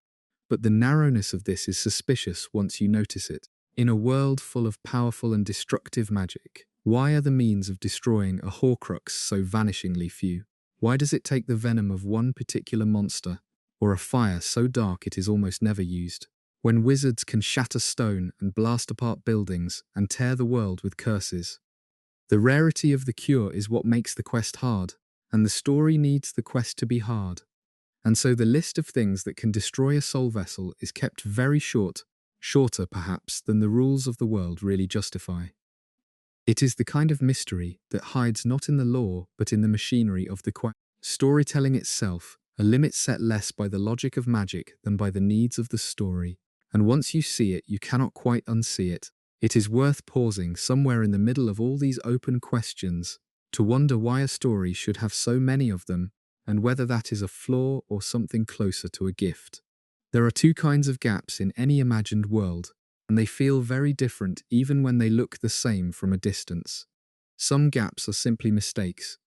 But the narrowness of this is suspicious once you notice it. In a world full of powerful and destructive magic, why are the means of destroying a Horcrux so vanishingly few? Why does it take the venom of one particular monster, or a fire so dark it is almost never used, when wizards can shatter stone and blast apart buildings and tear the world with curses? The rarity of the cure is what makes the quest hard, and the story needs the quest to be hard. And so the list of things that can destroy a soul vessel is kept very short, shorter perhaps than the rules of the world really justify. It is the kind of mystery that hides not in the lore but in the machinery of the storytelling itself, a limit set less by the logic of magic than by the needs of the story. And once you see it, you cannot quite unsee it. It is worth pausing somewhere in the middle of all these open questions to wonder why a story should have so many of them, and whether that is a flaw or something closer to a gift. There are two kinds of gaps in any imagined world, and they feel very different even when they look the same from a distance. Some gaps are simply mistakes,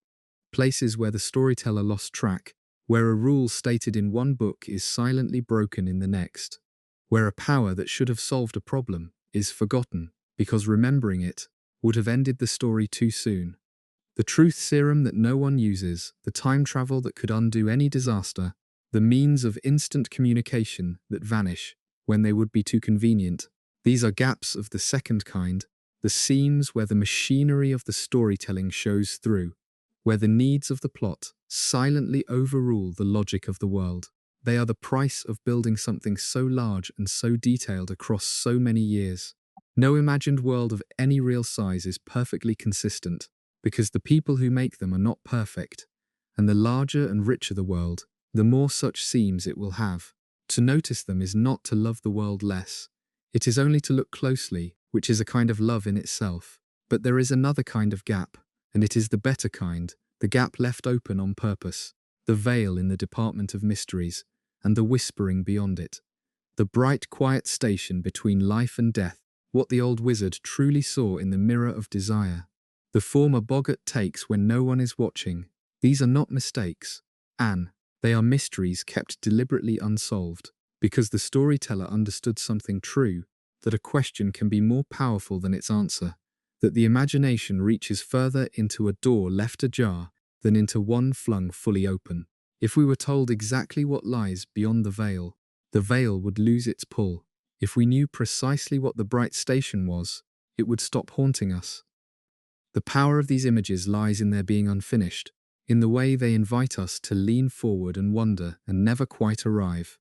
places where the storyteller lost track, where a rule stated in one book is silently broken in the next, where a power that should have solved a problem is forgotten because remembering it would have ended the story too soon. The truth serum that no one uses, the time travel that could undo any disaster, the means of instant communication that vanish when they would be too convenient. These are gaps of the second kind, the seams where the machinery of the storytelling shows through, where the needs of the plot silently overrule the logic of the world. They are the price of building something so large and so detailed across so many years. No imagined world of any real size is perfectly consistent, because the people who make them are not perfect, and the larger and richer the world, the more such seams it will have. To notice them is not to love the world less. It is only to look closely, which is a kind of love in itself. But there is another kind of gap, and it is the better kind, the gap left open on purpose, the veil in the department of mysteries, and the whispering beyond it. The bright, quiet station between life and death, what the old wizard truly saw in the mirror of desire. The form a boggart takes when no one is watching. These are not mistakes, Anne. They are mysteries kept deliberately unsolved, because the storyteller understood something true, that a question can be more powerful than its answer, that the imagination reaches further into a door left ajar than into one flung fully open. If we were told exactly what lies beyond the veil would lose its pull. If we knew precisely what the bright station was, it would stop haunting us. The power of these images lies in their being unfinished, in the way they invite us to lean forward and wonder and never quite arrive.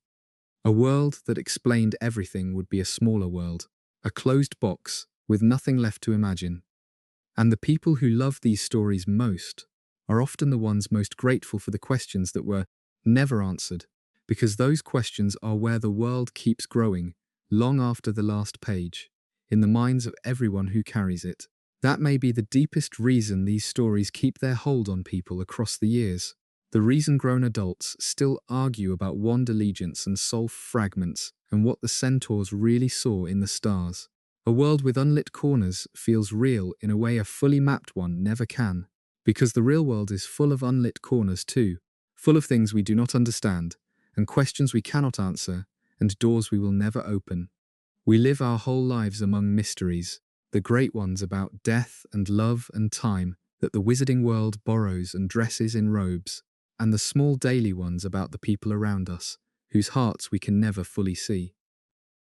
A world that explained everything would be a smaller world, a closed box with nothing left to imagine. And the people who love these stories most are often the ones most grateful for the questions that were never answered, because those questions are where the world keeps growing long after the last page, in the minds of everyone who carries it. That may be the deepest reason these stories keep their hold on people across the years. The reason grown adults still argue about wand allegiance and soul fragments and what the centaurs really saw in the stars. A world with unlit corners feels real in a way a fully mapped one never can, because the real world is full of unlit corners too, full of things we do not understand, and questions we cannot answer, and doors we will never open. We live our whole lives among mysteries, the great ones about death and love and time that the wizarding world borrows and dresses in robes, and the small daily ones about the people around us, whose hearts we can never fully see.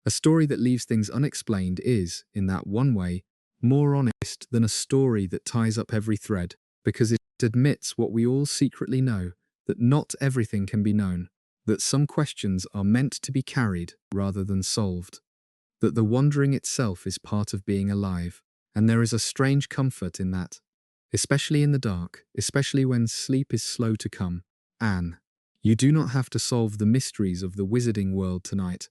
A story that leaves things unexplained is, in that one way, more honest than a story that ties up every thread, because it admits what we all secretly know, that not everything can be known, that some questions are meant to be carried rather than solved, that the wandering itself is part of being alive, and there is a strange comfort in that, especially in the dark, especially when sleep is slow to come. Anne, you do not have to solve the mysteries of the wizarding world tonight,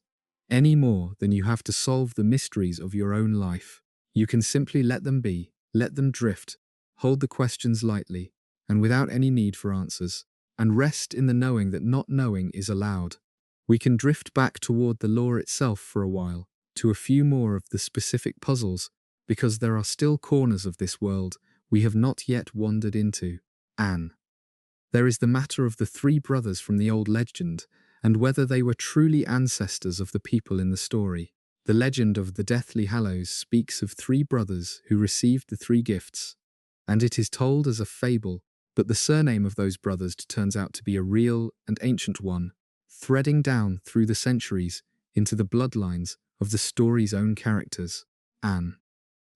any more than you have to solve the mysteries of your own life. You can simply let them be, let them drift, hold the questions lightly, and without any need for answers, and rest in the knowing that not knowing is allowed. We can drift back toward the lore itself for a while, to a few more of the specific puzzles, because there are still corners of this world we have not yet wandered into. Anne. There is the matter of the three brothers from the old legend, and whether they were truly ancestors of the people in the story. The legend of the deathly Hallows speaks of three brothers who received the three gifts, and it is told as a fable, but the surname of those brothers turns out to be a real and ancient one, threading down through the centuries into the bloodlines of the story's own characters. Anne.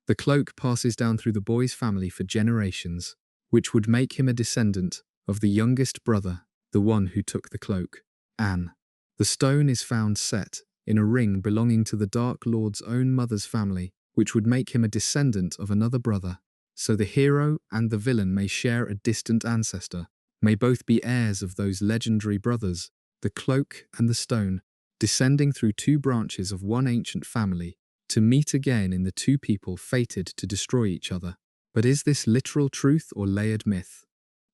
The cloak passes down through the boy's family for generations, which would make him a descendant of the youngest brother, the one who took the cloak, Anne. The stone is found set in a ring belonging to the Dark Lord's own mother's family, which would make him a descendant of another brother. So the hero and the villain may share a distant ancestor, may both be heirs of those legendary brothers, the cloak and the stone, descending through two branches of one ancient family, to meet again in the two people fated to destroy each other. But is this literal truth or layered myth?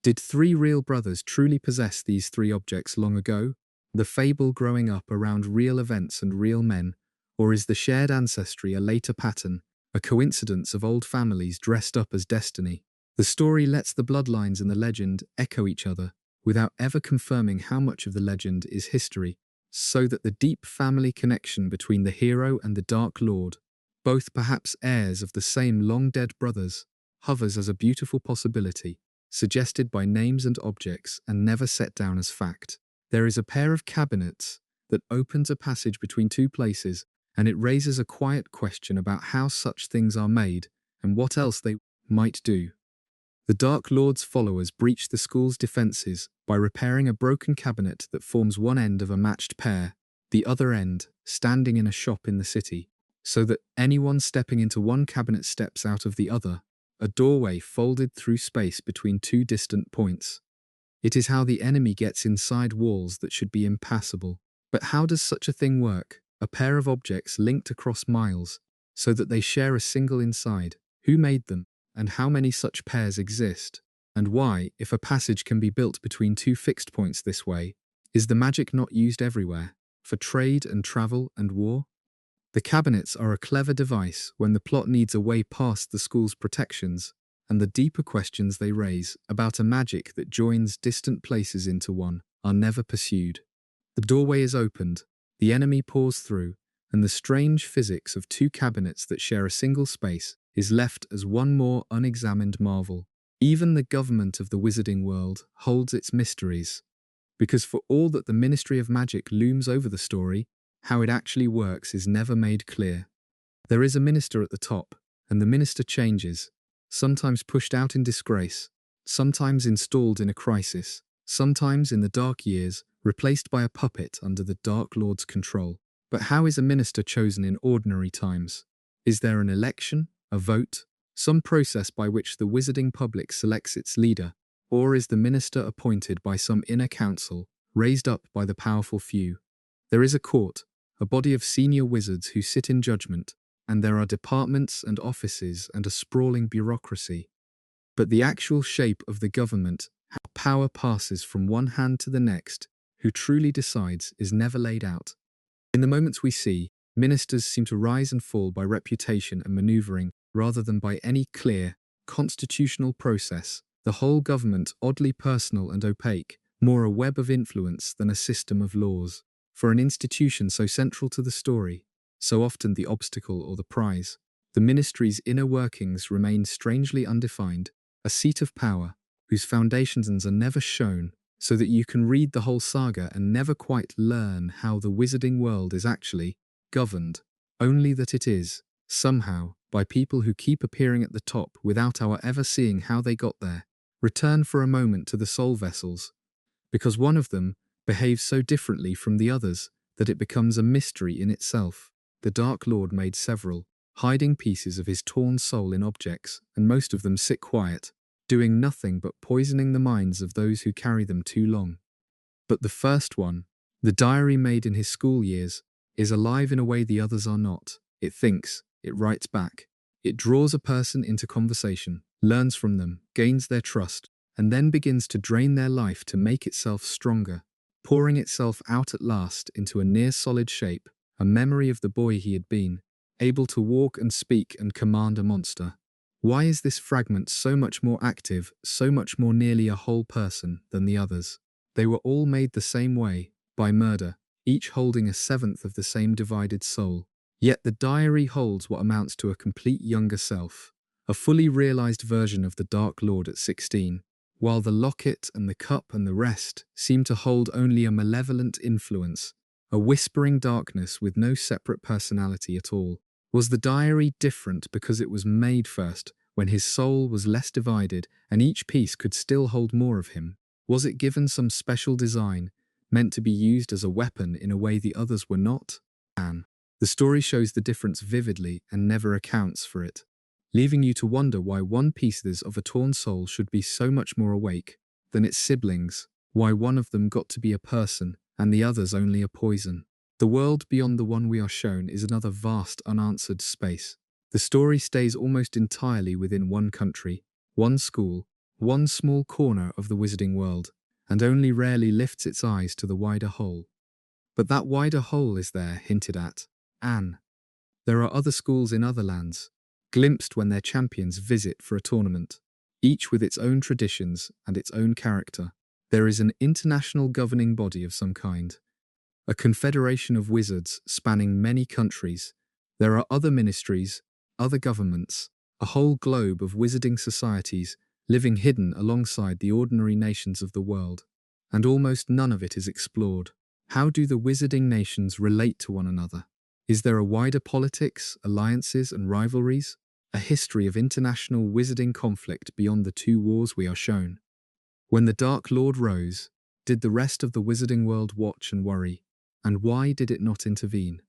Did three real brothers truly possess these three objects long ago, the fable growing up around real events and real men, or is the shared ancestry a later pattern, a coincidence of old families dressed up as destiny? The story lets the bloodlines and the legend echo each other, without ever confirming how much of the legend is history, so that the deep family connection between the hero and the Dark Lord, both perhaps heirs of the same long-dead brothers, hovers as a beautiful possibility, suggested by names and objects and never set down as fact. There is a pair of cabinets that opens a passage between two places, and it raises a quiet question about how such things are made and what else they might do. The Dark Lord's followers breach the school's defenses by repairing a broken cabinet that forms one end of a matched pair, the other end standing in a shop in the city, so that anyone stepping into one cabinet steps out of the other, a doorway folded through space between two distant points. It is how the enemy gets inside walls that should be impassable. But how does such a thing work? A pair of objects linked across miles, so that they share a single inside. Who made them? And how many such pairs exist? And why, if a passage can be built between two fixed points this way, is the magic not used everywhere, for trade and travel and war? The cabinets are a clever device when the plot needs a way past the school's protections, and the deeper questions they raise about a magic that joins distant places into one are never pursued. The doorway is opened, the enemy pours through, and the strange physics of two cabinets that share a single space is left as one more unexamined marvel. Even the government of the wizarding world holds its mysteries, because for all that the Ministry of Magic looms over the story, how it actually works is never made clear. There is a minister at the top, and the minister changes, sometimes pushed out in disgrace, sometimes installed in a crisis, sometimes in the dark years, replaced by a puppet under the Dark Lord's control. But how is a minister chosen in ordinary times? Is there an election, a vote, some process by which the wizarding public selects its leader, or is the minister appointed by some inner council, raised up by the powerful few? There is a court, a body of senior wizards who sit in judgment, and there are departments and offices and a sprawling bureaucracy. But the actual shape of the government, how power passes from one hand to the next, who truly decides, is never laid out. In the moments we see, ministers seem to rise and fall by reputation and maneuvering rather than by any clear, constitutional process, the whole government oddly personal and opaque, more a web of influence than a system of laws. For an institution so central to the story, so often the obstacle or the prize, the ministry's inner workings remain strangely undefined, a seat of power whose foundations are never shown, so that you can read the whole saga and never quite learn how the wizarding world is actually governed, only that it is, somehow, by people who keep appearing at the top without our ever seeing how they got there. Return for a moment to the soul vessels, because one of them behaves so differently from the others that it becomes a mystery in itself. The Dark Lord made several, hiding pieces of his torn soul in objects, and most of them sit quiet, doing nothing but poisoning the minds of those who carry them too long. But the first one, the diary made in his school years, is alive in a way the others are not. It thinks, it writes back, it draws a person into conversation, learns from them, gains their trust, and then begins to drain their life to make itself stronger, pouring itself out at last into a near-solid shape, a memory of the boy he had been, able to walk and speak and command a monster. Why is this fragment so much more active, so much more nearly a whole person than the others? They were all made the same way, by murder, each holding a seventh of the same divided soul. Yet the diary holds what amounts to a complete younger self, a fully realized version of the Dark Lord at 16, while the locket and the cup and the rest seem to hold only a malevolent influence, a whispering darkness with no separate personality at all. Was the diary different because it was made first, when his soul was less divided and each piece could still hold more of him? Was it given some special design, meant to be used as a weapon in a way the others were not? Anne. The story shows the difference vividly and never accounts for it, leaving you to wonder why one piece of a torn soul should be so much more awake than its siblings, why one of them got to be a person and the others only a poison. The world beyond the one we are shown is another vast unanswered space. The story stays almost entirely within one country, one school, one small corner of the wizarding world, and only rarely lifts its eyes to the wider whole. But that wider whole is there, hinted at. Anne. There are other schools in other lands, glimpsed when their champions visit for a tournament, each with its own traditions and its own character. There is an international governing body of some kind, a confederation of wizards spanning many countries. There are other ministries, other governments, a whole globe of wizarding societies living hidden alongside the ordinary nations of the world, and almost none of it is explored. How do the wizarding nations relate to one another? Is there a wider politics, alliances, and rivalries? A history of international wizarding conflict beyond the two wars we are shown? When the Dark Lord rose, did the rest of the wizarding world watch and worry? And why did it not intervene?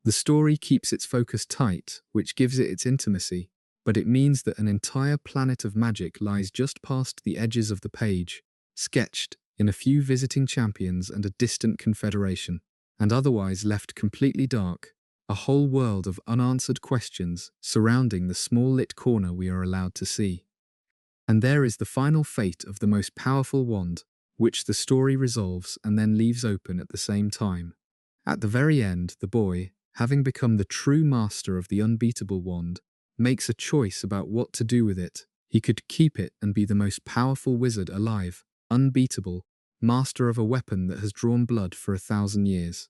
The story keeps its focus tight, which gives it its intimacy, but it means that an entire planet of magic lies just past the edges of the page, sketched in a few visiting champions and a distant confederation, and otherwise left completely dark, a whole world of unanswered questions surrounding the small lit corner we are allowed to see. And there is the final fate of the most powerful wand, which the story resolves and then leaves open at the same time. At the very end, the boy, having become the true master of the unbeatable wand, makes a choice about what to do with it. He could keep it and be the most powerful wizard alive, unbeatable, master of a weapon that has drawn blood for 1,000 years.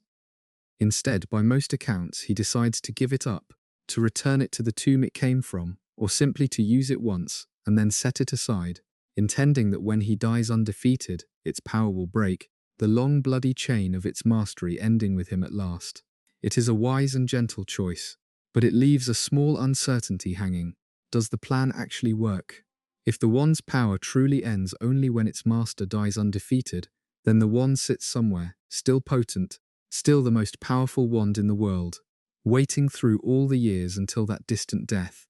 Instead, by most accounts, he decides to give it up, to return it to the tomb it came from, or simply to use it once and then set it aside, intending that when he dies undefeated, its power will break, the long bloody chain of its mastery ending with him at last. It is a wise and gentle choice, but it leaves a small uncertainty hanging. Does the plan actually work? If the wand's power truly ends only when its master dies undefeated, then the wand sits somewhere, still potent, still the most powerful wand in the world, waiting through all the years until that distant death.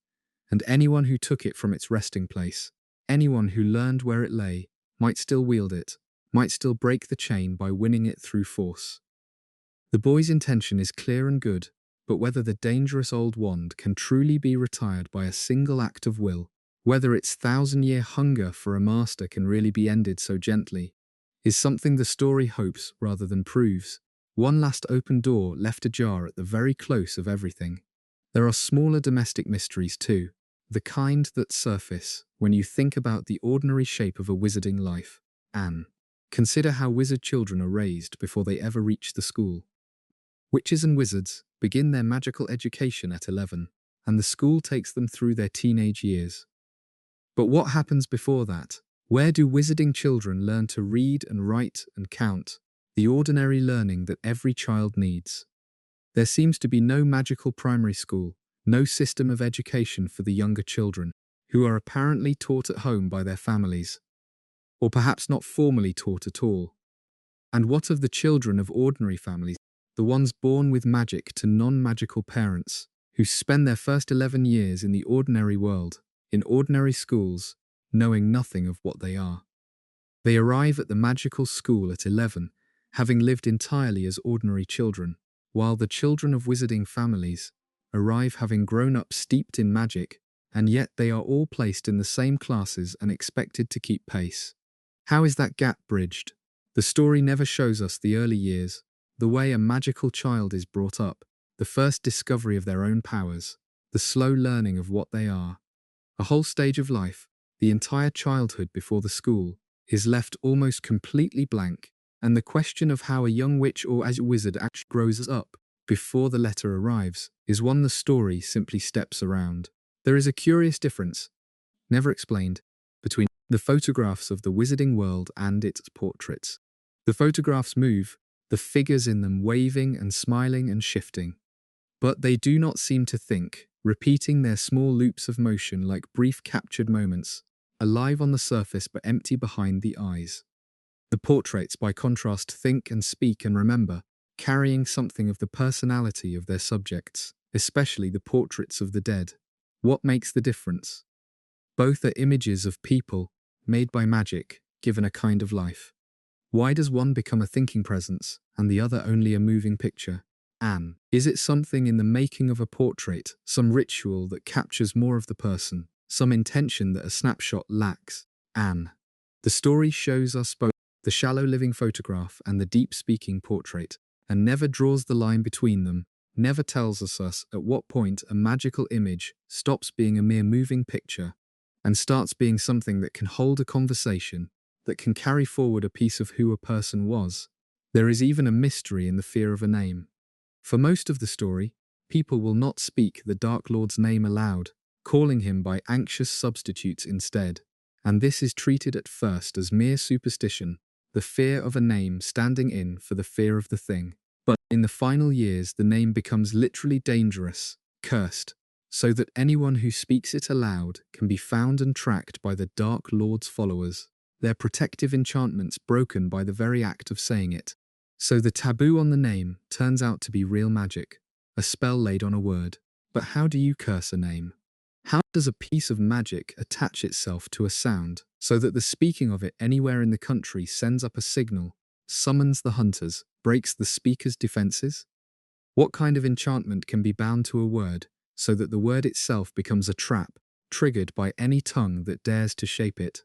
And anyone who took it from its resting place, anyone who learned where it lay, might still wield it, might still break the chain by winning it through force. The boy's intention is clear and good, but whether the dangerous old wand can truly be retired by a single act of will, whether its 1,000-year hunger for a master can really be ended so gently, is something the story hopes rather than proves. One last open door left ajar at the very close of everything. There are smaller domestic mysteries too, the kind that surface when you think about the ordinary shape of a wizarding life. Anne. Consider how wizard children are raised before they ever reach the school. Witches and wizards begin their magical education at 11, and the school takes them through their teenage years. But what happens before that? Where do wizarding children learn to read and write and count, the ordinary learning that every child needs? There seems to be no magical primary school, no system of education for the younger children, who are apparently taught at home by their families, or perhaps not formally taught at all. And what of the children of ordinary families, the ones born with magic to non-magical parents, who spend their first 11 years in the ordinary world, in ordinary schools, knowing nothing of what they are? They arrive at the magical school at 11, having lived entirely as ordinary children, while the children of wizarding families arrive having grown up steeped in magic, and yet they are all placed in the same classes and expected to keep pace. How is that gap bridged? The story never shows us the early years, the way a magical child is brought up, the first discovery of their own powers, the slow learning of what they are. A whole stage of life, the entire childhood before the school, is left almost completely blank, and the question of how a young witch or as a wizard actually grows up before the letter arrives is one the story simply steps around. There is a curious difference, never explained, between the photographs of the wizarding world and its portraits. The photographs move, the figures in them waving and smiling and shifting. But they do not seem to think, repeating their small loops of motion like brief captured moments, alive on the surface but empty behind the eyes. The portraits, by contrast, think and speak and remember, carrying something of the personality of their subjects, especially the portraits of the dead. What makes the difference? Both are images of people, made by magic, given a kind of life. Why does one become a thinking presence, and the other only a moving picture? Anne, is it something in the making of a portrait, some ritual that captures more of the person, some intention that a snapshot lacks? Anne, the story shows us both the shallow living photograph and the deep speaking portrait, and never draws the line between them, never tells us at what point a magical image stops being a mere moving picture and starts being something that can hold a conversation, that can carry forward a piece of who a person was. There is even a mystery in the fear of a name. For most of the story, people will not speak the Dark Lord's name aloud, calling him by anxious substitutes instead, and this is treated at first as mere superstition, the fear of a name standing in for the fear of the thing. But in the final years, the name becomes literally dangerous, cursed, so that anyone who speaks it aloud can be found and tracked by the Dark Lord's followers, their protective enchantments broken by the very act of saying it. So the taboo on the name turns out to be real magic, a spell laid on a word. But how do you curse a name? How does a piece of magic attach itself to a sound, so that the speaking of it anywhere in the country sends up a signal, summons the hunters, breaks the speaker's defenses? What kind of enchantment can be bound to a word, so that the word itself becomes a trap, triggered by any tongue that dares to shape it?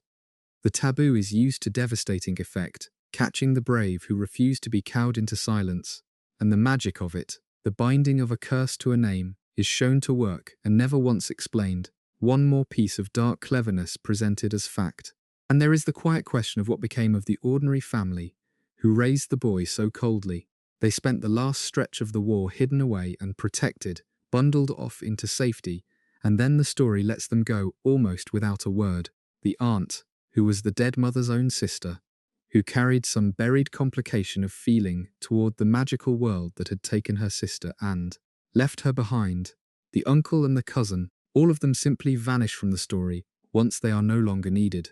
The taboo is used to devastating effect, catching the brave who refuse to be cowed into silence, and the magic of it, the binding of a curse to a name, is shown to work and never once explained. One more piece of dark cleverness presented as fact. And there is the quiet question of what became of the ordinary family who raised the boy so coldly. They spent the last stretch of the war hidden away and protected, bundled off into safety, and then the story lets them go almost without a word. The aunt, who was the dead mother's own sister, who carried some buried complication of feeling toward the magical world that had taken her sister and left her behind. The uncle and the cousin, all of them simply vanish from the story once they are no longer needed.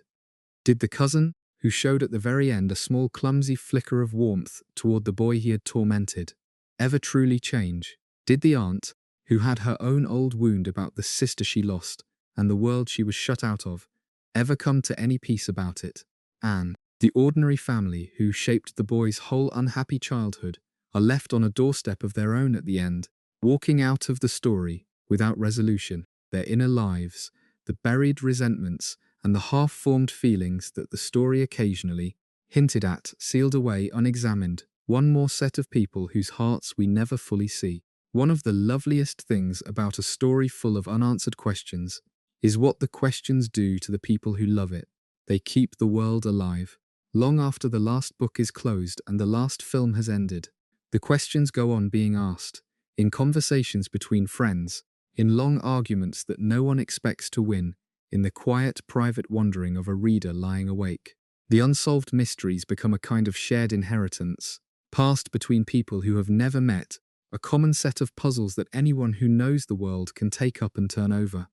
Did the cousin, who showed at the very end a small clumsy flicker of warmth toward the boy he had tormented, ever truly change? Did the aunt, who had her own old wound about the sister she lost and the world she was shut out of, ever come to any peace about it? Anne, the ordinary family who shaped the boy's whole unhappy childhood, are left on a doorstep of their own at the end, walking out of the story without resolution, their inner lives, the buried resentments, and the half-formed feelings that the story occasionally hinted at, sealed away unexamined, one more set of people whose hearts we never fully see. One of the loveliest things about a story full of unanswered questions is what the questions do to the people who love it. They keep the world alive. Long after the last book is closed and the last film has ended, the questions go on being asked, in conversations between friends, in long arguments that no one expects to win, in the quiet, private wandering of a reader lying awake. The unsolved mysteries become a kind of shared inheritance, passed between people who have never met, a common set of puzzles that anyone who knows the world can take up and turn over.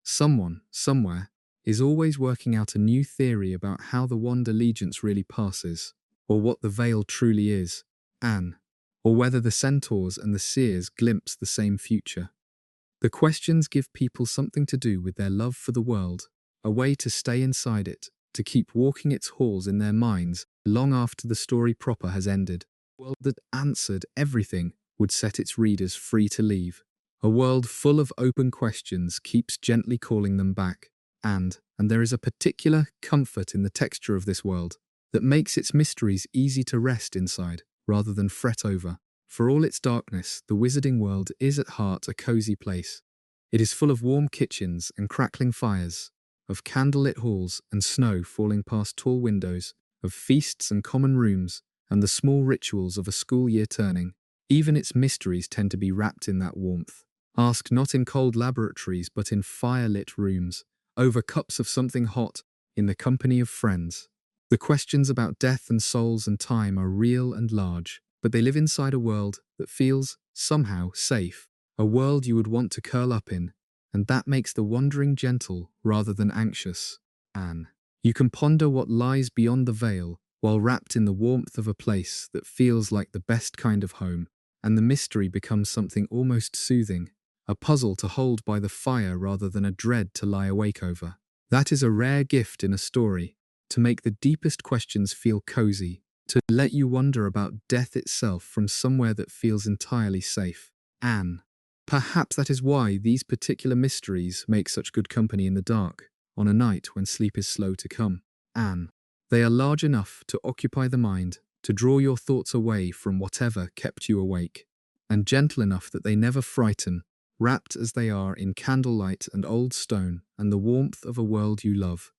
Someone, somewhere, is always working out a new theory about how the wand allegiance really passes, or what the veil truly is, Anne, or whether the centaurs and the seers glimpse the same future. The questions give people something to do with their love for the world, a way to stay inside it, to keep walking its halls in their minds long after the story proper has ended. A world that answered everything would set its readers free to leave. A world full of open questions keeps gently calling them back. And there is a particular comfort in the texture of this world that makes its mysteries easy to rest inside rather than fret over. For all its darkness, the wizarding world is at heart a cozy place. It is full of warm kitchens and crackling fires, of candlelit halls and snow falling past tall windows, of feasts and common rooms, and the small rituals of a school year turning. Even its mysteries tend to be wrapped in that warmth. Asked not in cold laboratories but in fire-lit rooms, over cups of something hot, in the company of friends. The questions about death and souls and time are real and large, but they live inside a world that feels, somehow, safe, a world you would want to curl up in, and that makes the wandering gentle rather than anxious. Anne, you can ponder what lies beyond the veil, while wrapped in the warmth of a place that feels like the best kind of home, and the mystery becomes something almost soothing, a puzzle to hold by the fire rather than a dread to lie awake over. That is a rare gift in a story, to make the deepest questions feel cozy, to let you wonder about death itself from somewhere that feels entirely safe. Anne. Perhaps that is why these particular mysteries make such good company in the dark, on a night when sleep is slow to come. Anne. They are large enough to occupy the mind, to draw your thoughts away from whatever kept you awake, and gentle enough that they never frighten, wrapped as they are in candlelight and old stone and the warmth of a world you love.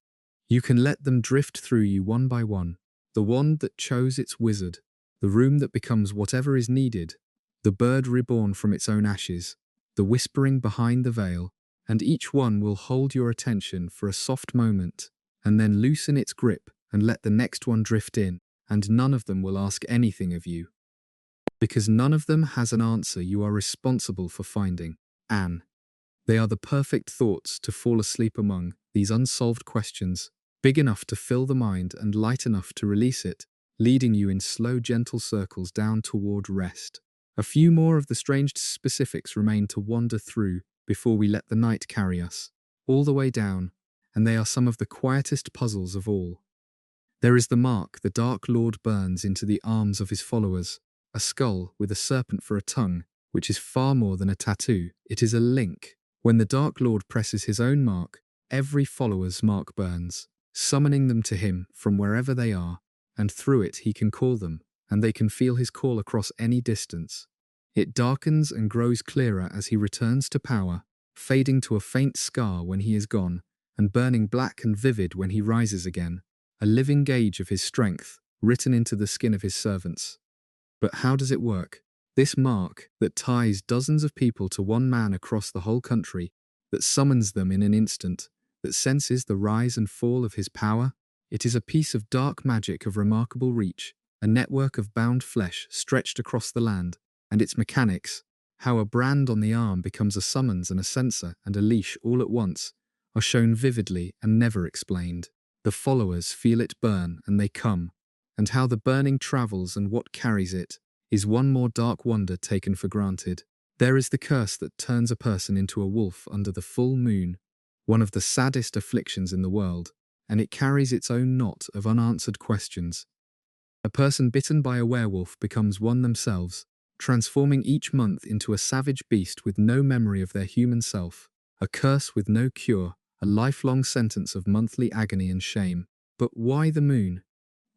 You can let them drift through you one by one, the wand that chose its wizard, the room that becomes whatever is needed, the bird reborn from its own ashes, the whispering behind the veil, and each one will hold your attention for a soft moment, and then loosen its grip and let the next one drift in, and none of them will ask anything of you. Because none of them has an answer you are responsible for finding. Anne. They are the perfect thoughts to fall asleep among, these unsolved questions, big enough to fill the mind and light enough to release it, leading you in slow, gentle circles down toward rest. A few more of the strange specifics remain to wander through before we let the night carry us, all the way down, and they are some of the quietest puzzles of all. There is the mark the Dark Lord burns into the arms of his followers, a skull with a serpent for a tongue, which is far more than a tattoo. It is a link. When the Dark Lord presses his own mark, every follower's mark burns, summoning them to him from wherever they are, and through it he can call them, and they can feel his call across any distance. It darkens and grows clearer as he returns to power, fading to a faint scar when he is gone, and burning black and vivid when he rises again, a living gauge of his strength, written into the skin of his servants. But how does it work? This mark that ties dozens of people to one man across the whole country, that summons them in an instant, that senses the rise and fall of his power, it is a piece of dark magic of remarkable reach, a network of bound flesh stretched across the land, and its mechanics, how a brand on the arm becomes a summons and a censor and a leash all at once, are shown vividly and never explained. The followers feel it burn and they come, and how the burning travels and what carries it is one more dark wonder taken for granted. There is the curse that turns a person into a wolf under the full moon, one of the saddest afflictions in the world, and it carries its own knot of unanswered questions. A person bitten by a werewolf becomes one themselves, transforming each month into a savage beast with no memory of their human self, a curse with no cure, a lifelong sentence of monthly agony and shame. But why the moon?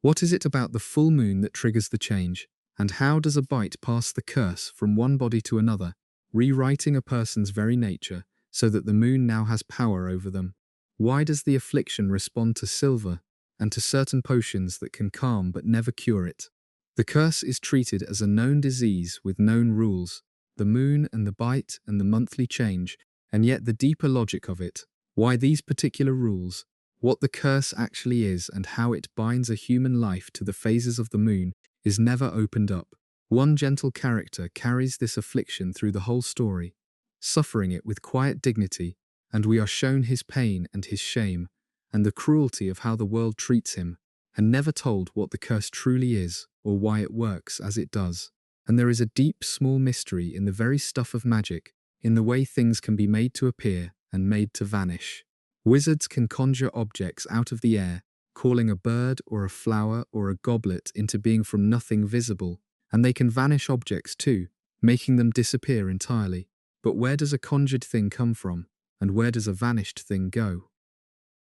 What is it about the full moon that triggers the change? And how does a bite pass the curse from one body to another, rewriting a person's very nature so that the moon now has power over them? Why does the affliction respond to silver and to certain potions that can calm but never cure it? The curse is treated as a known disease with known rules, the moon and the bite and the monthly change, and yet the deeper logic of it, why these particular rules, what the curse actually is and how it binds a human life to the phases of the moon, is never opened up. One gentle character carries this affliction through the whole story, suffering it with quiet dignity, and we are shown his pain and his shame, and the cruelty of how the world treats him, and never told what the curse truly is, or why it works as it does. And there is a deep, small mystery in the very stuff of magic, in the way things can be made to appear and made to vanish. Wizards can conjure objects out of the air, calling a bird or a flower or a goblet into being from nothing visible, and they can vanish objects too, making them disappear entirely. But where does a conjured thing come from, and where does a vanished thing go?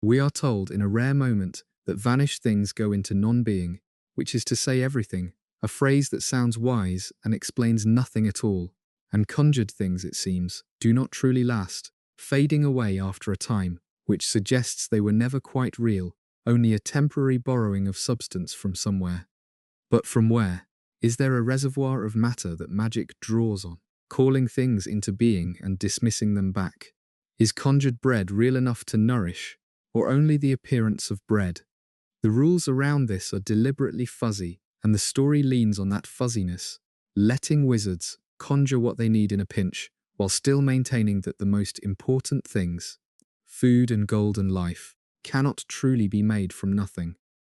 We are told in a rare moment that vanished things go into non-being, which is to say everything, a phrase that sounds wise and explains nothing at all, and conjured things, it seems, do not truly last, fading away after a time, which suggests they were never quite real, only a temporary borrowing of substance from somewhere. But from where? Is there a reservoir of matter that magic draws on, calling things into being and dismissing them back? Is conjured bread real enough to nourish, or only the appearance of bread? The rules around this are deliberately fuzzy, and the story leans on that fuzziness, letting wizards conjure what they need in a pinch, while still maintaining that the most important things, food and gold and life, cannot truly be made from nothing.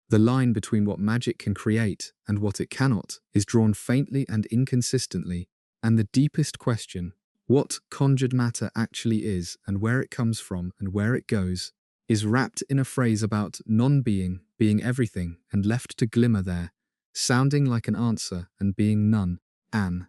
The line between what magic can create and what it cannot is drawn faintly and inconsistently, and the deepest question, what conjured matter actually is and where it comes from and where it goes, is wrapped in a phrase about non-being, being everything, and left to glimmer there, sounding like an answer and being none, an.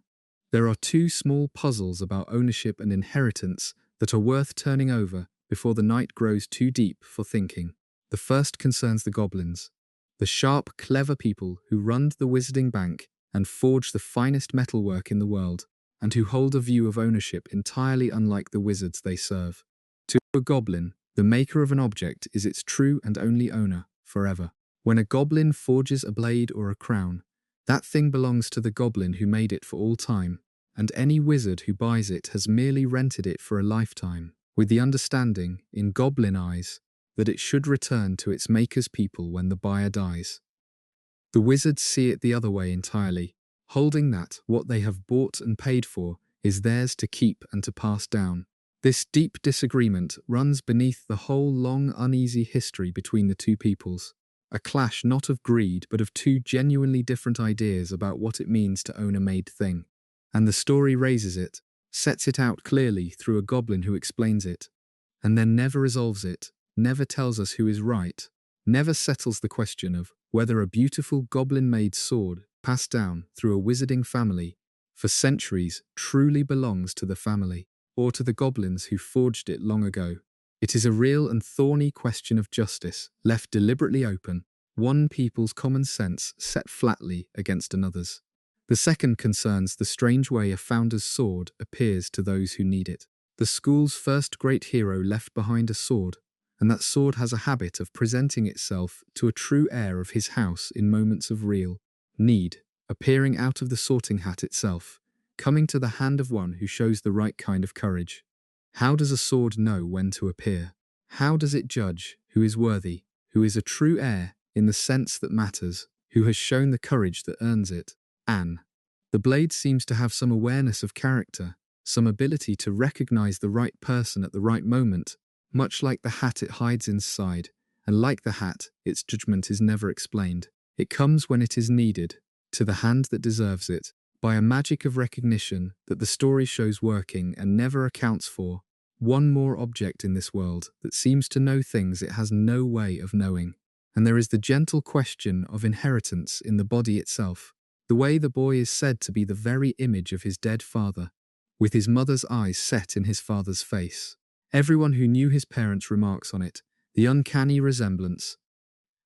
There are two small puzzles about ownership and inheritance that are worth turning over before the night grows too deep for thinking. The first concerns the goblins, the sharp, clever people who run the wizarding bank and forge the finest metalwork in the world, and who hold a view of ownership entirely unlike the wizards they serve. To a goblin, the maker of an object is its true and only owner, forever. When a goblin forges a blade or a crown, that thing belongs to the goblin who made it for all time, and any wizard who buys it has merely rented it for a lifetime, with the understanding, in goblin eyes, that it should return to its maker's people when the buyer dies. The wizards see it the other way entirely, holding that what they have bought and paid for is theirs to keep and to pass down. This deep disagreement runs beneath the whole long, uneasy history between the two peoples, a clash not of greed but of two genuinely different ideas about what it means to own a made thing. And the story raises it, sets it out clearly through a goblin who explains it, and then never resolves it, never tells us who is right, never settles the question of whether a beautiful goblin-made sword, passed down through a wizarding family for centuries, truly belongs to the family, or to the goblins who forged it long ago. It is a real and thorny question of justice, left deliberately open, one people's common sense set flatly against another's. The second concerns the strange way a founder's sword appears to those who need it. The school's first great hero left behind a sword, and that sword has a habit of presenting itself to a true heir of his house in moments of real need, appearing out of the sorting hat itself, coming to the hand of one who shows the right kind of courage. How does a sword know when to appear? How does it judge who is worthy, who is a true heir in the sense that matters, who has shown the courage that earns it? Anne. The blade seems to have some awareness of character, some ability to recognize the right person at the right moment, much like the hat it hides inside, and like the hat, its judgment is never explained. It comes when it is needed, to the hand that deserves it, by a magic of recognition that the story shows working and never accounts for, one more object in this world that seems to know things it has no way of knowing. And there is the gentle question of inheritance in the body itself, the way the boy is said to be the very image of his dead father, with his mother's eyes set in his father's face. Everyone who knew his parents remarks on it, the uncanny resemblance,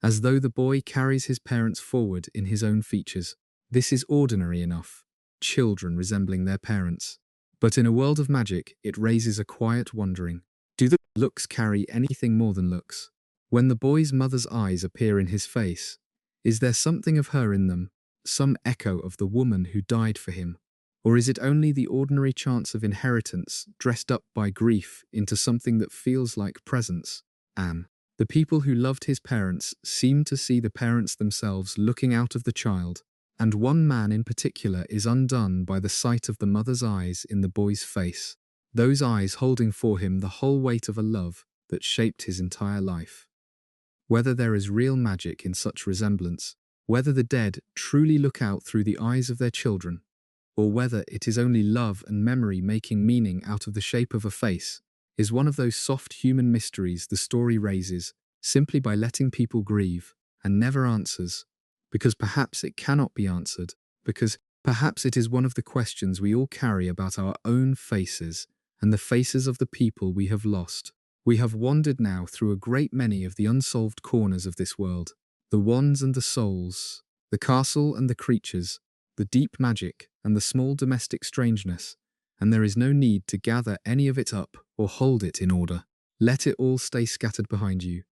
as though the boy carries his parents forward in his own features. This is ordinary enough, children resembling their parents. But in a world of magic, it raises a quiet wondering. Do the looks carry anything more than looks? When the boy's mother's eyes appear in his face, is there something of her in them, some echo of the woman who died for him? Or is it only the ordinary chance of inheritance dressed up by grief into something that feels like presence? Anne. The people who loved his parents seem to see the parents themselves looking out of the child, and one man in particular is undone by the sight of the mother's eyes in the boy's face, those eyes holding for him the whole weight of a love that shaped his entire life. Whether there is real magic in such resemblance, whether the dead truly look out through the eyes of their children, or whether it is only love and memory making meaning out of the shape of a face, is one of those soft human mysteries the story raises simply by letting people grieve, and never answers, because perhaps it cannot be answered, because perhaps it is one of the questions we all carry about our own faces and the faces of the people we have lost. We have wandered now through a great many of the unsolved corners of this world, the wands and the souls, the castle and the creatures, the deep magic and the small domestic strangeness, and there is no need to gather any of it up or hold it in order. Let it all stay scattered behind you.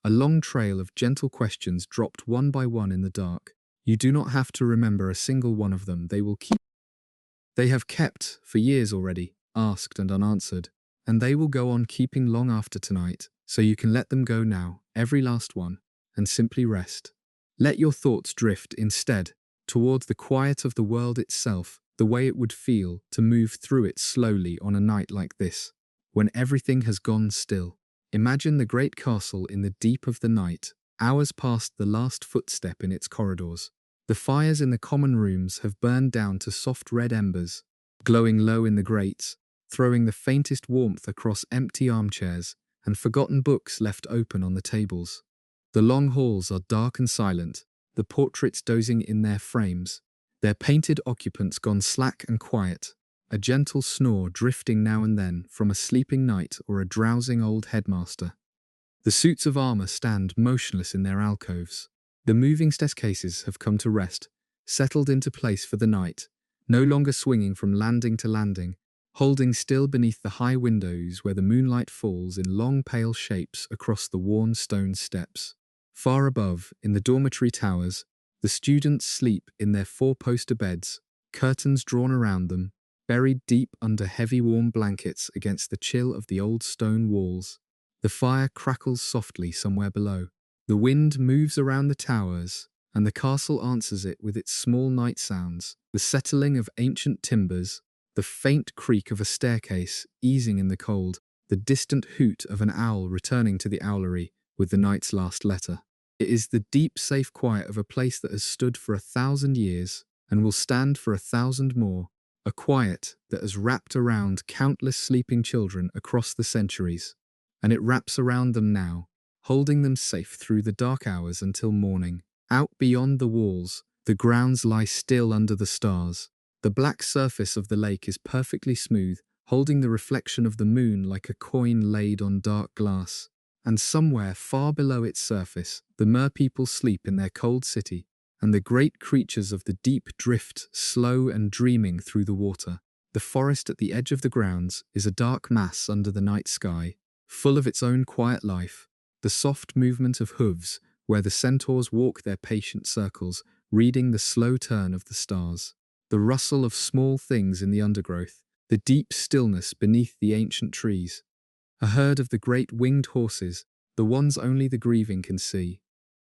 A long trail of gentle questions dropped one by one in the dark. You do not have to remember a single one of them. They have kept for years already, asked and unanswered, and they will go on keeping long after tonight, so you can let them go now, every last one, and simply rest. Let your thoughts drift instead towards the quiet of the world itself, the way it would feel to move through it slowly on a night like this, when everything has gone still. Imagine the great castle in the deep of the night, Hours past the last footstep in its corridors. The fires in the common rooms have burned down to soft red embers, glowing low in the grates, throwing the faintest warmth across empty armchairs and forgotten books left open on the tables. The long halls are dark and silent, the portraits dozing in their frames, their painted occupants gone slack and quiet, a gentle snore drifting now and then from a sleeping knight or a drowsing old headmaster. The suits of armor stand motionless in their alcoves. The moving staircases have come to rest, settled into place for the night, no longer swinging from landing to landing, holding still beneath the high windows where the moonlight falls in long pale shapes across the worn stone steps. Far above, in the dormitory towers, the students sleep in their four-poster beds, curtains drawn around them, buried deep under heavy warm blankets against the chill of the old stone walls. The fire crackles softly somewhere below. The wind moves around the towers, and the castle answers it with its small night sounds, the settling of ancient timbers, the faint creak of a staircase easing in the cold, the distant hoot of an owl returning to the owlery with the night's last letter. It is the deep, safe quiet of a place that has stood for 1,000 years and will stand for 1,000 more, a quiet that has wrapped around countless sleeping children across the centuries, and it wraps around them now, holding them safe through the dark hours until morning. Out beyond the walls, the grounds lie still under the stars. The black surface of the lake is perfectly smooth, holding the reflection of the moon like a coin laid on dark glass. And somewhere far below its surface, the merpeople sleep in their cold city, and the great creatures of the deep drift slow and dreaming through the water. The forest at the edge of the grounds is a dark mass under the night sky, full of its own quiet life, the soft movement of hooves where the centaurs walk their patient circles, reading the slow turn of the stars, the rustle of small things in the undergrowth, the deep stillness beneath the ancient trees. A herd of the great winged horses, the ones only the grieving can see,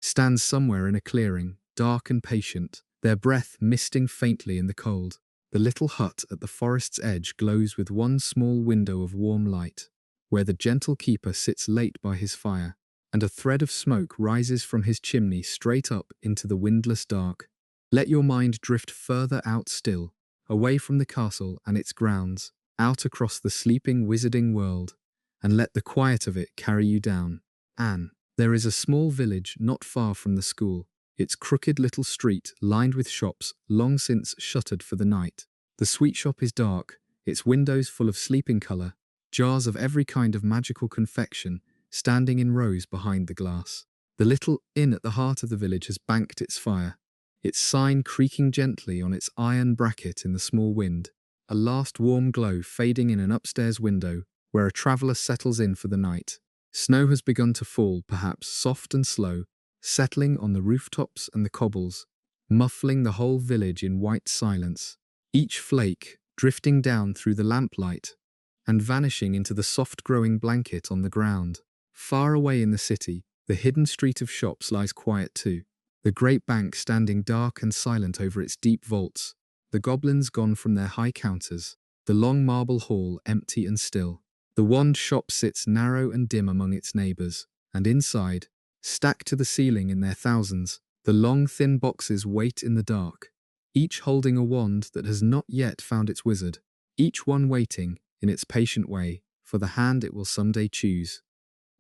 stands somewhere in a clearing, dark and patient, their breath misting faintly in the cold. The little hut at the forest's edge glows with one small window of warm light, where the gentle keeper sits late by his fire, and a thread of smoke rises from his chimney straight up into the windless dark. Let your mind drift further out still, away from the castle and its grounds, out across the sleeping wizarding world, and let the quiet of it carry you down. Anne. There is a small village not far from the school, its crooked little street lined with shops long since shuttered for the night. The sweet shop is dark, its windows full of sleeping colour, jars of every kind of magical confection standing in rows behind the glass. The little inn at the heart of the village has banked its fire, its sign creaking gently on its iron bracket in the small wind, a last warm glow fading in an upstairs window where a traveller settles in for the night. Snow has begun to fall, perhaps soft and slow, settling on the rooftops and the cobbles, muffling the whole village in white silence, each flake drifting down through the lamplight and vanishing into the soft-growing blanket on the ground. Far away in the city, the hidden street of shops lies quiet too, the great bank standing dark and silent over its deep vaults, the goblins gone from their high counters, the long marble hall empty and still. The wand shop sits narrow and dim among its neighbours, and inside, stacked to the ceiling in their thousands, the long thin boxes wait in the dark, each holding a wand that has not yet found its wizard, each one waiting, in its patient way, for the hand it will someday choose.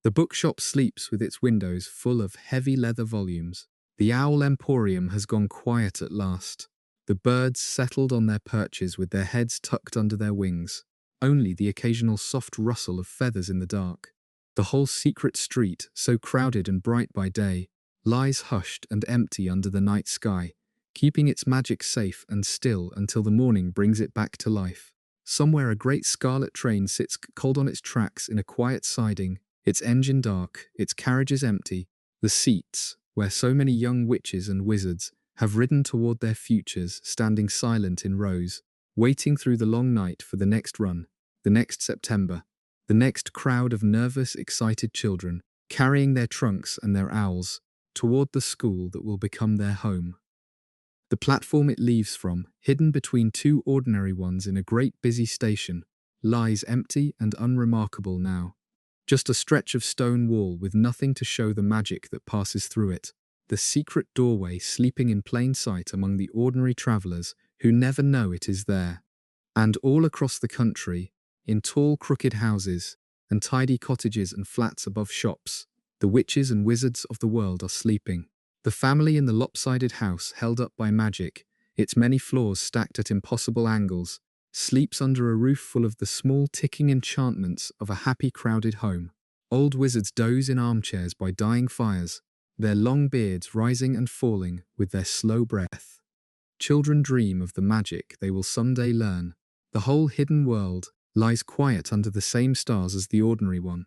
The bookshop sleeps with its windows full of heavy leather volumes. The owl emporium has gone quiet at last. The birds settled on their perches with their heads tucked under their wings, only the occasional soft rustle of feathers in the dark. The whole secret street, so crowded and bright by day, lies hushed and empty under the night sky, keeping its magic safe and still until the morning brings it back to life. Somewhere a great scarlet train sits cold on its tracks in a quiet siding, its engine dark, its carriages empty, the seats, where so many young witches and wizards have ridden toward their futures, standing silent in rows, waiting through the long night for the next run, the next September, the next crowd of nervous, excited children, carrying their trunks and their owls toward the school that will become their home. The platform it leaves from, hidden between two ordinary ones in a great busy station, lies empty and unremarkable now. Just a stretch of stone wall with nothing to show the magic that passes through it. The secret doorway sleeping in plain sight among the ordinary travelers who never know it is there. And all across the country, in tall crooked houses and tidy cottages and flats above shops, the witches and wizards of the world are sleeping. The family in the lopsided house held up by magic, its many floors stacked at impossible angles, sleeps under a roof full of the small ticking enchantments of a happy crowded home. Old wizards doze in armchairs by dying fires, their long beards rising and falling with their slow breath. Children dream of the magic they will someday learn. The whole hidden world lies quiet under the same stars as the ordinary one.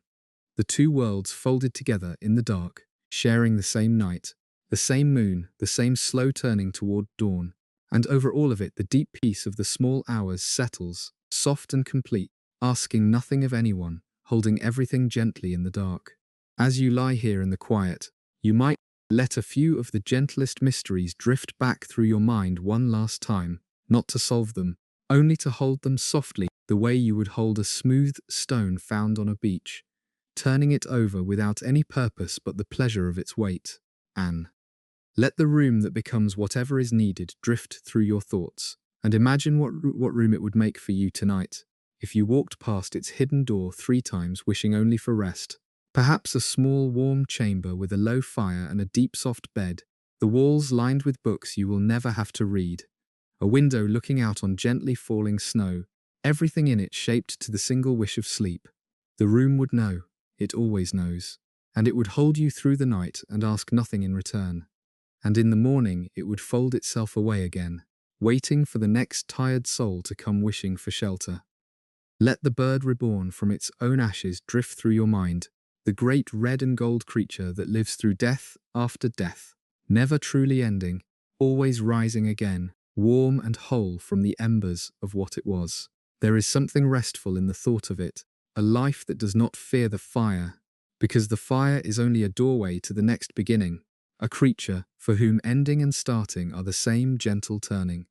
The two worlds folded together in the dark, sharing the same night, the same moon, the same slow turning toward dawn. And over all of it the deep peace of the small hours settles, soft and complete, asking nothing of anyone, holding everything gently in the dark. As you lie here in the quiet, you might let a few of the gentlest mysteries drift back through your mind one last time, not to solve them, only to hold them softly the way you would hold a smooth stone found on a beach, turning it over without any purpose but the pleasure of its weight. Anne. Let the room that becomes whatever is needed drift through your thoughts, and imagine what room it would make for you tonight, if you walked past its hidden door 3 times wishing only for rest. Perhaps a small warm chamber with a low fire and a deep soft bed, the walls lined with books you will never have to read, a window looking out on gently falling snow, everything in it shaped to the single wish of sleep. The room would know, it always knows, and it would hold you through the night and ask nothing in return. And in the morning it would fold itself away again, waiting for the next tired soul to come wishing for shelter. Let the bird reborn from its own ashes drift through your mind, the great red and gold creature that lives through death after death, never truly ending, always rising again, warm and whole from the embers of what it was. There is something restful in the thought of it, a life that does not fear the fire, because the fire is only a doorway to the next beginning, a creature for whom ending and starting are the same gentle turning.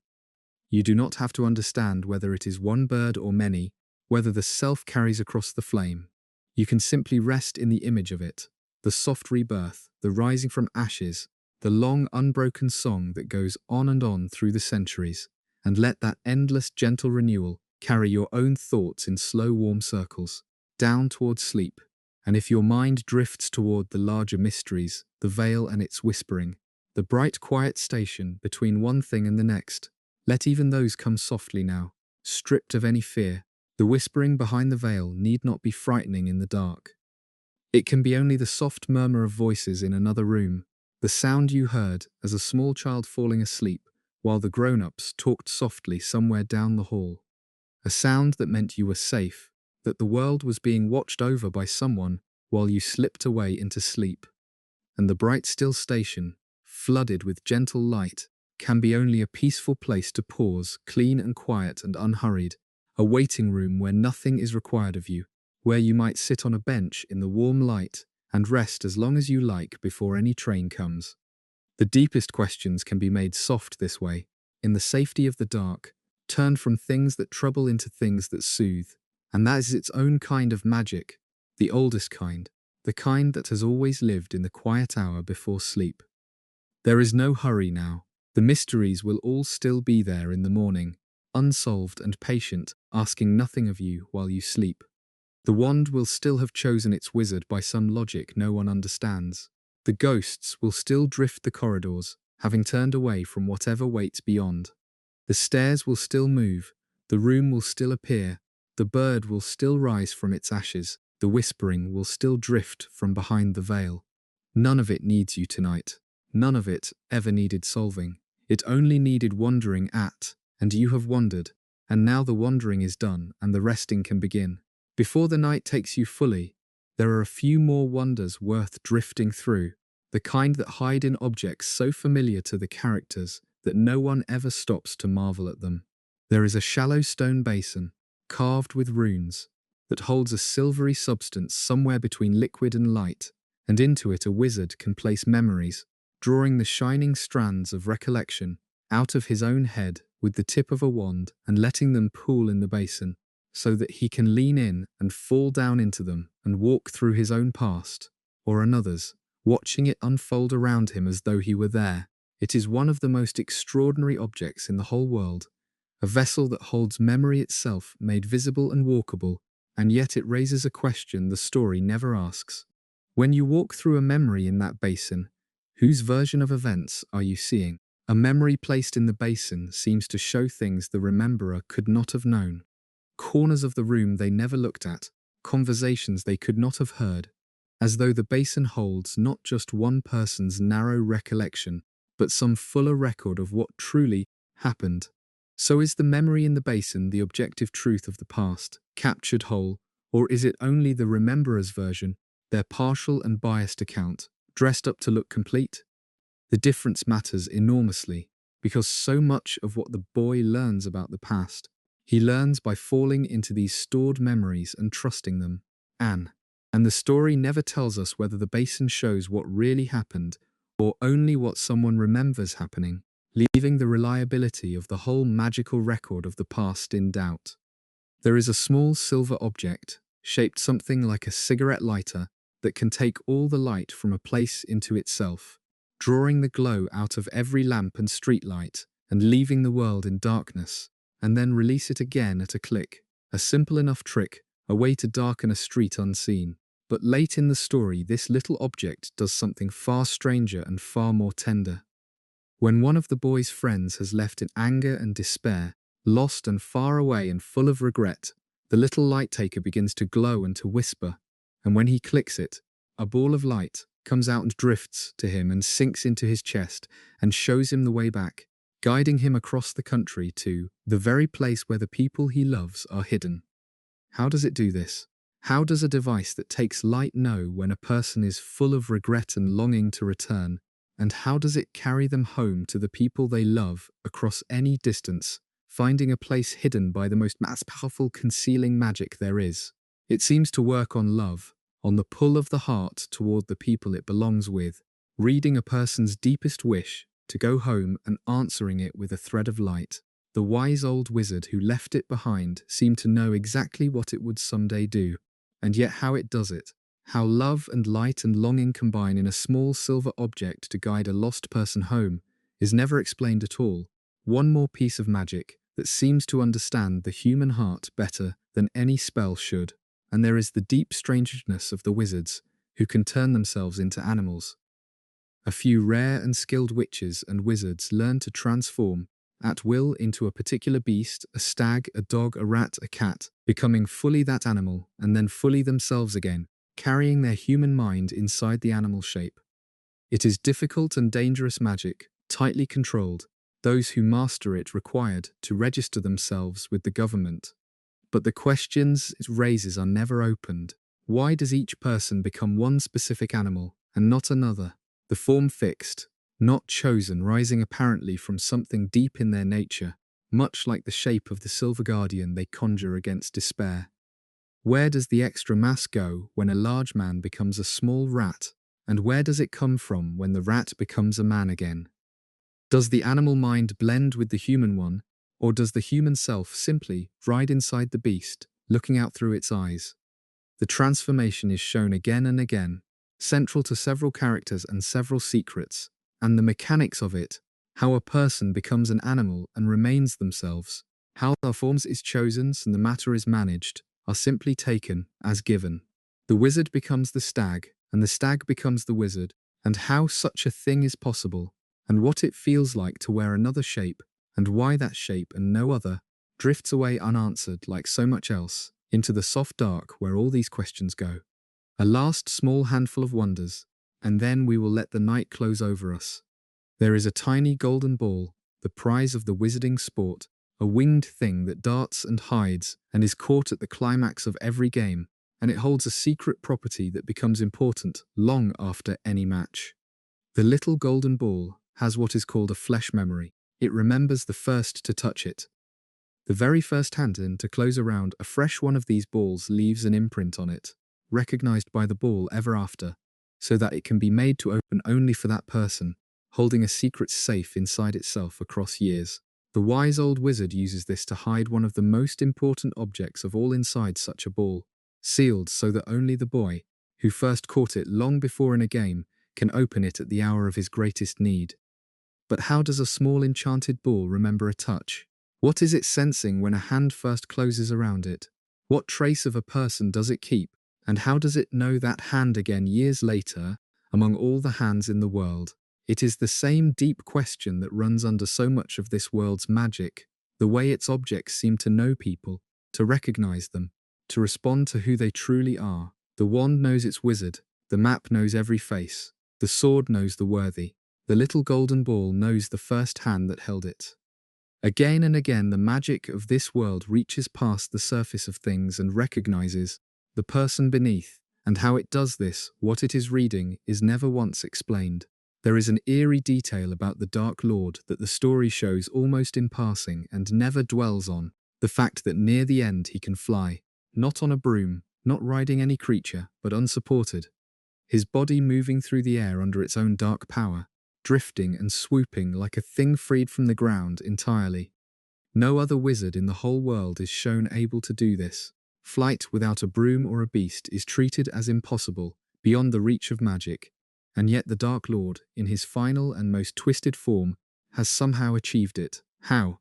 You do not have to understand whether it is one bird or many, whether the self carries across the flame. You can simply rest in the image of it, the soft rebirth, the rising from ashes, the long unbroken song that goes on and on through the centuries, and let that endless gentle renewal carry your own thoughts in slow warm circles, down toward sleep. And if your mind drifts toward the larger mysteries, the veil and its whispering, the bright quiet station between one thing and the next, let even those come softly now, stripped of any fear. The whispering behind the veil need not be frightening in the dark. It can be only the soft murmur of voices in another room, the sound you heard as a small child falling asleep while the grown-ups talked softly somewhere down the hall. A sound that meant you were safe, that the world was being watched over by someone while you slipped away into sleep. And the bright still station, flooded with gentle light, can be only a peaceful place to pause, clean and quiet and unhurried, a waiting room where nothing is required of you, where you might sit on a bench in the warm light and rest as long as you like before any train comes. The deepest questions can be made soft this way, in the safety of the dark, turn from things that trouble into things that soothe, and that is its own kind of magic, the oldest kind, the kind that has always lived in the quiet hour before sleep. There is no hurry now. The mysteries will all still be there in the morning, unsolved and patient, asking nothing of you while you sleep. The wand will still have chosen its wizard by some logic no one understands. The ghosts will still drift the corridors, having turned away from whatever waits beyond. The stairs will still move, the room will still appear, the bird will still rise from its ashes, the whispering will still drift from behind the veil. None of it needs you tonight. None of it ever needed solving. It only needed wondering at, and you have wondered, and now the wandering is done and the resting can begin. Before the night takes you fully, there are a few more wonders worth drifting through, the kind that hide in objects so familiar to the characters that no one ever stops to marvel at them. There is a shallow stone basin, carved with runes, that holds a silvery substance somewhere between liquid and light, and into it a wizard can place memories, drawing the shining strands of recollection out of his own head with the tip of a wand and letting them pool in the basin. so that he can lean in and fall down into them and walk through his own past, or another's, watching it unfold around him as though he were there. It is one of the most extraordinary objects in the whole world, a vessel that holds memory itself made visible and walkable, and yet it raises a question the story never asks. When you walk through a memory in that basin, whose version of events are you seeing? A memory placed in the basin seems to show things the rememberer could not have known. Corners of the room they never looked at, conversations they could not have heard, as though the basin holds not just one person's narrow recollection, but some fuller record of what truly happened. So is the memory in the basin the objective truth of the past, captured whole, or is it only the rememberer's version, their partial and biased account, dressed up to look complete? The difference matters enormously, because so much of what the boy learns about the past, he learns by falling into these stored memories and trusting them. And the story never tells us whether the basin shows what really happened, or only what someone remembers happening, leaving the reliability of the whole magical record of the past in doubt. There is a small silver object, shaped something like a cigarette lighter, that can take all the light from a place into itself, drawing the glow out of every lamp and streetlight, and leaving the world in darkness, and then release it again at a click. A simple enough trick, a way to darken a street unseen. But late in the story, this little object does something far stranger and far more tender. When one of the boy's friends has left in anger and despair, lost and far away and full of regret, the little light taker begins to glow and to whisper, and when he clicks it, a ball of light comes out and drifts to him and sinks into his chest and shows him the way back, guiding him across the country to the very place where the people he loves are hidden. How does it do this? How does a device that takes light know when a person is full of regret and longing to return? And how does it carry them home to the people they love across any distance, finding a place hidden by the most powerful concealing magic there is? It seems to work on love, on the pull of the heart toward the people it belongs with, reading a person's deepest wish to go home and answering it with a thread of light. The wise old wizard who left it behind seemed to know exactly what it would someday do, and yet how it does it, how love and light and longing combine in a small silver object to guide a lost person home, is never explained at all. One more piece of magic that seems to understand the human heart better than any spell should, and there is the deep strangeness of the wizards who can turn themselves into animals. A few rare and skilled witches and wizards learn to transform at will into a particular beast, a stag, a dog, a rat, a cat, becoming fully that animal and then fully themselves again, carrying their human mind inside the animal shape. It is difficult and dangerous magic, tightly controlled, those who master it required to register themselves with the government. But the questions it raises are never opened. Why does each person become one specific animal and not another? The form fixed, not chosen, rising apparently from something deep in their nature, much like the shape of the silver guardian they conjure against despair. Where does the extra mass go when a large man becomes a small rat, and where does it come from when the rat becomes a man again? Does the animal mind blend with the human one, or does the human self simply ride inside the beast, looking out through its eyes? The transformation is shown again and again, central to several characters and several secrets, and the mechanics of it, how a person becomes an animal and remains themselves, how the forms is chosen and the matter is managed, are simply taken as given. The wizard becomes the stag, and the stag becomes the wizard, and how such a thing is possible, and what it feels like to wear another shape, and why that shape and no other drifts away unanswered like so much else, into the soft dark where all these questions go. A last small handful of wonders, and then we will let the night close over us. There is a tiny golden ball, the prize of the wizarding sport, a winged thing that darts and hides and is caught at the climax of every game, and it holds a secret property that becomes important long after any match. The little golden ball has what is called a flesh memory. It remembers the first to touch it. The very first hand in to close around a fresh one of these balls leaves an imprint on it, recognized by the ball ever after, so that it can be made to open only for that person, holding a secret safe inside itself across years. The wise old wizard uses this to hide one of the most important objects of all inside such a ball, sealed so that only the boy, who first caught it long before in a game, can open it at the hour of his greatest need. But how does a small enchanted ball remember a touch? What is it sensing when a hand first closes around it? What trace of a person does it keep? And how does it know that hand again years later, among all the hands in the world? It is the same deep question that runs under so much of this world's magic, the way its objects seem to know people, to recognize them, to respond to who they truly are. The wand knows its wizard, the map knows every face, the sword knows the worthy, the little golden ball knows the first hand that held it. Again and again the magic of this world reaches past the surface of things and recognizes the person beneath, and how it does this, what it is reading, is never once explained. There is an eerie detail about the Dark Lord that the story shows almost in passing and never dwells on, the fact that near the end he can fly, not on a broom, not riding any creature, but unsupported, his body moving through the air under its own dark power, drifting and swooping like a thing freed from the ground entirely. No other wizard in the whole world is shown able to do this. Flight without a broom or a beast is treated as impossible, beyond the reach of magic, and yet the Dark Lord, in his final and most twisted form, has somehow achieved it. How?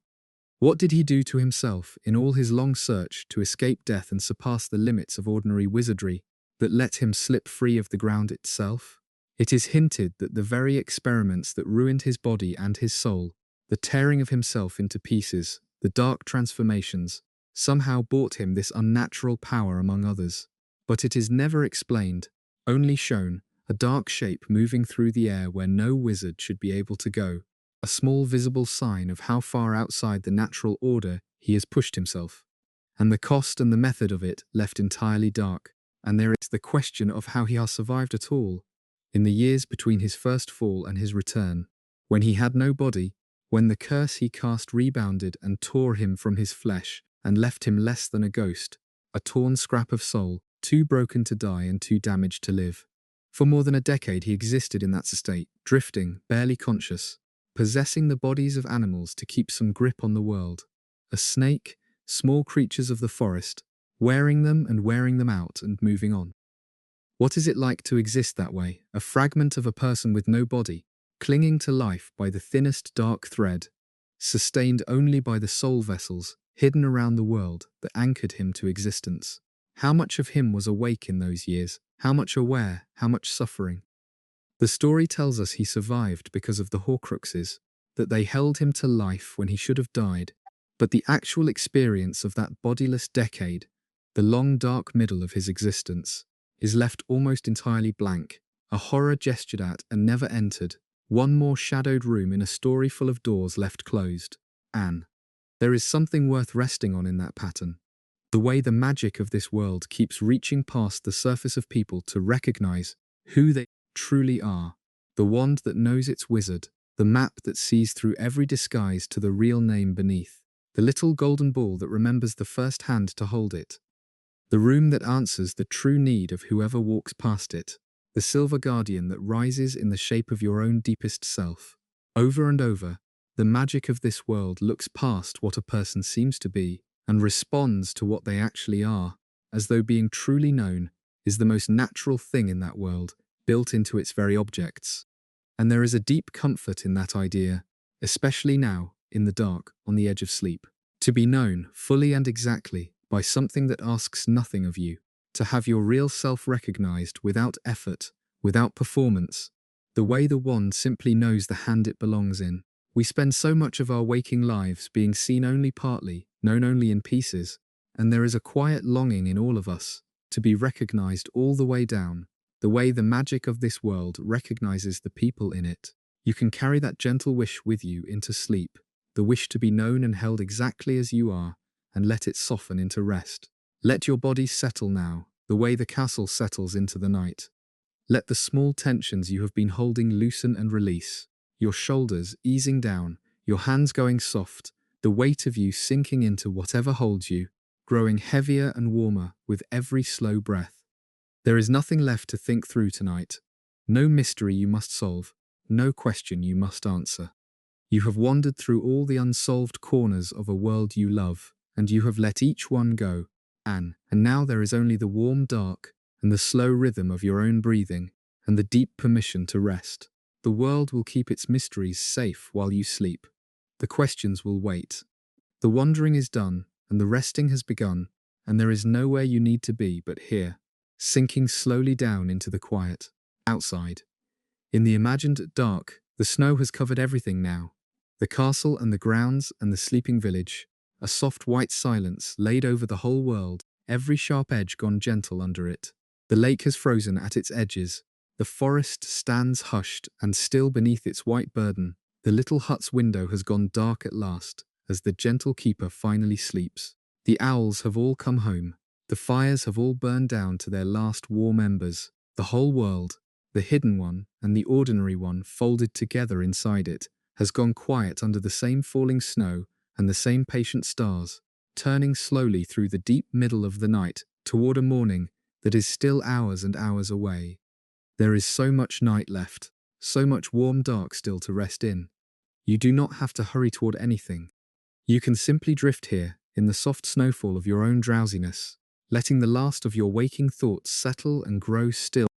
What did he do to himself in all his long search to escape death and surpass the limits of ordinary wizardry that let him slip free of the ground itself? It is hinted that the very experiments that ruined his body and his soul, the tearing of himself into pieces, the dark transformations, somehow brought him this unnatural power among others. But it is never explained, only shown, a dark shape moving through the air where no wizard should be able to go, a small visible sign of how far outside the natural order he has pushed himself. And the cost and the method of it left entirely dark, and there is the question of how he has survived at all, in the years between his first fall and his return, when he had no body, when the curse he cast rebounded and tore him from his flesh and left him less than a ghost, a torn scrap of soul, too broken to die and too damaged to live. For more than a decade he existed in that state, drifting, barely conscious, possessing the bodies of animals to keep some grip on the world. A snake, small creatures of the forest, wearing them and wearing them out and moving on. What is it like to exist that way, a fragment of a person with no body, clinging to life by the thinnest dark thread, sustained only by the soul vessels hidden around the world that anchored him to existence? How much of him was awake in those years? How much aware? How much suffering? The story tells us he survived because of the Horcruxes, that they held him to life when he should have died, but the actual experience of that bodiless decade, the long dark middle of his existence, is left almost entirely blank, a horror gestured at and never entered, one more shadowed room in a story full of doors left closed. Anne. There is something worth resting on in that pattern. The way the magic of this world keeps reaching past the surface of people to recognize who they truly are. The wand that knows its wizard, the map that sees through every disguise to the real name beneath, the little golden ball that remembers the first hand to hold it, the room that answers the true need of whoever walks past it, the silver guardian that rises in the shape of your own deepest self. Over and over, the magic of this world looks past what a person seems to be and responds to what they actually are, as though being truly known is the most natural thing in that world, built into its very objects. And there is a deep comfort in that idea, especially now, in the dark, on the edge of sleep. To be known, fully and exactly, by something that asks nothing of you, to have your real self recognized without effort, without performance, the way the wand simply knows the hand it belongs in. We spend so much of our waking lives being seen only partly, known only in pieces, and there is a quiet longing in all of us to be recognized all the way down, the way the magic of this world recognizes the people in it. You can carry that gentle wish with you into sleep, the wish to be known and held exactly as you are, and let it soften into rest. Let your body settle now, the way the castle settles into the night. Let the small tensions you have been holding loosen and release, your shoulders easing down, your hands going soft, the weight of you sinking into whatever holds you, growing heavier and warmer with every slow breath. There is nothing left to think through tonight, no mystery you must solve, no question you must answer. You have wandered through all the unsolved corners of a world you love, and you have let each one go, and now there is only the warm dark, and the slow rhythm of your own breathing, and the deep permission to rest. The world will keep its mysteries safe while you sleep. The questions will wait. The wandering is done, and the resting has begun, and there is nowhere you need to be but here, sinking slowly down into the quiet. Outside, in the imagined dark, the snow has covered everything now. The castle and the grounds and the sleeping village, a soft white silence laid over the whole world, every sharp edge gone gentle under it. The lake has frozen at its edges. The forest stands hushed and still beneath its white burden. The little hut's window has gone dark at last, as the gentle keeper finally sleeps. The owls have all come home. The fires have all burned down to their last warm embers. The whole world, the hidden one and the ordinary one folded together inside it, has gone quiet under the same falling snow and the same patient stars, turning slowly through the deep middle of the night toward a morning that is still hours and hours away. There is so much night left, so much warm dark still to rest in. You do not have to hurry toward anything. You can simply drift here, in the soft snowfall of your own drowsiness, letting the last of your waking thoughts settle and grow still,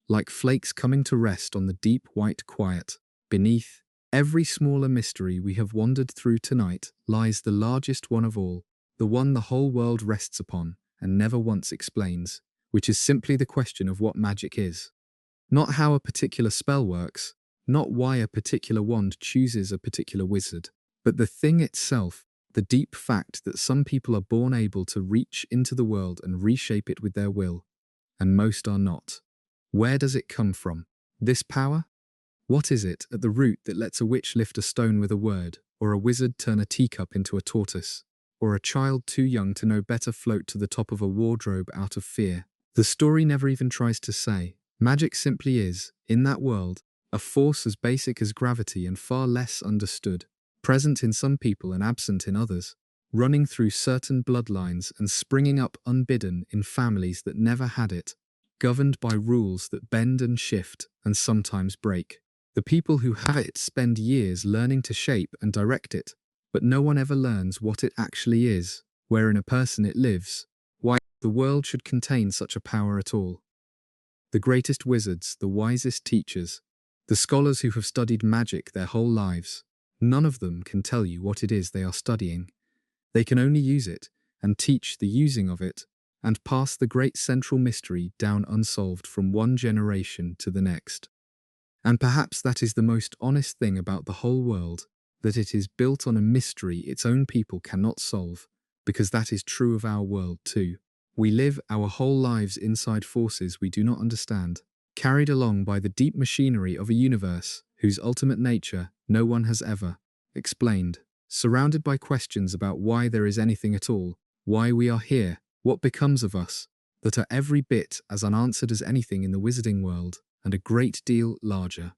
like flakes coming to rest on the deep white quiet. Beneath every smaller mystery we have wandered through tonight lies the largest one of all, the one the whole world rests upon and never once explains, which is simply the question of what magic is. Not how a particular spell works, not why a particular wand chooses a particular wizard, but the thing itself, the deep fact that some people are born able to reach into the world and reshape it with their will, and most are not. Where does it come from? This power? What is it at the root that lets a witch lift a stone with a word, or a wizard turn a teacup into a tortoise, or a child too young to know better float to the top of a wardrobe out of fear? The story never even tries to say. Magic simply is, in that world, a force as basic as gravity and far less understood, present in some people and absent in others, running through certain bloodlines and springing up unbidden in families that never had it, governed by rules that bend and shift and sometimes break. The people who have it spend years learning to shape and direct it, but no one ever learns what it actually is, where in a person it lives, why the world should contain such a power at all. The greatest wizards, the wisest teachers, the scholars who have studied magic their whole lives, none of them can tell you what it is they are studying. They can only use it and teach the using of it and pass the great central mystery down unsolved from one generation to the next. And perhaps that is the most honest thing about the whole world, that it is built on a mystery its own people cannot solve, because that is true of our world too. We live our whole lives inside forces we do not understand, carried along by the deep machinery of a universe whose ultimate nature no one has ever explained, surrounded by questions about why there is anything at all, why we are here, what becomes of us, that are every bit as unanswered as anything in the wizarding world, and a great deal larger.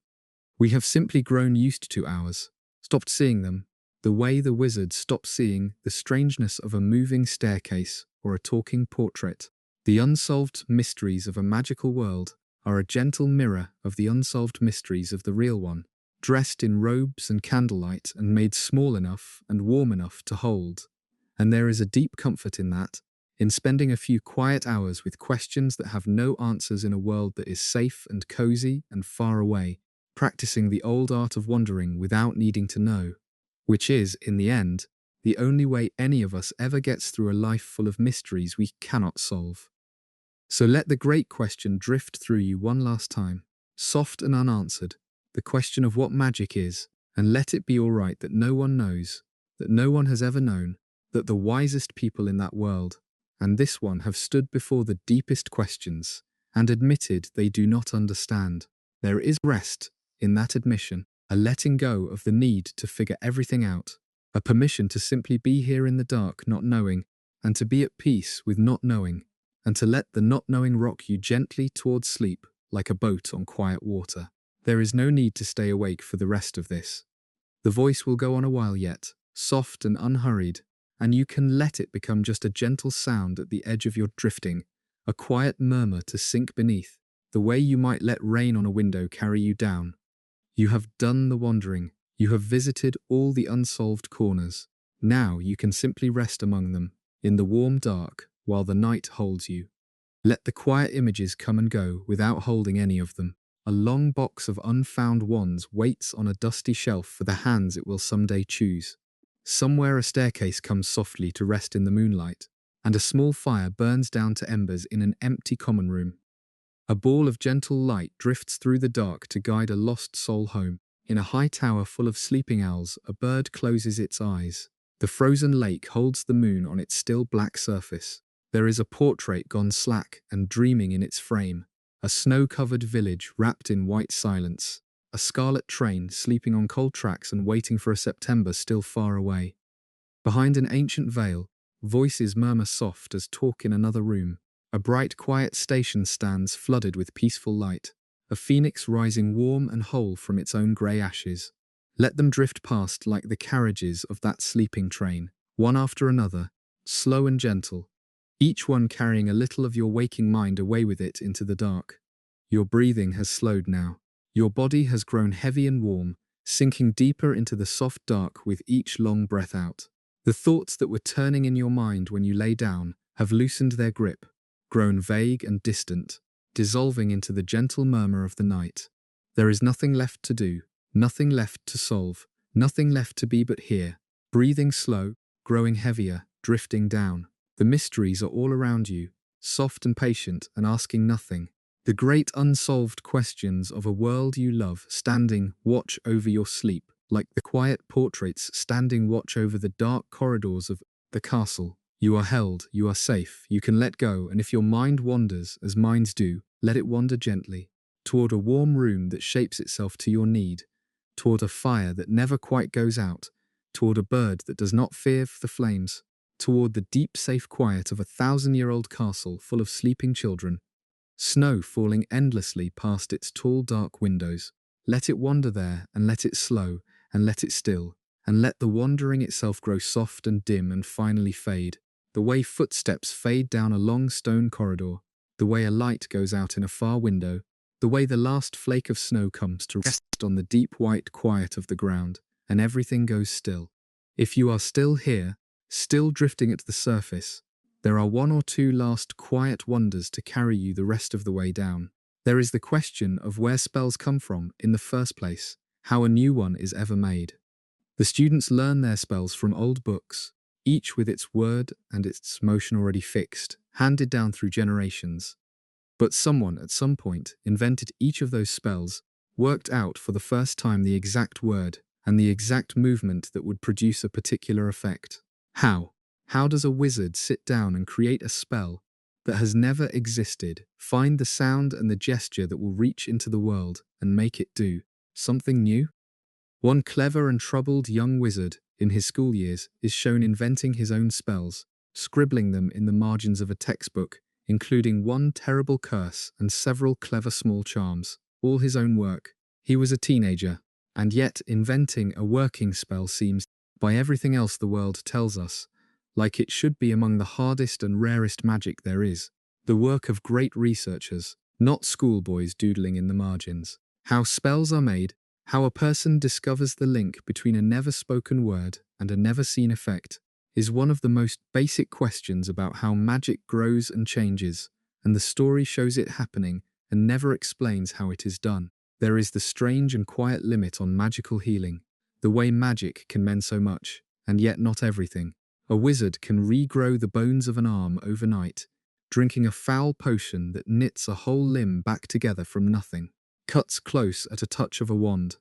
We have simply grown used to ours, stopped seeing them, the way the wizards stop seeing the strangeness of a moving staircase or a talking portrait. The unsolved mysteries of a magical world are a gentle mirror of the unsolved mysteries of the real one, dressed in robes and candlelight and made small enough and warm enough to hold. And there is a deep comfort in that, in spending a few quiet hours with questions that have no answers in a world that is safe and cozy and far away, practicing the old art of wondering without needing to know, which is, in the end, the only way any of us ever gets through a life full of mysteries we cannot solve. So let the great question drift through you one last time, soft and unanswered, the question of what magic is, and let it be all right that no one knows, that no one has ever known, that the wisest people in that world, and this one, have stood before the deepest questions, and admitted they do not understand. There is rest in that admission, a letting go of the need to figure everything out, a permission to simply be here in the dark not knowing, and to be at peace with not knowing, and to let the not knowing rock you gently towards sleep like a boat on quiet water. There is no need to stay awake for the rest of this. The voice will go on a while yet, soft and unhurried, and you can let it become just a gentle sound at the edge of your drifting, a quiet murmur to sink beneath, the way you might let rain on a window carry you down. You have done the wandering, You have visited all the unsolved corners. Now you can simply rest among them, in the warm dark, while the night holds you. Let the quiet images come and go without holding any of them. A long box of unfound wands waits on a dusty shelf for the hands it will someday choose. Somewhere a staircase comes softly to rest in the moonlight, and a small fire burns down to embers in an empty common room. A ball of gentle light drifts through the dark to guide a lost soul home. In a high tower full of sleeping owls, a bird closes its eyes. The frozen lake holds the moon on its still black surface. There is a portrait gone slack and dreaming in its frame. A snow-covered village wrapped in white silence. A scarlet train sleeping on cold tracks and waiting for a September still far away. Behind an ancient veil, voices murmur soft as talk in another room. A bright, quiet station stands flooded with peaceful light. A phoenix rising warm and whole from its own grey ashes. Let them drift past like the carriages of that sleeping train, one after another, slow and gentle, each one carrying a little of your waking mind away with it into the dark. Your breathing has slowed now. Your body has grown heavy and warm, sinking deeper into the soft dark with each long breath out. The thoughts that were turning in your mind when you lay down have loosened their grip, grown vague and distant, dissolving into the gentle murmur of the night. There is nothing left to do, nothing left to solve, nothing left to be but here, breathing slow, growing heavier, drifting down. The mysteries are all around you, soft and patient and asking nothing. The great unsolved questions of a world you love standing watch over your sleep, like the quiet portraits standing watch over the dark corridors of the castle. You are held, you are safe, you can let go, and if your mind wanders, as minds do, let it wander gently, toward a warm room that shapes itself to your need, toward a fire that never quite goes out, toward a bird that does not fear the flames, toward the deep, safe quiet of a 1,000-year-old castle full of sleeping children. Snow falling endlessly past its tall, dark windows. Let it wander there, and let it slow, and let it still, and let the wandering itself grow soft and dim and finally fade. The way footsteps fade down a long stone corridor, the way a light goes out in a far window, the way the last flake of snow comes to rest on the deep white quiet of the ground, and everything goes still. If you are still here, still drifting at the surface, there are one or two last quiet wonders to carry you the rest of the way down. There is the question of where spells come from in the first place, how a new one is ever made. The students learn their spells from old books, each with its word and its motion already fixed, handed down through generations. But someone at some point invented each of those spells, worked out for the first time the exact word and the exact movement that would produce a particular effect. How? How does a wizard sit down and create a spell that has never existed, find the sound and the gesture that will reach into the world and make it do something new? One clever and troubled young wizard in his school years is shown inventing his own spells, scribbling them in the margins of a textbook, including one terrible curse and several clever small charms, all his own work. He was a teenager, and yet inventing a working spell seems, by everything else the world tells us, like it should be among the hardest and rarest magic there is, the work of great researchers, not schoolboys doodling in the margins. How spells are made, how a person discovers the link between a never-spoken word and a never-seen effect, is one of the most basic questions about how magic grows and changes, and the story shows it happening and never explains how it is done. There is the strange and quiet limit on magical healing, the way magic can mend so much, and yet not everything. A wizard can regrow the bones of an arm overnight, drinking a foul potion that knits a whole limb back together from nothing, cuts close at a touch of a wand.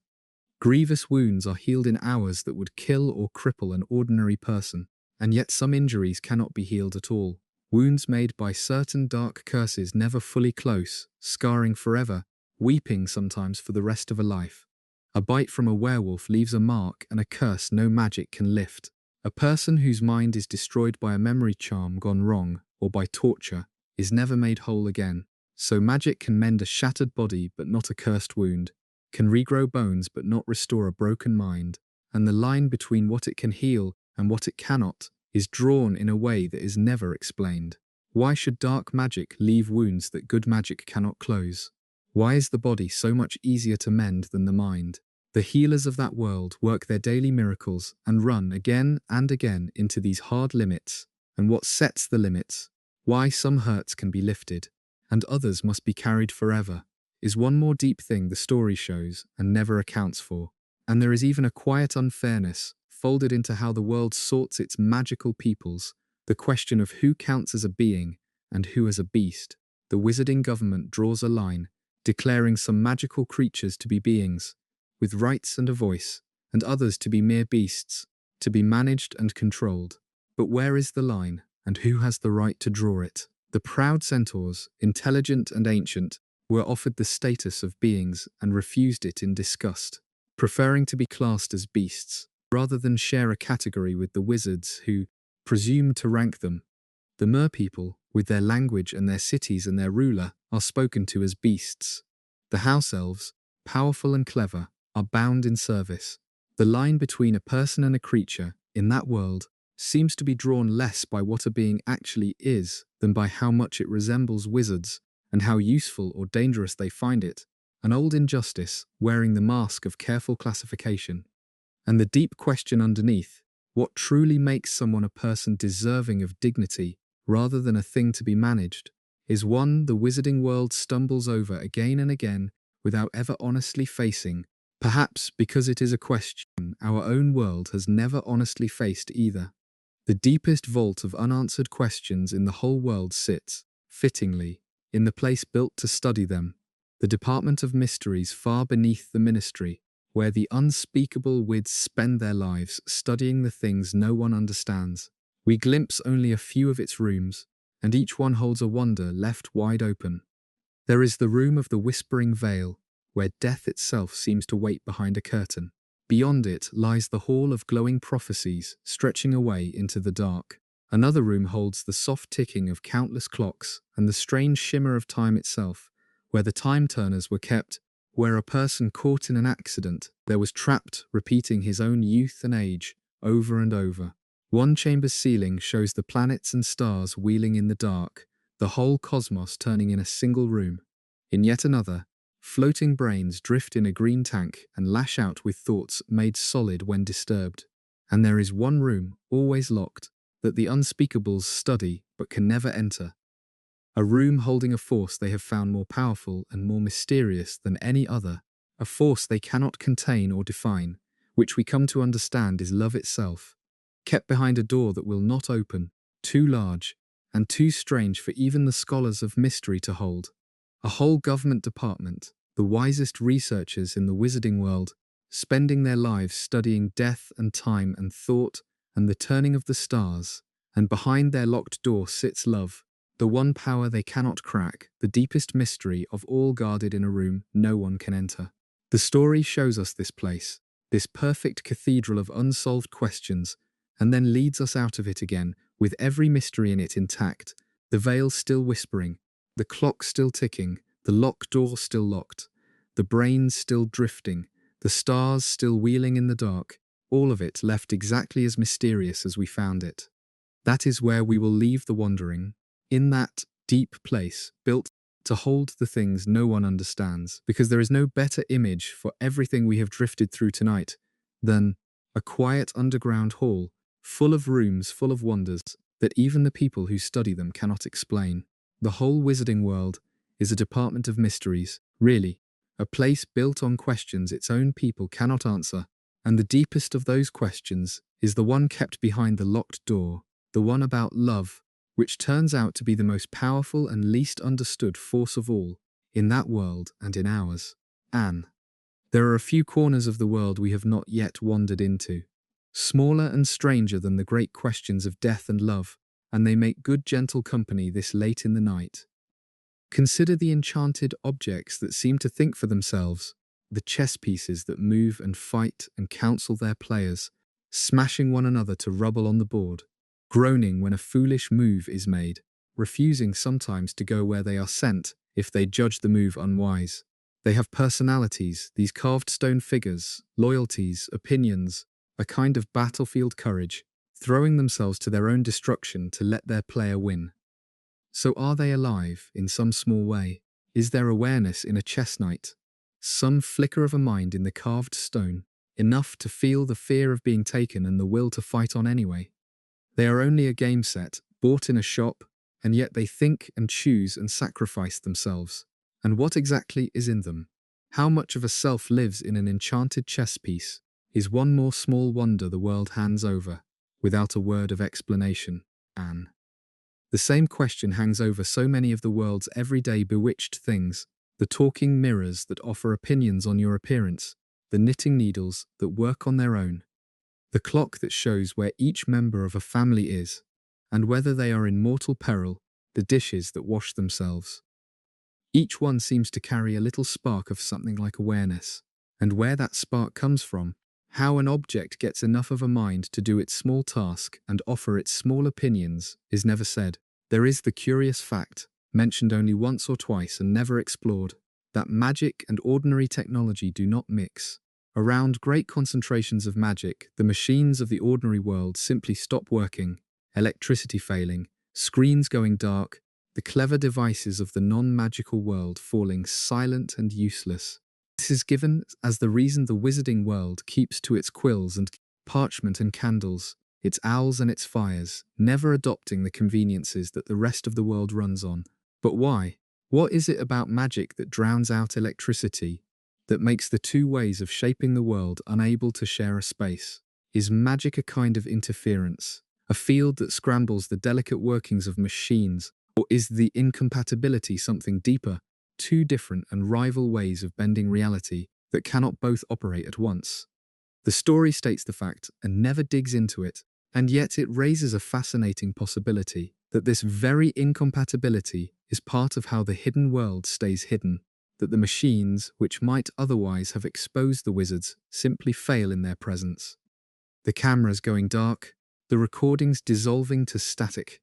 Grievous wounds are healed in hours that would kill or cripple an ordinary person, and yet some injuries cannot be healed at all. Wounds made by certain dark curses never fully close, scarring forever, weeping sometimes for the rest of a life. A bite from a werewolf leaves a mark and a curse no magic can lift. A person whose mind is destroyed by a memory charm gone wrong, or by torture, is never made whole again. So magic can mend a shattered body but not a cursed wound, can regrow bones but not restore a broken mind, and the line between what it can heal and what it cannot is drawn in a way that is never explained. Why should dark magic leave wounds that good magic cannot close? Why is the body so much easier to mend than the mind? The healers of that world work their daily miracles and run again and again into these hard limits. And what sets the limits, why some hurts can be lifted, and others must be carried forever, is one more deep thing the story shows and never accounts for. And there is even a quiet unfairness folded into how the world sorts its magical peoples, the question of who counts as a being and who as a beast. The wizarding government draws a line, declaring some magical creatures to be beings, with rights and a voice, and others to be mere beasts, to be managed and controlled. But where is the line, and who has the right to draw it? The proud centaurs, intelligent and ancient, were offered the status of beings and refused it in disgust, preferring to be classed as beasts, rather than share a category with the wizards who presume to rank them. The merpeople, with their language and their cities and their ruler, are spoken to as beasts. The house-elves, powerful and clever, are bound in service. The line between a person and a creature, in that world, seems to be drawn less by what a being actually is than by how much it resembles wizards and how useful or dangerous they find it, an old injustice wearing the mask of careful classification. And the deep question underneath, what truly makes someone a person deserving of dignity rather than a thing to be managed, is one the wizarding world stumbles over again and again without ever honestly facing, perhaps because it is a question our own world has never honestly faced either. The deepest vault of unanswered questions in the whole world sits, fittingly, in the place built to study them, the Department of Mysteries far beneath the Ministry, where the unspeakable wids spend their lives studying the things no one understands. We glimpse only a few of its rooms, and each one holds a wonder left wide open. There is the room of the Whispering Veil, where death itself seems to wait behind a curtain. Beyond it lies the Hall of Glowing Prophecies, stretching away into the dark. Another room holds the soft ticking of countless clocks and the strange shimmer of time itself, where the time-turners were kept, where a person caught in an accident there was trapped, repeating his own youth and age over and over. One chamber's ceiling shows the planets and stars wheeling in the dark, the whole cosmos turning in a single room. In yet another, floating brains drift in a green tank and lash out with thoughts made solid when disturbed. And there is one room, always locked, that the unspeakables study but can never enter. A room holding a force they have found more powerful and more mysterious than any other, a force they cannot contain or define, which we come to understand is love itself, kept behind a door that will not open, too large and too strange for even the scholars of mystery to hold. A whole government department, the wisest researchers in the wizarding world, spending their lives studying death and time and thought and the turning of the stars, and behind their locked door sits love, the one power they cannot crack, the deepest mystery of all guarded in a room no one can enter. The story shows us this place, this perfect cathedral of unsolved questions, and then leads us out of it again, with every mystery in it intact, the veil still whispering, the clock still ticking, the locked door still locked, the brains still drifting, the stars still wheeling in the dark, all of it left exactly as mysterious as we found it. That is where we will leave the wandering, in that deep place built to hold the things no one understands, because there is no better image for everything we have drifted through tonight than a quiet underground hall, full of rooms full of wonders that even the people who study them cannot explain. The whole wizarding world is a department of mysteries, really, a place built on questions its own people cannot answer, and the deepest of those questions is the one kept behind the locked door, the one about love, which turns out to be the most powerful and least understood force of all, in that world and in ours. Anne. There are a few corners of the world we have not yet wandered into, smaller and stranger than the great questions of death and love, and they make good gentle company this late in the night. Consider the enchanted objects that seem to think for themselves, the chess pieces that move and fight and counsel their players, smashing one another to rubble on the board, groaning when a foolish move is made, refusing sometimes to go where they are sent if they judge the move unwise. They have personalities, these carved stone figures, loyalties, opinions, a kind of battlefield courage, throwing themselves to their own destruction to let their player win. So are they alive in some small way? Is there awareness in a chess knight? some flicker of a mind in the carved stone, enough to feel the fear of being taken and the will to fight on anyway. They are only a game set, bought in a shop, and yet they think and choose and sacrifice themselves. And what exactly is in them? How much of a self lives in an enchanted chess piece is one more small wonder the world hands over, without a word of explanation. Anne. The same question hangs over so many of the world's everyday bewitched things, the talking mirrors that offer opinions on your appearance, the knitting needles that work on their own, the clock that shows where each member of a family is, and whether they are in mortal peril, the dishes that wash themselves. Each one seems to carry a little spark of something like awareness, and where that spark comes from, how an object gets enough of a mind to do its small task and offer its small opinions, is never said. There is the curious fact, mentioned only once or twice and never explored, that magic and ordinary technology do not mix. Around great concentrations of magic, the machines of the ordinary world simply stop working, electricity failing, screens going dark, the clever devices of the non-magical world falling silent and useless. This is given as the reason the wizarding world keeps to its quills and parchment and candles, its owls and its fires, never adopting the conveniences that the rest of the world runs on. But why? What is it about magic that drowns out electricity, that makes the two ways of shaping the world unable to share a space? Is magic a kind of interference, a field that scrambles the delicate workings of machines, or is the incompatibility something deeper, two different and rival ways of bending reality that cannot both operate at once? The story states the fact and never digs into it, and yet it raises a fascinating possibility that this very incompatibility is part of how the hidden world stays hidden, that the machines, which might otherwise have exposed the wizards, simply fail in their presence. The cameras going dark, the recordings dissolving to static,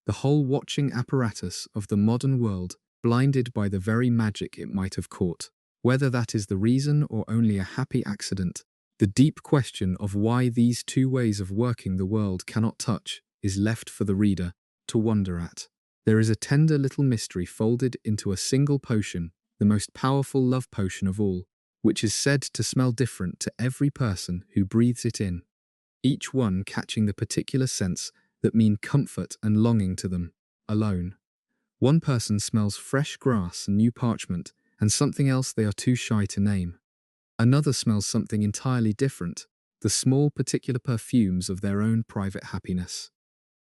the whole watching apparatus of the modern world blinded by the very magic it might have caught. Whether that is the reason or only a happy accident, the deep question of why these two ways of working the world cannot touch is left for the reader to wonder at. There is a tender little mystery folded into a single potion, the most powerful love potion of all, which is said to smell different to every person who breathes it in, each one catching the particular scents that mean comfort and longing to them, alone. One person smells fresh grass and new parchment, and something else they are too shy to name. Another smells something entirely different, the small particular perfumes of their own private happiness.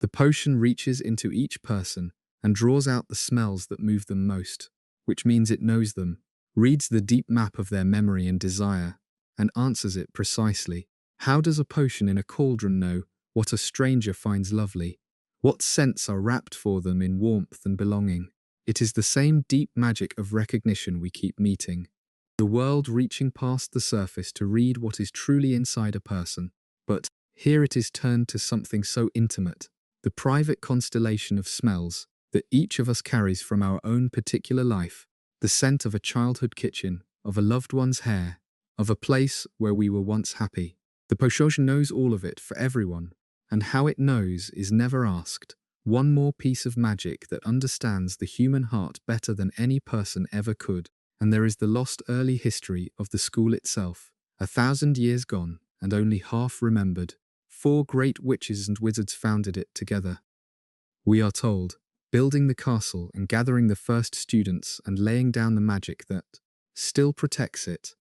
The potion reaches into each person and draws out the smells that move them most, which means it knows them, reads the deep map of their memory and desire, and answers it precisely. How does a potion in a cauldron know what a stranger finds lovely? What scents are wrapped for them in warmth and belonging? It is the same deep magic of recognition we keep meeting. The world reaching past the surface to read what is truly inside a person. But here it is turned to something so intimate, the private constellation of smells that each of us carries from our own particular life, the scent of a childhood kitchen, of a loved one's hair, of a place where we were once happy. The potion knows all of it for everyone, and how it knows is never asked. One more piece of magic that understands the human heart better than any person ever could. And there is the lost early history of the school itself, 1,000 years gone and only half remembered. 4 great witches and wizards founded it together. We are told, building the castle and gathering the first students and laying down the magic that still protects it,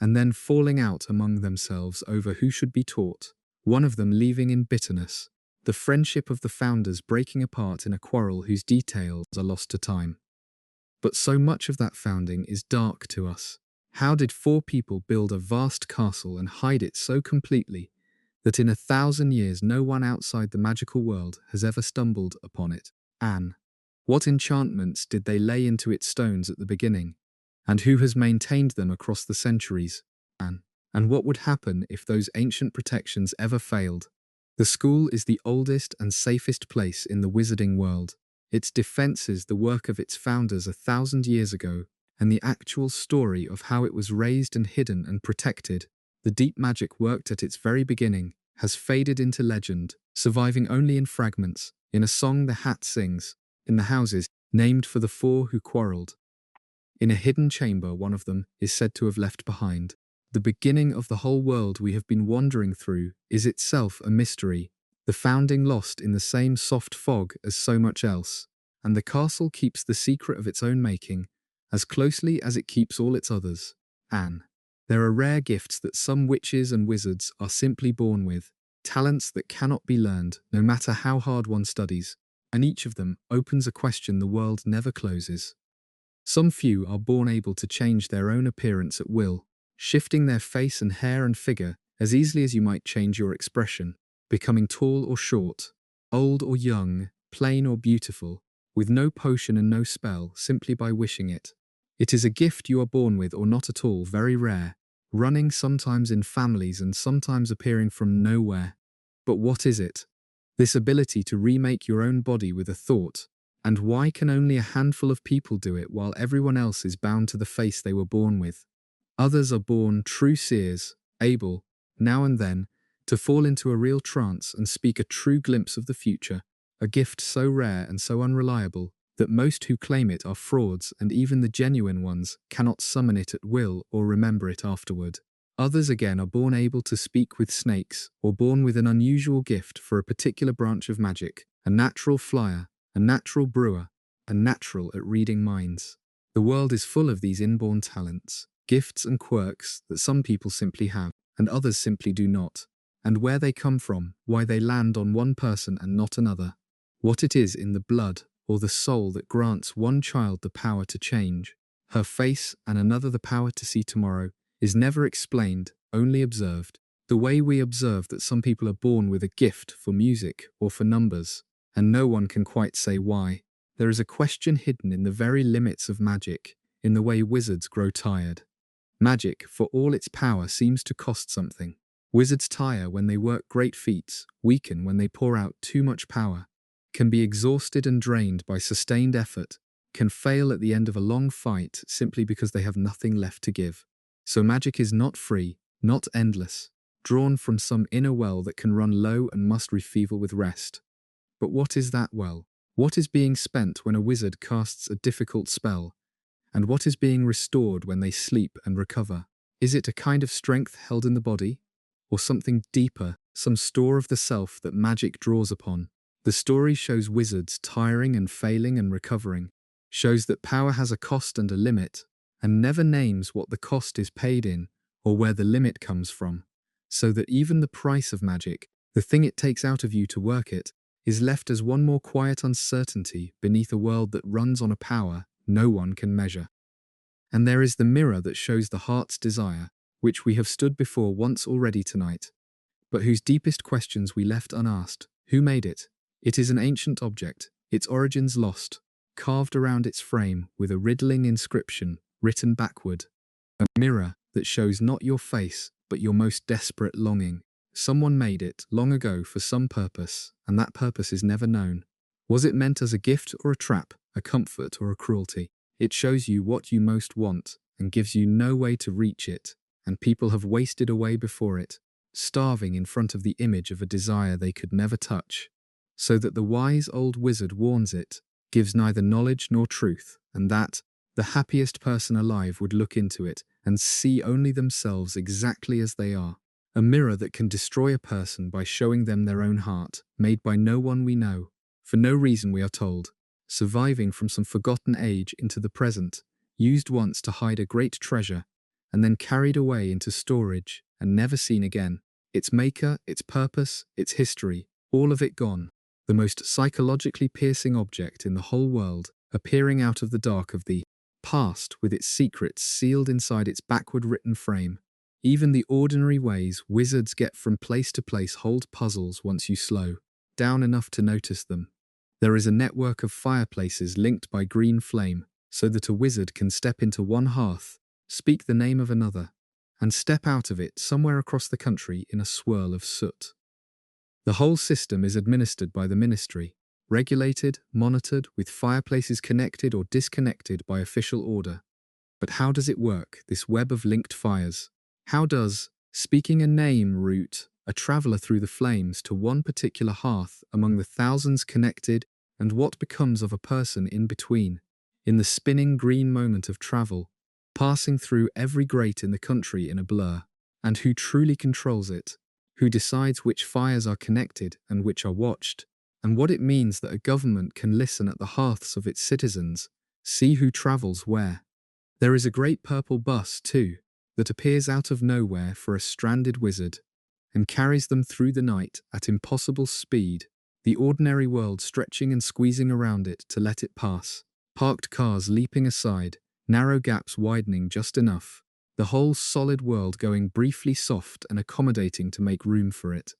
and then falling out among themselves over who should be taught, one of them leaving in bitterness, the friendship of the founders breaking apart in a quarrel whose details are lost to time. But so much of that founding is dark to us. How did 4 people build a vast castle and hide it so completely that in 1,000 years no one outside the magical world has ever stumbled upon it? Anne. What enchantments did they lay into its stones at the beginning? And who has maintained them across the centuries? Anne. And what would happen if those ancient protections ever failed? The school is the oldest and safest place in the wizarding world. Its defenses the work of its founders 1,000 years ago, and the actual story of how it was raised and hidden and protected, the deep magic worked at its very beginning, has faded into legend, surviving only in fragments, in a song the hat sings, in the houses named for the 4 who quarreled, In a hidden chamber, one of them is said to have left behind. The beginning of the whole world we have been wandering through is itself a mystery, the founding lost in the same soft fog as so much else, and the castle keeps the secret of its own making as closely as it keeps all its others. Anne. There are rare gifts that some witches and wizards are simply born with, talents that cannot be learned, no matter how hard one studies, and each of them opens a question the world never closes. Some few are born able to change their own appearance at will, shifting their face and hair and figure as easily as you might change your expression, becoming tall or short, old or young, plain or beautiful, with no potion and no spell, simply by wishing it. It is a gift you are born with or not at all, very rare, running sometimes in families and sometimes appearing from nowhere. But what is it? This ability to remake your own body with a thought, and why can only a handful of people do it while everyone else is bound to the face they were born with? Others are born true seers, able, now and then, to fall into a real trance and speak a true glimpse of the future, a gift so rare and so unreliable that most who claim it are frauds, and even the genuine ones cannot summon it at will or remember it afterward. Others again are born able to speak with snakes, or born with an unusual gift for a particular branch of magic, a natural flyer, a natural brewer, a natural at reading minds. The world is full of these inborn talents, gifts and quirks that some people simply have, and others simply do not. And where they come from, why they land on one person and not another. What it is in the blood or the soul that grants one child the power to change her face and another the power to see tomorrow is never explained, only observed. The way we observe that some people are born with a gift for music or for numbers, and no one can quite say why. There is a question hidden in the very limits of magic, in the way wizards grow tired. Magic, for all its power, seems to cost something. Wizards tire when they work great feats, weaken when they pour out too much power, can be exhausted and drained by sustained effort, can fail at the end of a long fight simply because they have nothing left to give. So magic is not free, not endless, drawn from some inner well that can run low and must refill with rest. But what is that well? What is being spent when a wizard casts a difficult spell? And what is being restored when they sleep and recover? Is it a kind of strength held in the body? Or something deeper, some store of the self that magic draws upon? The story shows wizards tiring and failing and recovering, shows that power has a cost and a limit, and never names what the cost is paid in or where the limit comes from, so that even the price of magic, the thing it takes out of you to work it, is left as one more quiet uncertainty beneath a world that runs on a power no one can measure. And there is the mirror that shows the heart's desire, which we have stood before once already tonight, but whose deepest questions we left unasked. Who made it? It is an ancient object, its origins lost, carved around its frame with a riddling inscription written backward. A mirror that shows not your face, but your most desperate longing. Someone made it long ago for some purpose, and that purpose is never known. Was it meant as a gift or a trap, a comfort or a cruelty? It shows you what you most want and gives you no way to reach it, and people have wasted away before it, starving in front of the image of a desire they could never touch. So that the wise old wizard warns it, gives neither knowledge nor truth, and that the happiest person alive would look into it and see only themselves exactly as they are. A mirror that can destroy a person by showing them their own heart, made by no one we know, for no reason we are told, surviving from some forgotten age into the present, used once to hide a great treasure, and then carried away into storage and never seen again. Its maker, its purpose, its history, all of it gone. The most psychologically piercing object in the whole world, appearing out of the dark of the past with its secrets sealed inside its backward written frame. Even the ordinary ways wizards get from place to place hold puzzles once you slow down enough to notice them. There is a network of fireplaces linked by green flame, so that a wizard can step into one hearth, speak the name of another, and step out of it somewhere across the country in a swirl of soot. The whole system is administered by the ministry, regulated, monitored, with fireplaces connected or disconnected by official order. But how does it work, this web of linked fires? How does, speaking a name, route a traveller through the flames to one particular hearth among the thousands connected, and what becomes of a person in between? in the spinning green moment of travel, passing through every grate in the country in a blur. And who truly controls it? Who decides which fires are connected and which are watched? And what it means that a government can listen at the hearths of its citizens, see who travels where. There is a great purple bus, too, that appears out of nowhere for a stranded wizard, and carries them through the night at impossible speed, the ordinary world stretching and squeezing around it to let it pass, parked cars leaping aside, narrow gaps widening just enough, the whole solid world going briefly soft and accommodating to make room for it.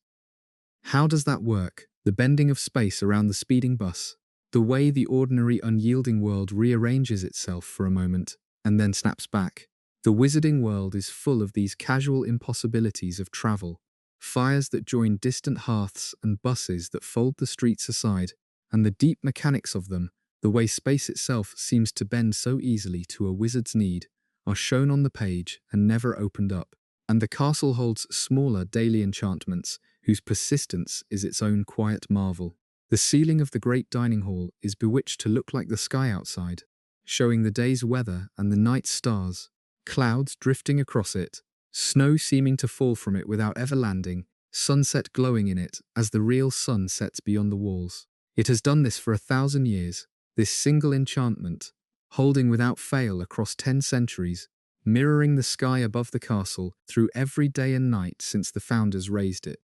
How does that work? The bending of space around the speeding bus, the way the ordinary unyielding world rearranges itself for a moment and then snaps back. The wizarding world is full of these casual impossibilities of travel, fires that join distant hearths and buses that fold the streets aside, and the deep mechanics of them, the way space itself seems to bend so easily to a wizard's need, are shown on the page and never opened up. And the castle holds smaller daily enchantments whose persistence is its own quiet marvel. The ceiling of the great dining hall is bewitched to look like the sky outside, showing the day's weather and the night's stars, clouds drifting across it, snow seeming to fall from it without ever landing, sunset glowing in it as the real sun sets beyond the walls. It has done this for 1,000 years, this single enchantment, holding without fail across 10 centuries, mirroring the sky above the castle through every day and night since the founders raised it.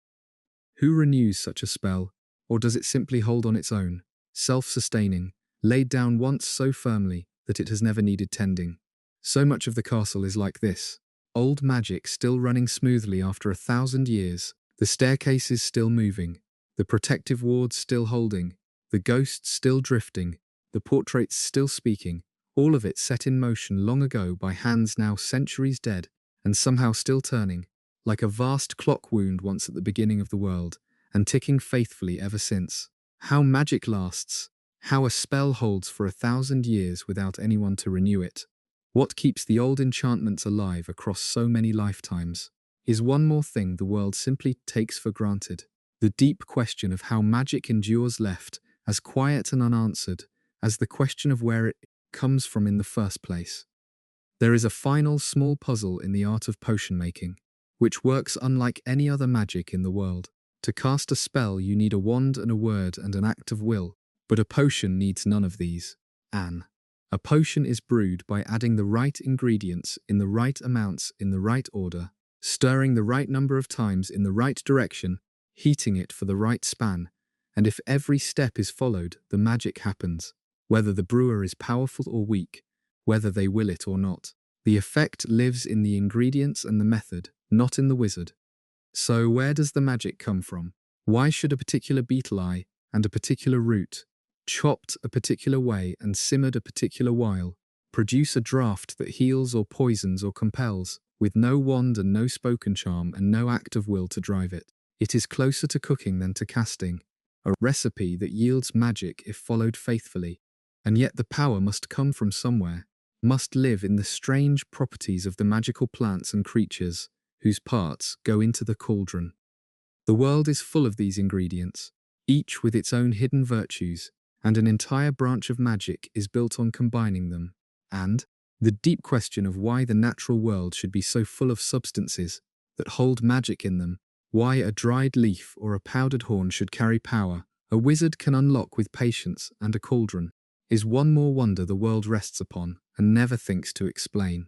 Who renews such a spell, or does it simply hold on its own, self-sustaining, laid down once so firmly that it has never needed tending? So much of the castle is like this. Old magic still running smoothly after 1,000 years, the staircases still moving, the protective wards still holding, the ghosts still drifting, the portraits still speaking, all of it set in motion long ago by hands now centuries dead and somehow still turning, like a vast clock wound once at the beginning of the world, and ticking faithfully ever since. How magic lasts, how a spell holds for 1,000 years without anyone to renew it. What keeps the old enchantments alive across so many lifetimes is one more thing the world simply takes for granted. The deep question of how magic endures left as quiet and unanswered as the question of where it comes from in the first place. There is a final small puzzle in the art of potion making, which works unlike any other magic in the world. To cast a spell you need a wand and a word and an act of will, but a potion needs none of these. A potion is brewed by adding the right ingredients in the right amounts in the right order, stirring the right number of times in the right direction, heating it for the right span, and if every step is followed, the magic happens, whether the brewer is powerful or weak, whether they will it or not. The effect lives in the ingredients and the method, not in the wizard. So where does the magic come from? Why should a particular beetle eye and a particular root, chopped a particular way and simmered a particular while, produce a draught that heals or poisons or compels, with no wand and no spoken charm and no act of will to drive it? It is closer to cooking than to casting, a recipe that yields magic if followed faithfully. And yet the power must come from somewhere, must live in the strange properties of the magical plants and creatures whose parts go into the cauldron. The world is full of these ingredients, each with its own hidden virtues, and an entire branch of magic is built on combining them. And the deep question of why the natural world should be so full of substances that hold magic in them, why a dried leaf or a powdered horn should carry power, a wizard can unlock with patience and a cauldron, is one more wonder the world rests upon and never thinks to explain.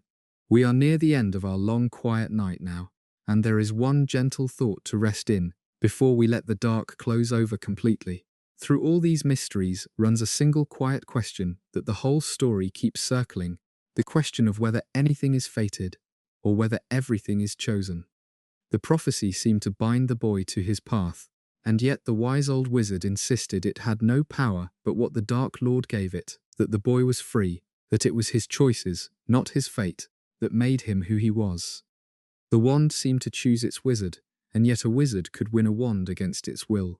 We are near the end of our long quiet night now, and there is one gentle thought to rest in before we let the dark close over completely. Through all these mysteries runs a single quiet question that the whole story keeps circling, the question of whether anything is fated or whether everything is chosen. The prophecy seemed to bind the boy to his path, and yet the wise old wizard insisted it had no power but what the Dark Lord gave it, that the boy was free, that it was his choices, not his fate, that made him who he was. The wand seemed to choose its wizard, and yet a wizard could win a wand against its will.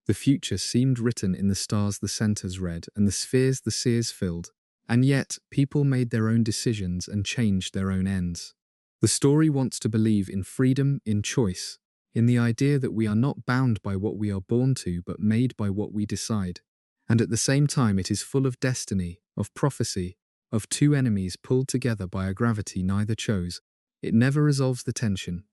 The future seemed written in the stars the centaurs read and the spheres the seers filled, and yet people made their own decisions and changed their own ends. The story wants to believe in freedom, in choice, in the idea that we are not bound by what we are born to but made by what we decide. And at the same time it is full of destiny, of prophecy, of two enemies pulled together by a gravity neither chose. It never resolves the tension.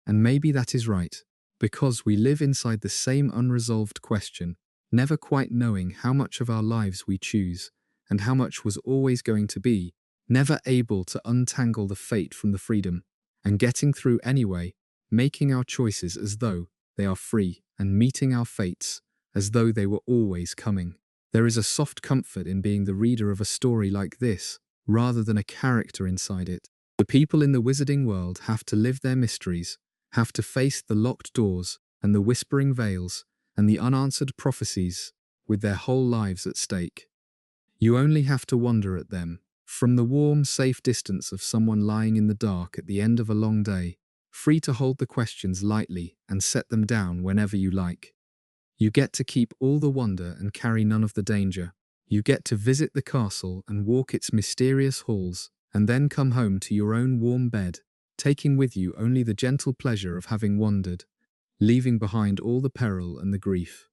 And maybe that is right, because we live inside the same unresolved question, never quite knowing how much of our lives we choose, and how much was always going to be, never able to untangle the fate from the freedom, and getting through anyway, making our choices as though they are free, and meeting our fates as though they were always coming. There is a soft comfort in being the reader of a story like this, rather than a character inside it. The people in the wizarding world have to live their mysteries, have to face the locked doors and the whispering veils and the unanswered prophecies with their whole lives at stake. You only have to wonder at them, from the warm, safe distance of someone lying in the dark at the end of a long day, free to hold the questions lightly and set them down whenever you like. You get to keep all the wonder and carry none of the danger. You get to visit the castle and walk its mysterious halls, and then come home to your own warm bed, taking with you only the gentle pleasure of having wandered, leaving behind all the peril and the grief.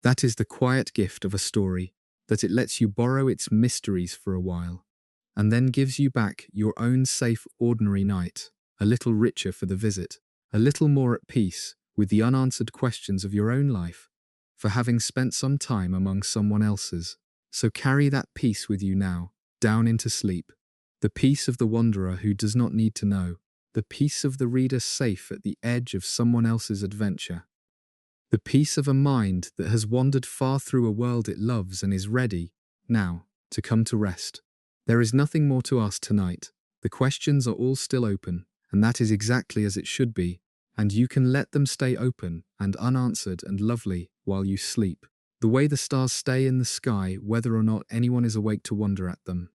That is the quiet gift of a story, that it lets you borrow its mysteries for a while, and then gives you back your own safe ordinary night, a little richer for the visit, a little more at peace with the unanswered questions of your own life, for having spent some time among someone else's. So carry that peace with you now, down into sleep, the peace of the wanderer who does not need to know, the peace of the reader safe at the edge of someone else's adventure, the peace of a mind that has wandered far through a world it loves and is ready, now, to come to rest. There is nothing more to ask tonight. The questions are all still open, and that is exactly as it should be, and you can let them stay open and unanswered and lovely while you sleep, the way the stars stay in the sky whether or not anyone is awake to wonder at them.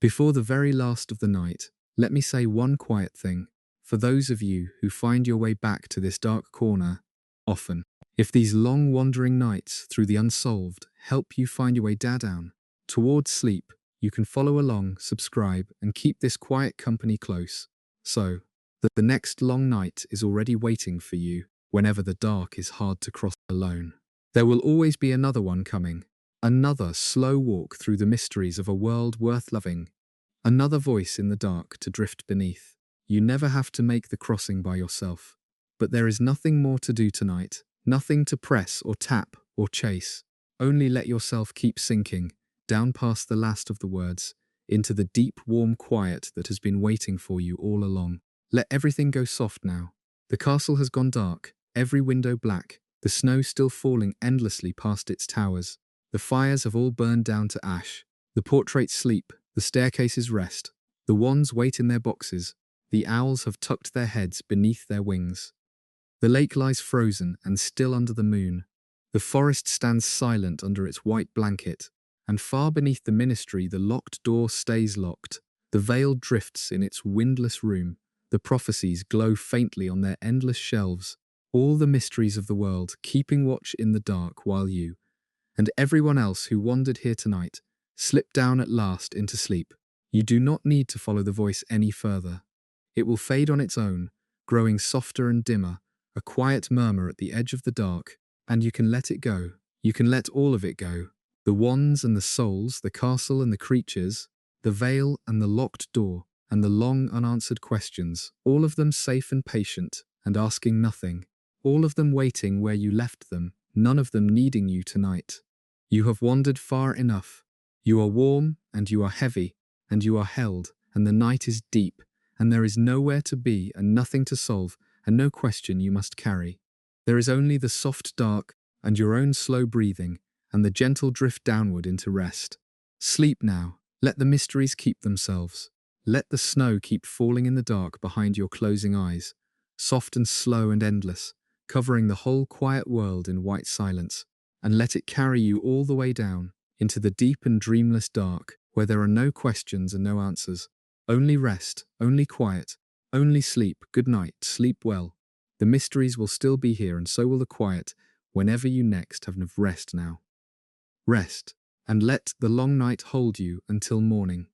Before the very last of the night, let me say one quiet thing, for those of you who find your way back to this dark corner, often. If these long wandering nights through the unsolved help you find your way down towards sleep, you can follow along, subscribe, and keep this quiet company close, so that the next long night is already waiting for you whenever the dark is hard to cross alone. There will always be another one coming, another slow walk through the mysteries of a world worth loving, another voice in the dark to drift beneath. You never have to make the crossing by yourself. But there is nothing more to do tonight, nothing to press or tap or chase. Only let yourself keep sinking, down past the last of the words, into the deep warm quiet that has been waiting for you all along. Let everything go soft now. The castle has gone dark, every window black, the snow still falling endlessly past its towers. The fires have all burned down to ash. The portraits sleep, the staircases rest. The wands wait in their boxes. The owls have tucked their heads beneath their wings. The lake lies frozen and still under the moon. The forest stands silent under its white blanket, and far beneath the ministry the locked door stays locked. The veil drifts in its windless room. The prophecies glow faintly on their endless shelves. All the mysteries of the world keeping watch in the dark while you, and everyone else who wandered here tonight, slip down at last into sleep. You do not need to follow the voice any further. It will fade on its own, growing softer and dimmer, a quiet murmur at the edge of the dark, and you can let it go. You can let all of it go. The wands and the souls, the castle and the creatures, the veil and the locked door, and the long unanswered questions, all of them safe and patient, and asking nothing, all of them waiting where you left them, none of them needing you tonight. You have wandered far enough. You are warm, and you are heavy, and you are held, and the night is deep, and there is nowhere to be, and nothing to solve, and no question you must carry. There is only the soft dark, and your own slow breathing, and the gentle drift downward into rest. Sleep now. Let the mysteries keep themselves. Let the snow keep falling in the dark behind your closing eyes, soft and slow and endless, covering the whole quiet world in white silence, and let it carry you all the way down into the deep and dreamless dark, where there are no questions and no answers. Only rest, only quiet, only sleep. Good night, sleep well. The mysteries will still be here, and so will the quiet, whenever you next have rest now. Rest, and let the long night hold you until morning.